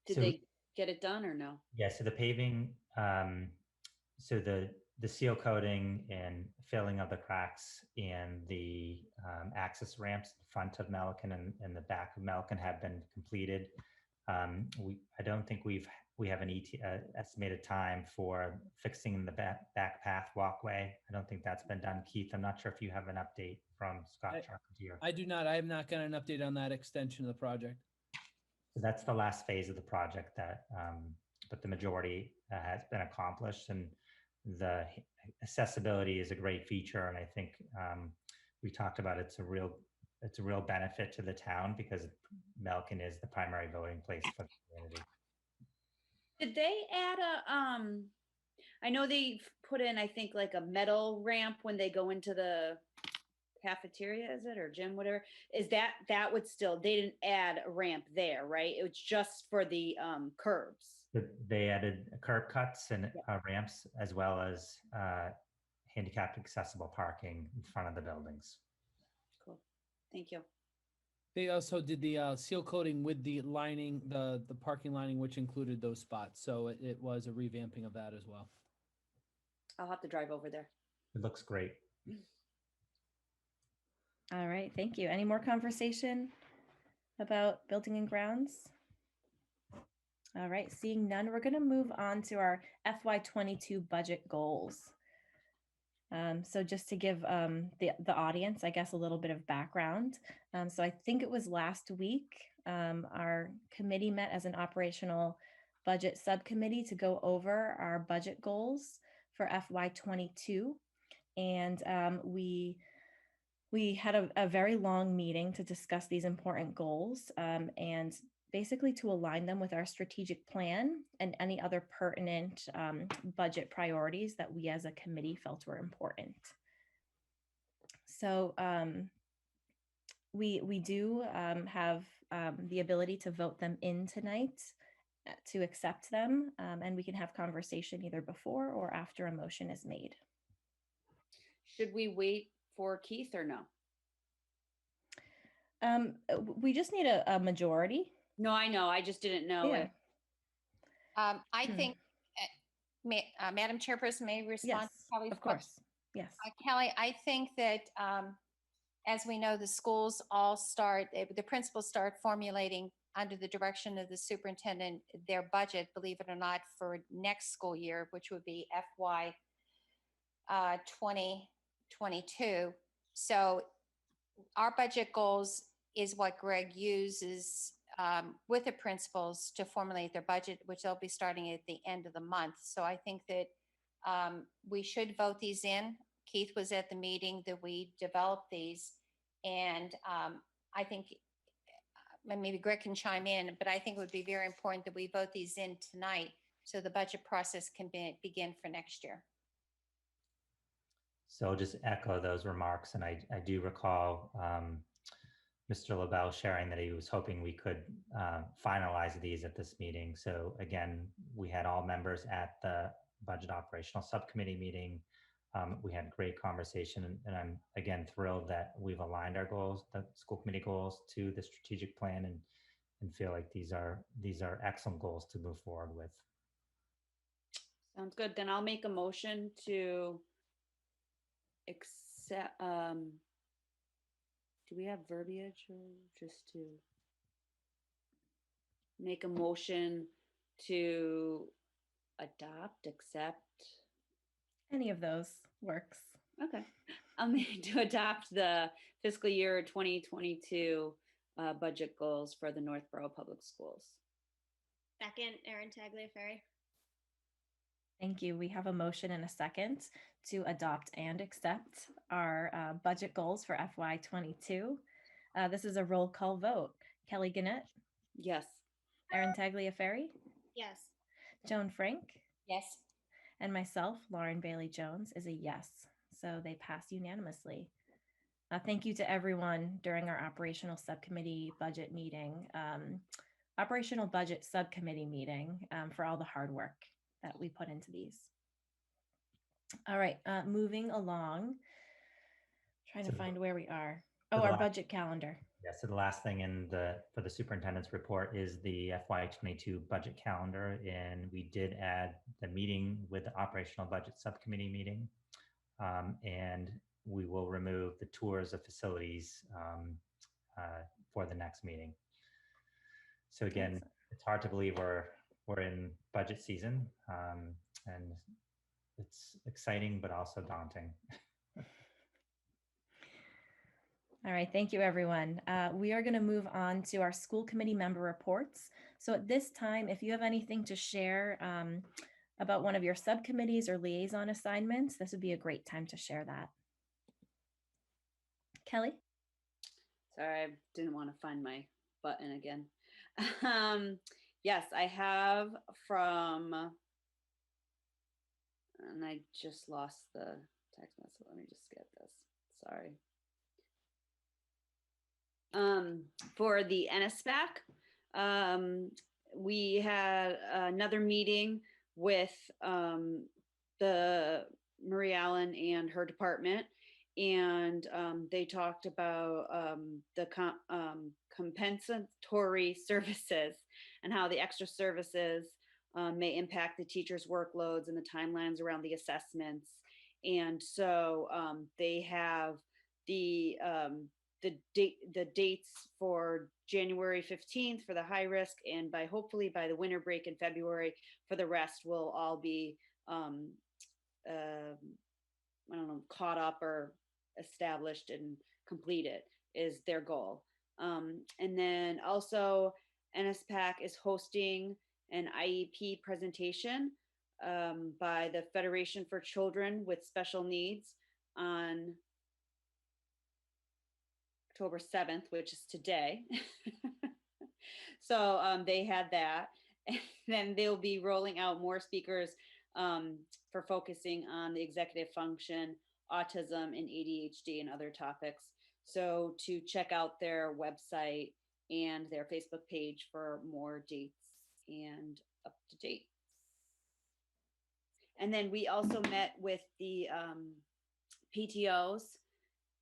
[SPEAKER 11] Did they get it done or no?
[SPEAKER 3] Yeah, so the paving, so the seal coating and filling of the cracks in the access ramps in front of Melican and the back of Melican have been completed. I don't think we have an estimated time for fixing the back path walkway. I don't think that's been done. Keith, I'm not sure if you have an update from Scott Charpentier.
[SPEAKER 13] I do not. I have not gotten an update on that extension of the project.
[SPEAKER 3] So that's the last phase of the project that, but the majority has been accomplished, and the accessibility is a great feature. And I think we talked about it's a real benefit to the town because Melican is the primary voting place for the community.
[SPEAKER 11] Did they add I know they put in, I think, like a metal ramp when they go into the cafeteria, is it, or gym, whatever? Is that would still, they didn't add a ramp there, right? It was just for the curbs.
[SPEAKER 3] They added curb cuts and ramps, as well as handicapped accessible parking in front of the buildings.
[SPEAKER 11] Cool. Thank you.
[SPEAKER 13] They also did the seal coating with the lining, the parking lining, which included those spots. So it was a revamping of that as well.
[SPEAKER 11] I'll have to drive over there.
[SPEAKER 3] It looks great.
[SPEAKER 1] All right, thank you. Any more conversation about building and grounds? All right, seeing none, we're going to move on to our FY22 budget goals. So just to give the audience, I guess, a little bit of background. So I think it was last week, our committee met as an operational budget subcommittee to go over our budget goals for FY22. And we had a very long meeting to discuss these important goals and basically to align them with our strategic plan and any other pertinent budget priorities that we as a committee felt were important. So we do have the ability to vote them in tonight to accept them, and we can have conversation either before or after a motion is made.
[SPEAKER 11] Should we wait for Keith or no?
[SPEAKER 1] We just need a majority.
[SPEAKER 11] No, I know. I just didn't know.
[SPEAKER 1] Yeah.
[SPEAKER 9] I think, Madam Chairperson, may I respond?
[SPEAKER 1] Yes,
[SPEAKER 9] to Kelly's
[SPEAKER 1] of course.
[SPEAKER 9] question?
[SPEAKER 1] Yes.
[SPEAKER 9] Kelly, I think that as we know, the schools all start, the principals start formulating under the direction of the superintendent their budget, believe it or not, for next school year, which would be FY 2022. So our budget goals is what Greg uses with the principals to formulate their budget, which they'll be starting at the end of the month. So I think that we should vote these in. Keith was at the meeting that we developed these. And I think maybe Greg can chime in, but I think it would be very important that we vote these in tonight so the budget process can begin for next year.
[SPEAKER 3] So I'll just echo those remarks. And I do recall Mr. LaBelle sharing that he was hoping we could finalize these at this meeting. So again, we had all members at the budget operational subcommittee meeting. We had great conversation, and I'm again thrilled that we've aligned our goals, the school committee goals, to the strategic plan, and feel like these are excellent goals to move forward with.
[SPEAKER 11] Sounds good. Then I'll make a motion to accept. Do we have verbiage, or just to make a motion to adopt, accept?
[SPEAKER 1] Any of those works.
[SPEAKER 11] Okay. I'll make to adopt the fiscal year 2022 budget goals for the Northborough Public Schools.
[SPEAKER 12] Second, Erin Tagliaferri.
[SPEAKER 1] Thank you. We have a motion and a second to adopt and accept our budget goals for FY22. This is a roll call vote. Kelly Gannett,
[SPEAKER 11] Yes.
[SPEAKER 1] Erin Tagliaferri,
[SPEAKER 12] Yes.
[SPEAKER 1] Joan Frank,
[SPEAKER 9] Yes.
[SPEAKER 1] and myself, Lauren Bailey Jones, is a yes. So they pass unanimously. Thank you to everyone during our operational subcommittee budget meeting, operational budget subcommittee meeting for all the hard work that we put into these. All right, moving along, trying to find where we are. Oh, our budget calendar.
[SPEAKER 3] Yeah, so the last thing for the superintendent's report is the FY22 budget calendar, and we did add the meeting with the operational budget subcommittee meeting, and we will remove the tours of facilities for the next meeting. So again, it's hard to believe we're in budget season, and it's exciting but also daunting.
[SPEAKER 1] All right, thank you, everyone. We are going to move on to our school committee member reports. So at this time, if you have anything to share about one of your subcommittees or liaison assignments, this would be a great time to share that. Kelly?
[SPEAKER 11] Sorry, I didn't want to find my button again. Yes, I have from, and I just lost the text message. Let me just get this. Sorry. For the NSPAC, we had another meeting with the Marie Allen and her department, and they talked about the compensatory services and how the extra services may impact the teachers' workloads and the timelines around the assessments. And so they have the dates for January 15th for the high risk, and hopefully by the winter break in February for the rest will all be I don't know, caught up or established and completed is their goal. And then also NSPAC is hosting an IEP presentation by the Federation for Children with Special Needs on October 7th, which is today. So they had that. And then they'll be rolling out more speakers for focusing on the executive function, autism, and ADHD and other topics. So to check out their website and their Facebook page for more dates and up to date. And then we also met with the PTOs,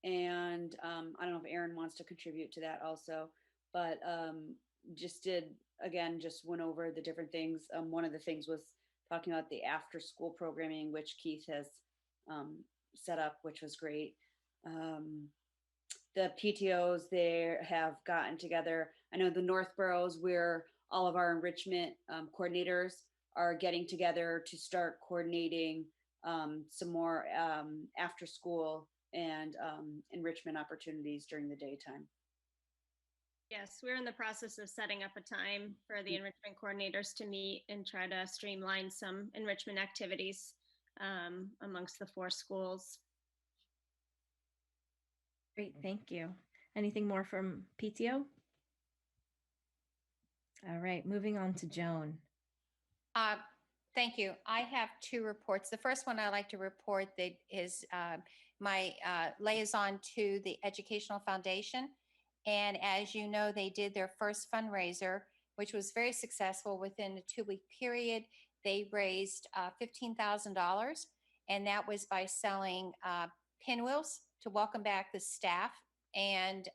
[SPEAKER 11] and I don't know if Erin wants to contribute to that also, but just went over the different things. One of the things was talking about the after school programming, which Keith has set up, which was great. The PTOs there have gotten together. I know the Northboroughs, where all of our enrichment coordinators are getting together to start coordinating some more after school and enrichment opportunities during the daytime.
[SPEAKER 12] Yes, we're in the process of setting up a time for the enrichment coordinators to meet and try to streamline some enrichment activities amongst the 4 schools.
[SPEAKER 1] Great, thank you. Anything more from PTO? All right, moving on to Joan.
[SPEAKER 9] Thank you. I have 2 reports. The first one I'd like to report that is my liaison to the Educational Foundation. And as you know, they did their first fundraiser, which was very successful. Within a 2-week period, they raised $15,000. And that was by selling pinwheels to welcome back the staff and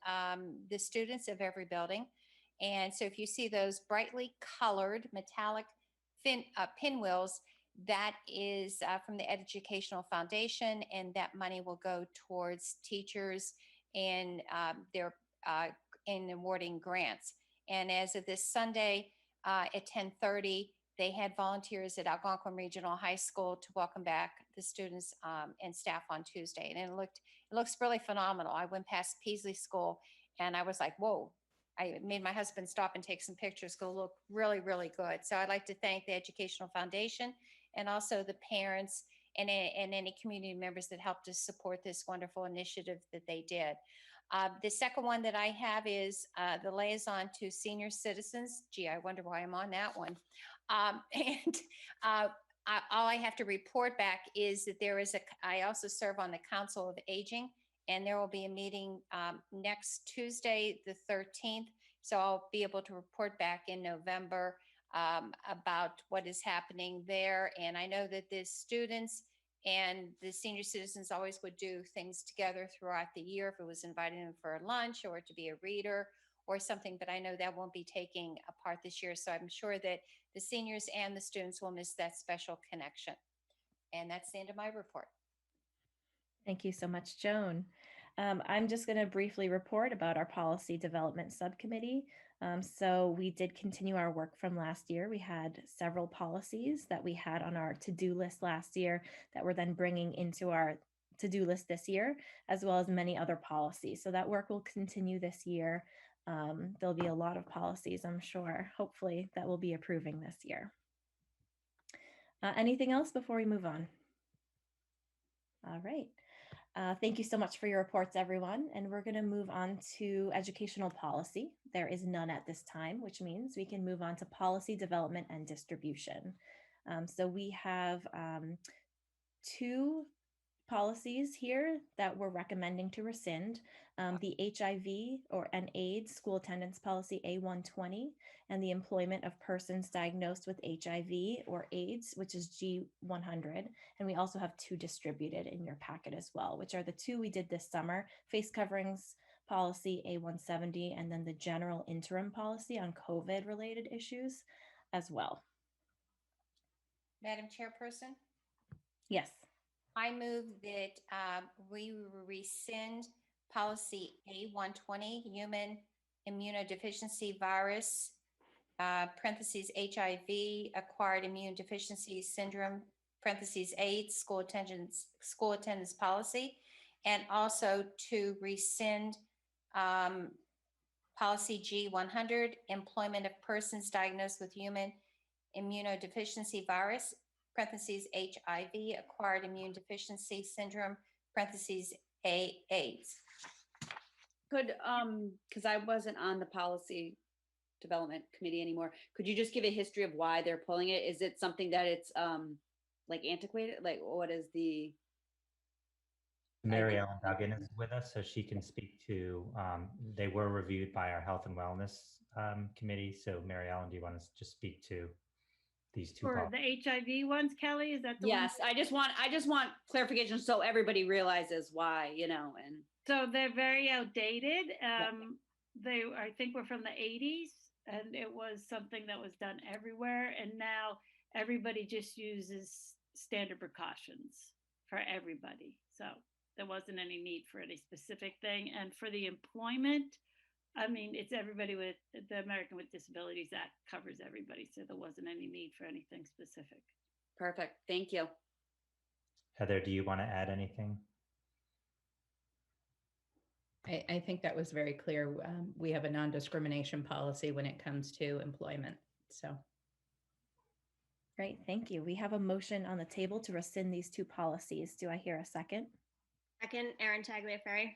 [SPEAKER 9] the students of every building. And so if you see those brightly colored metallic pinwheels, that is from the Educational Foundation, and that money will go towards teachers and their in awarding grants. And as of this Sunday at 10:30, they had volunteers at Algonquin Regional High School to welcome back the students and staff on Tuesday. And it looks really phenomenal. I went past Peasley School and I was like, whoa, I made my husband stop and take some pictures. Go look really, really good. So I'd like to thank the Educational Foundation and also the parents and any community members that helped us support this wonderful initiative that they did. The second one that I have is the liaison to senior citizens. Gee, I wonder why I'm on that one. All I have to report back is that I also serve on the Council of Aging, and there will be a meeting next Tuesday, the 13th. So I'll be able to report back in November about what is happening there. And I know that the students and the senior citizens always would do things together throughout the year, if it was inviting them for lunch or to be a reader or something, but I know that won't be taking a part this year. So I'm sure that the seniors and the students will miss that special connection. And that's the end of my report.
[SPEAKER 1] Thank you so much, Joan. I'm just going to briefly report about our policy development subcommittee. So we did continue our work from last year. We had several policies that we had on our to-do list last year that we're then bringing into our to-do list this year, as well as many other policies. So that work will continue this year. There'll be a lot of policies, I'm sure, hopefully, that we'll be approving this year. Anything else before we move on? All right. Thank you so much for your reports, everyone. And we're going to move on to educational policy. There is none at this time, which means we can move on to policy development and distribution. So we have two policies here that we're recommending to rescind. The HIV and AIDS school attendance policy A120 and the employment of persons diagnosed with HIV or AIDS, which is G100. And we also have two distributed in your packet as well, which are the two we did this summer: face coverings policy A170 and then the general interim policy on COVID related issues as well.
[SPEAKER 9] Madam Chairperson?
[SPEAKER 1] Yes.
[SPEAKER 9] I move that we rescind policy A120, human immunodeficiency virus, parentheses HIV, acquired immune deficiency syndrome, parentheses AIDS, school attendance policy, and also to rescind policy G100, employment of persons diagnosed with human immunodeficiency virus, parentheses HIV, acquired immune deficiency syndrome, parentheses AIDS.
[SPEAKER 11] Could, because I wasn't on the policy development committee anymore, could you just give a history of why they're pulling it? Is it something that it's like antiquated? Like, what is the?
[SPEAKER 3] Mary Ellen Duggan is with us, so she can speak to, they were reviewed by our Health and Wellness Committee. So Mary Ellen, do you want to just speak to these two?
[SPEAKER 10] For the HIV ones, Kelly, is that the
[SPEAKER 11] Yes, I just want clarification so everybody realizes why, you know, and.
[SPEAKER 10] So they're very outdated. They, I think, were from the 80s, and it was something that was done everywhere. And now everybody just uses standard precautions for everybody. So there wasn't any need for any specific thing. And for the employment, I mean, it's everybody with the American with Disabilities Act covers everybody. So there wasn't any need for anything specific.
[SPEAKER 11] Perfect. Thank you.
[SPEAKER 3] Heather, do you want to add anything?
[SPEAKER 16] I think that was very clear. We have a non-discrimination policy when it comes to employment. So.
[SPEAKER 1] Great, thank you. We have a motion on the table to rescind these two policies. Do I hear a second?
[SPEAKER 12] Second, Erin Tagliaferri.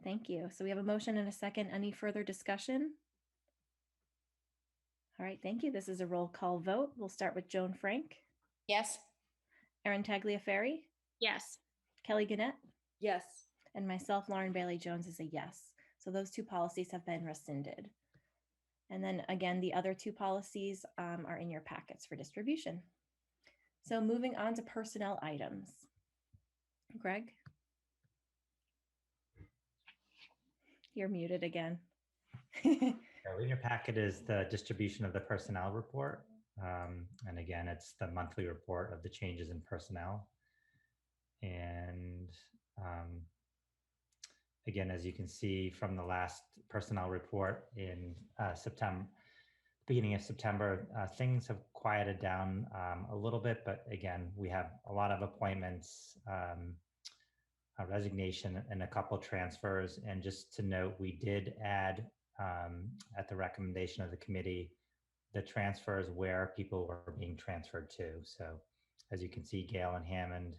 [SPEAKER 1] Thank you. So we have a motion and a second. Any further discussion? All right, thank you. This is a roll call vote. We'll start with Joan Frank.
[SPEAKER 9] Yes.
[SPEAKER 1] Erin Tagliaferri.
[SPEAKER 12] Yes.
[SPEAKER 1] Kelly Gannett.
[SPEAKER 11] Yes.
[SPEAKER 1] And myself, Lauren Bailey Jones, is a yes. So those two policies have been rescinded. And then again, the other two policies are in your packets for distribution. So moving on to personnel items. Greg? You're muted again.
[SPEAKER 3] In your packet is the distribution of the personnel report. And again, it's the monthly report of the changes in personnel. And again, as you can see from the last personnel report in September, beginning of September, things have quieted down a little bit, but again, we have a lot of appointments, a resignation, and a couple transfers. And just to note, we did add at the recommendation of the committee, the transfers where people were being transferred to. So as you can see, Galen Hammond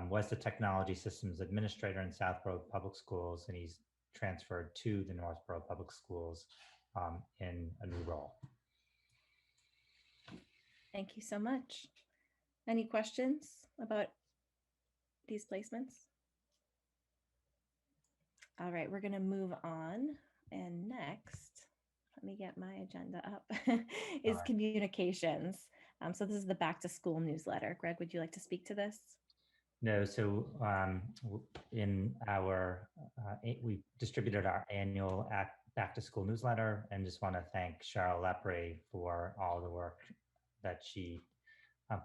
[SPEAKER 3] was the technology systems administrator in Southborough Public Schools, and he's transferred to the Northborough Public Schools in a new role.
[SPEAKER 1] Thank you so much. Any questions about these placements? All right, we're going to move on. And next, let me get my agenda up, is
[SPEAKER 3] right.
[SPEAKER 1] communications. So this is the back to school newsletter. Greg, would you like to speak to this?
[SPEAKER 3] No, so in our, we distributed our annual back to school newsletter, and just want to thank Cheryl Lepre for all the work that she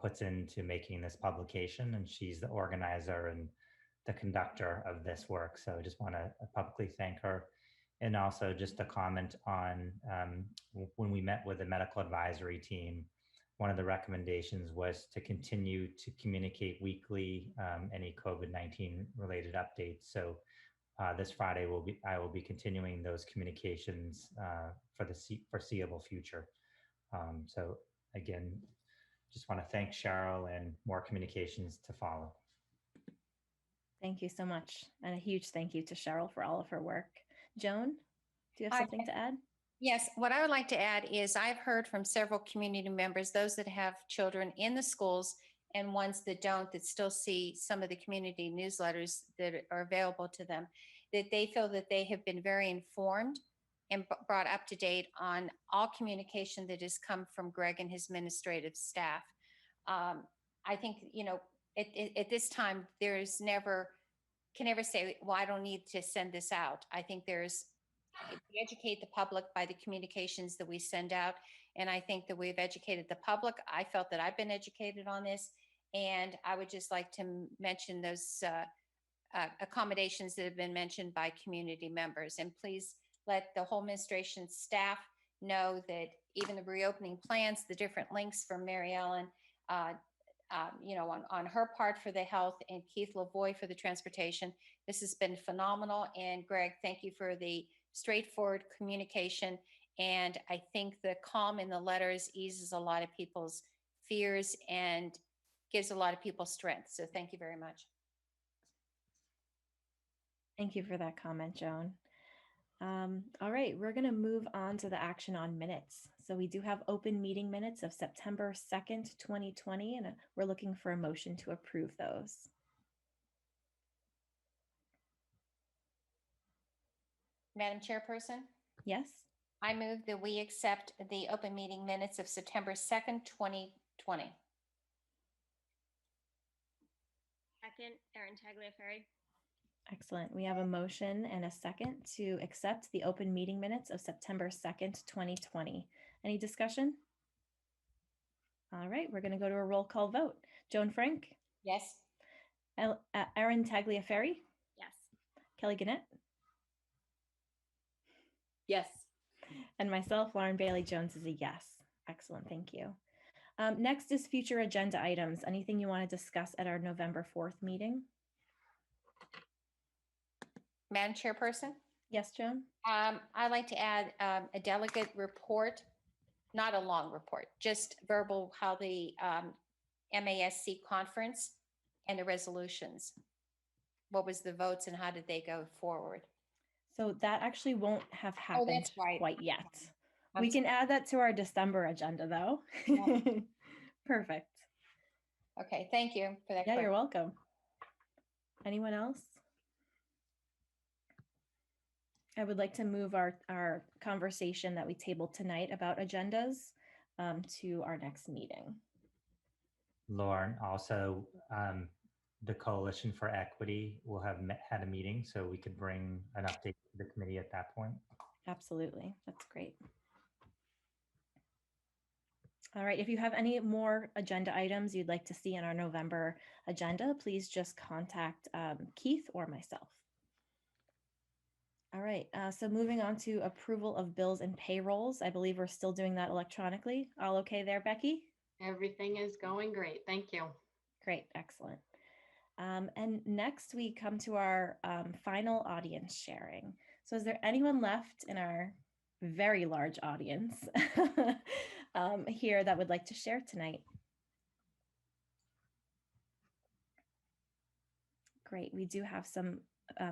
[SPEAKER 3] puts into making this publication. And she's the organizer and the conductor of this work. So I just want to publicly thank her. And also just a comment on when we met with the medical advisory team, one of the recommendations was to continue to communicate weekly any COVID-19 related updates. So this Friday I will be continuing those communications for the foreseeable future. So again, just want to thank Cheryl, and more communications to follow.
[SPEAKER 1] Thank you so much. And a huge thank you to Cheryl for all of her work. Joan, do you have something to add?
[SPEAKER 9] Yes, what I would like to add is I've heard from several community members, those that have children in the schools and ones that don't, that still see some of the community newsletters that are available to them, that they feel that they have been very informed and brought up to date on all communication that has come from Greg and his administrative staff. I think, you know, at this time, can never say, well, I don't need to send this out. I think we educate the public by the communications that we send out. And I think that we've educated the public. I felt that I've been educated on this. And I would just like to mention those accommodations that have been mentioned by community members. And please let the whole administration staff know that even the reopening plans, the different links from Mary Ellen, you know, on her part for the health, and Keith Lavoie for the transportation. This has been phenomenal. And Greg, thank you for the straightforward communication. And I think the calm in the letters eases a lot of people's fears and gives a lot of people strength. So thank you very much.
[SPEAKER 1] Thank you for that comment, Joan. All right, we're going to move on to the action on minutes. So we do have open meeting minutes of September 2nd, 2020, and we're looking for a motion to approve those.
[SPEAKER 9] Madam Chairperson?
[SPEAKER 1] Yes.
[SPEAKER 9] I move that we accept the open meeting minutes of September 2nd, 2020.
[SPEAKER 12] Second, Erin Tagliaferri.
[SPEAKER 1] Excellent. We have a motion and a second to accept the open meeting minutes of September 2nd, 2020. Any discussion? All right, we're going to go to a roll call vote. Joan Frank?
[SPEAKER 9] Yes.
[SPEAKER 1] Erin Tagliaferri?
[SPEAKER 12] Yes.
[SPEAKER 1] Kelly Gannett?
[SPEAKER 11] Yes.
[SPEAKER 1] And myself, Lauren Bailey Jones, is a yes. Excellent, thank you. Next is future agenda items. Anything you want to discuss at our November 4th meeting?
[SPEAKER 9] Madam Chairperson?
[SPEAKER 1] Yes, Joan?
[SPEAKER 9] I'd like to add a delegate report, not a long report, just verbal, how the MASC conference and the resolutions. What was the votes and how did they go forward?
[SPEAKER 1] So that actually won't have happened quite yet. We can add that to our December agenda though. Yeah. Perfect.
[SPEAKER 9] Okay, thank you for that.
[SPEAKER 1] Yeah, you're welcome. Anyone else? I would like to move our conversation that we tabled tonight about agendas to our next meeting.
[SPEAKER 3] Lauren, also the Coalition for Equity will have had a meeting, so we could bring an update to the committee at that point.
[SPEAKER 1] Absolutely, that's great. All right, if you have any more agenda items you'd like to see in our November agenda, please just contact Keith or myself. All right, so moving on to approval of bills and payrolls. I believe we're still doing that electronically. All okay there, Becky?
[SPEAKER 15] Everything is going great. Thank you.
[SPEAKER 1] Great, excellent. And next we come to our final audience sharing. So is there anyone left in our very large audience here that would like to share tonight? Great. We do have some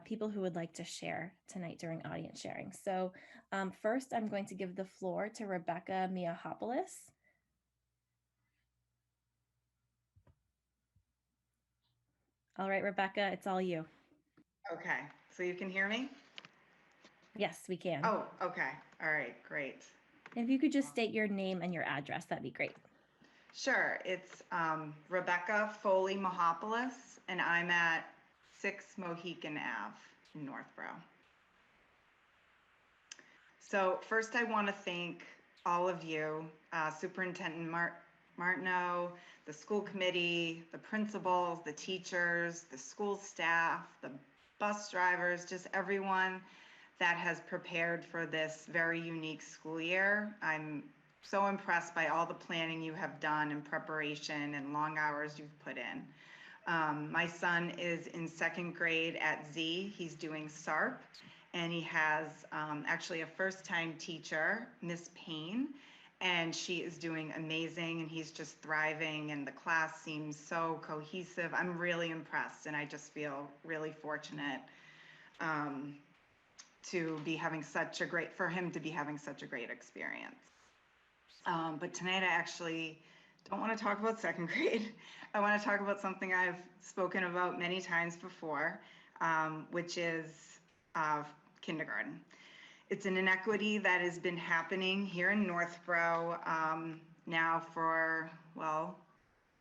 [SPEAKER 1] people who would like to share tonight during audience sharing. So first, I'm going to give the floor to Rebecca Miahopoulos. All right, Rebecca, it's all you.
[SPEAKER 17] Okay, so you can hear me?
[SPEAKER 1] Yes, we can.
[SPEAKER 17] Oh, okay. All right, great.
[SPEAKER 1] If you could just state your name and your address, that'd be great.
[SPEAKER 17] Sure, it's Rebecca Foley Mahopoulos, and I'm at 6 Mohican Ave in Northborough. So first I want to thank all of you, Superintendent Martineau, the school committee, the principals, the teachers, the school staff, the bus drivers, just everyone that has prepared for this very unique school year. I'm so impressed by all the planning you have done and preparation and long hours you've put in. My son is in 2nd grade at Z. He's doing SARP, and he has actually a first-time teacher, Miss Payne, and she is doing amazing, and he's just thriving, and the class seems so cohesive. I'm really impressed, and I just feel really fortunate to be having for him to be having such a great experience. But tonight I actually don't want to talk about 2nd grade. I want to talk about something I've spoken about many times before, which is kindergarten. It's an inequity that has been happening here in Northborough now for, well,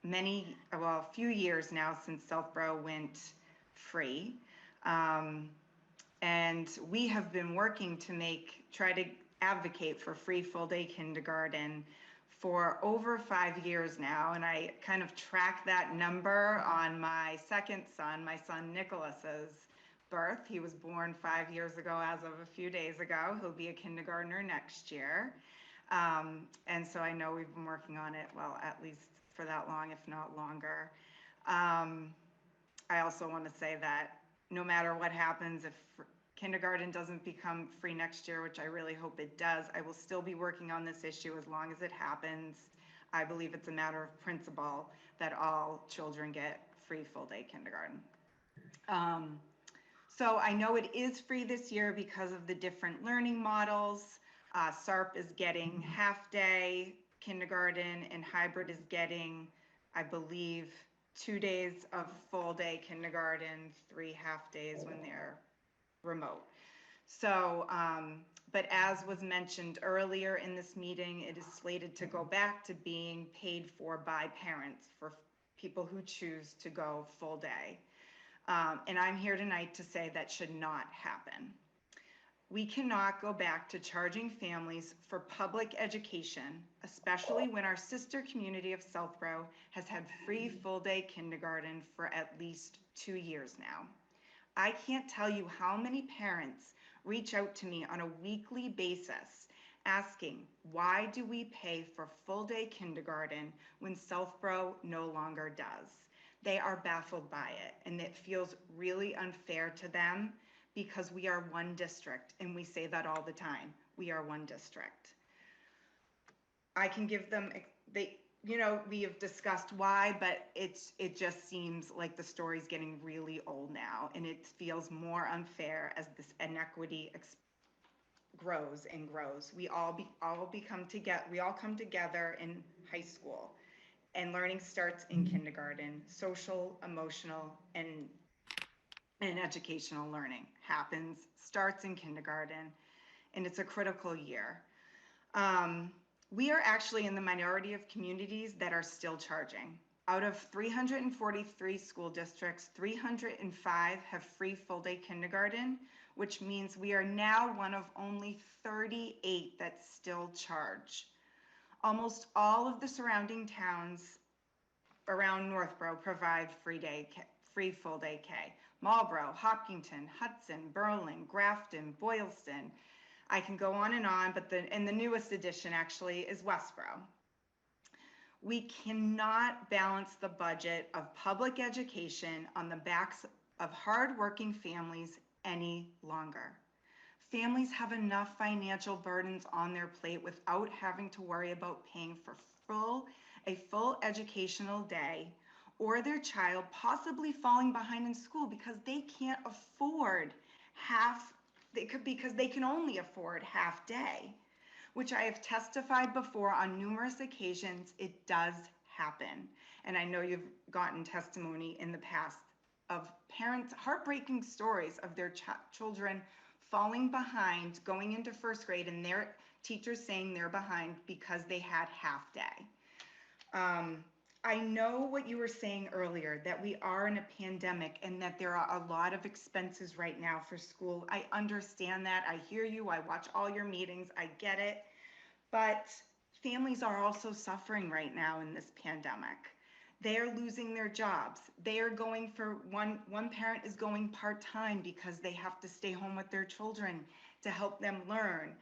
[SPEAKER 17] a few years now since Southborough went free. And we have been working to try to advocate for free full-day kindergarten for over 5 years now. And I kind of track that number on my second son, my son Nicholas's birth. He was born 5 years ago as of a few days ago. He'll be a kindergartner next year. And so I know we've been working on it, well, at least for that long, if not longer. I also want to say that no matter what happens, if kindergarten doesn't become free next year, which I really hope it does, I will still be working on this issue as long as it happens. I believe it's a matter of principle that all children get free full-day kindergarten. So I know it is free this year because of the different learning models. SARP is getting half-day kindergarten, and hybrid is getting, I believe, 2 days of full-day kindergarten, 3 half-days when they're remote. So, but as was mentioned earlier in this meeting, it is slated to go back to being paid for by parents for people who choose to go full day. And I'm here tonight to say that should not happen. We cannot go back to charging families for public education, especially when our sister community of Southborough has had free full-day kindergarten for at least 2 years now. I can't tell you how many parents reach out to me on a weekly basis asking, why do we pay for full-day kindergarten when Southborough no longer does? They are baffled by it, and it feels really unfair to them because we are one district, and we say that all the time. We are one district. I can give them, we have discussed why, but it just seems like the story's getting really old now, and it feels more unfair as this inequity grows and grows. We all come together in high school, and learning starts in kindergarten. Social, emotional, and educational learning starts in kindergarten, and it's a critical year. We are actually in the minority of communities that are still charging. Out of 343 school districts, 305 have free full-day kindergarten, which means we are now one of only 38 that still charge. Almost all of the surrounding towns around Northborough provide free full-day K. Marlborough, Hopkinton, Hudson, Berlin, Grafton, Boylston. I can go on, but the newest addition actually is Westborough. We cannot balance the budget of public education on the backs of hardworking families any longer. Families have enough financial burdens on their plate without having to worry about paying for a full educational day, or their child possibly falling behind in school because they can't afford because they can only afford half day, which I have testified before on numerous occasions. It does happen. And I know you've gotten testimony in the past of parents, heartbreaking stories of their children falling behind, going into first grade, and their teachers saying they're behind because they had half day. I know what you were saying earlier, that we are in a pandemic and that there are a lot of expenses right now for school. I understand that. I hear you. I watch all your meetings. I get it. But families are also suffering right now in this pandemic. They are losing their jobs. They are going for one parent is going part-time because they have to stay home with their children to help them learn.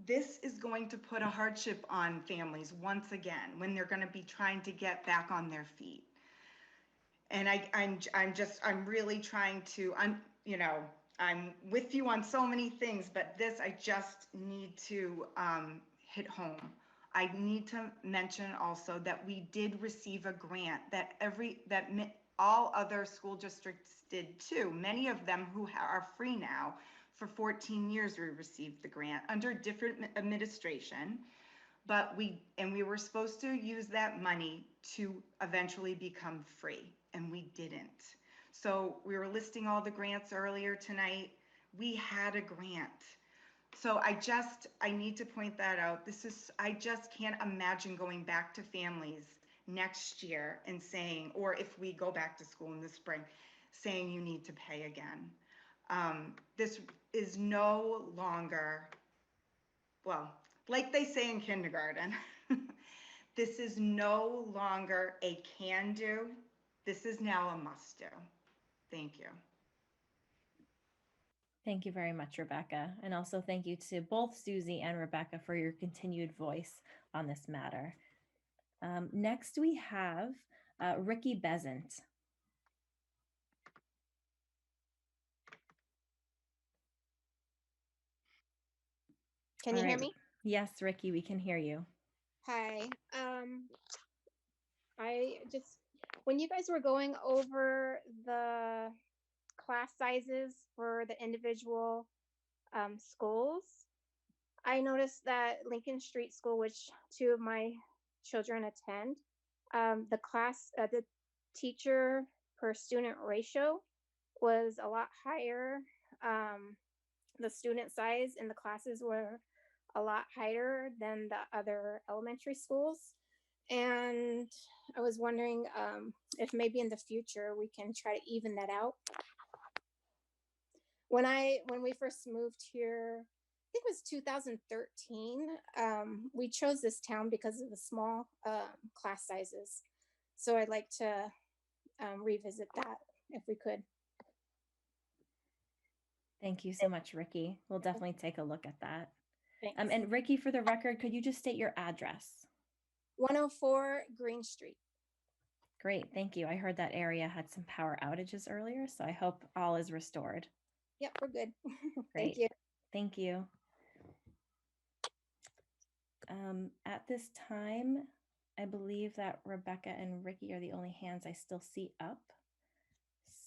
[SPEAKER 17] This is going to put a hardship on families once again when they're going to be trying to get back on their feet. And I'm really trying to, I'm with you on so many things, but this I just need to hit home. I need to mention also that we did receive a grant that all other school districts did too. Many of them who are free now. For 14 years, we received the grant under different administration, but we were supposed to use that money to eventually become free, and we didn't. So we were listing all the grants earlier tonight. We had a grant. So I need to point that out. I just can't imagine going back to families next year and saying, or if we go back to school in the spring, saying you need to pay again. This is no longer, well, like they say in kindergarten, this is no longer a can do. This is now a must do. Thank you.
[SPEAKER 1] Thank you very much, Rebecca. And also thank you to both Susie and Rebecca for your continued voice on this matter. Next, we have Ricky Bezant.
[SPEAKER 18] Can you hear me?
[SPEAKER 1] Yes, Ricky, we can hear you.
[SPEAKER 18] Hi. When you guys were going over the class sizes for the individual schools, I noticed that Lincoln Street School, which two of my children attend, the teacher per student ratio was a lot higher. The student size in the classes were a lot higher than the other elementary schools. And I was wondering if maybe in the future we can try to even that out. When we first moved here, I think it was 2013, we chose this town because of the small class sizes. So I'd like to revisit that if we could.
[SPEAKER 1] Thank you so much, Ricky. We'll definitely take a look at that.
[SPEAKER 18] Thanks.
[SPEAKER 1] And Ricky, for the record, could you just state your address?
[SPEAKER 18] 104 Green Street.
[SPEAKER 1] Great, thank you. I heard that area had some power outages earlier, so I hope all is restored.
[SPEAKER 18] Yep, we're good.
[SPEAKER 1] Great.
[SPEAKER 18] Thank you.
[SPEAKER 1] Thank you. At this time, I believe that Rebecca and Ricky are the only hands I still see up.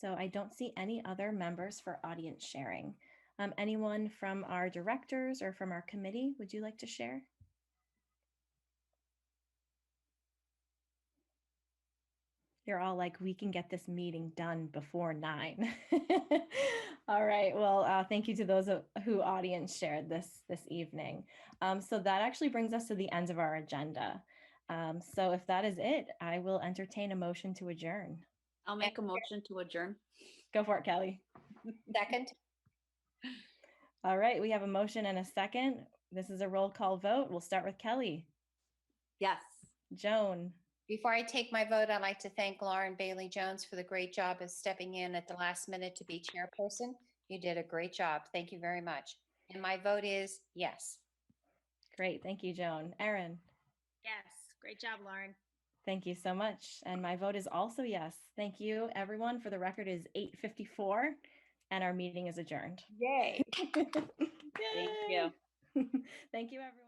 [SPEAKER 1] So I don't see any other members for audience sharing. Anyone from our directors or from our committee, would you like to share? You're all like, we can get this meeting done before 9. All right, well, thank you to those who audience shared this evening. So that actually brings us to the end of our agenda. So if that is it, I will entertain a motion to adjourn.
[SPEAKER 11] I'll make a motion to adjourn.
[SPEAKER 1] Go for it, Kelly.
[SPEAKER 9] Second.
[SPEAKER 1] All right, we have a motion and a second. This is a roll call vote. We'll start with Kelly.
[SPEAKER 11] Yes.
[SPEAKER 1] Joan.
[SPEAKER 9] Before I take my vote, I'd like to thank Lauren Bailey Jones for the great job of stepping in at the last minute to be chairperson. You did a great job. Thank you very much. And my vote is yes.
[SPEAKER 1] Great. Thank you, Joan. Erin.
[SPEAKER 12] Yes. Great job, Lauren.
[SPEAKER 1] Thank you so much. And my vote is also yes. Thank you, everyone. For the record is 8:54. and our meeting is adjourned.
[SPEAKER 11] Yay. Thank you.
[SPEAKER 1] Thank you, everyone.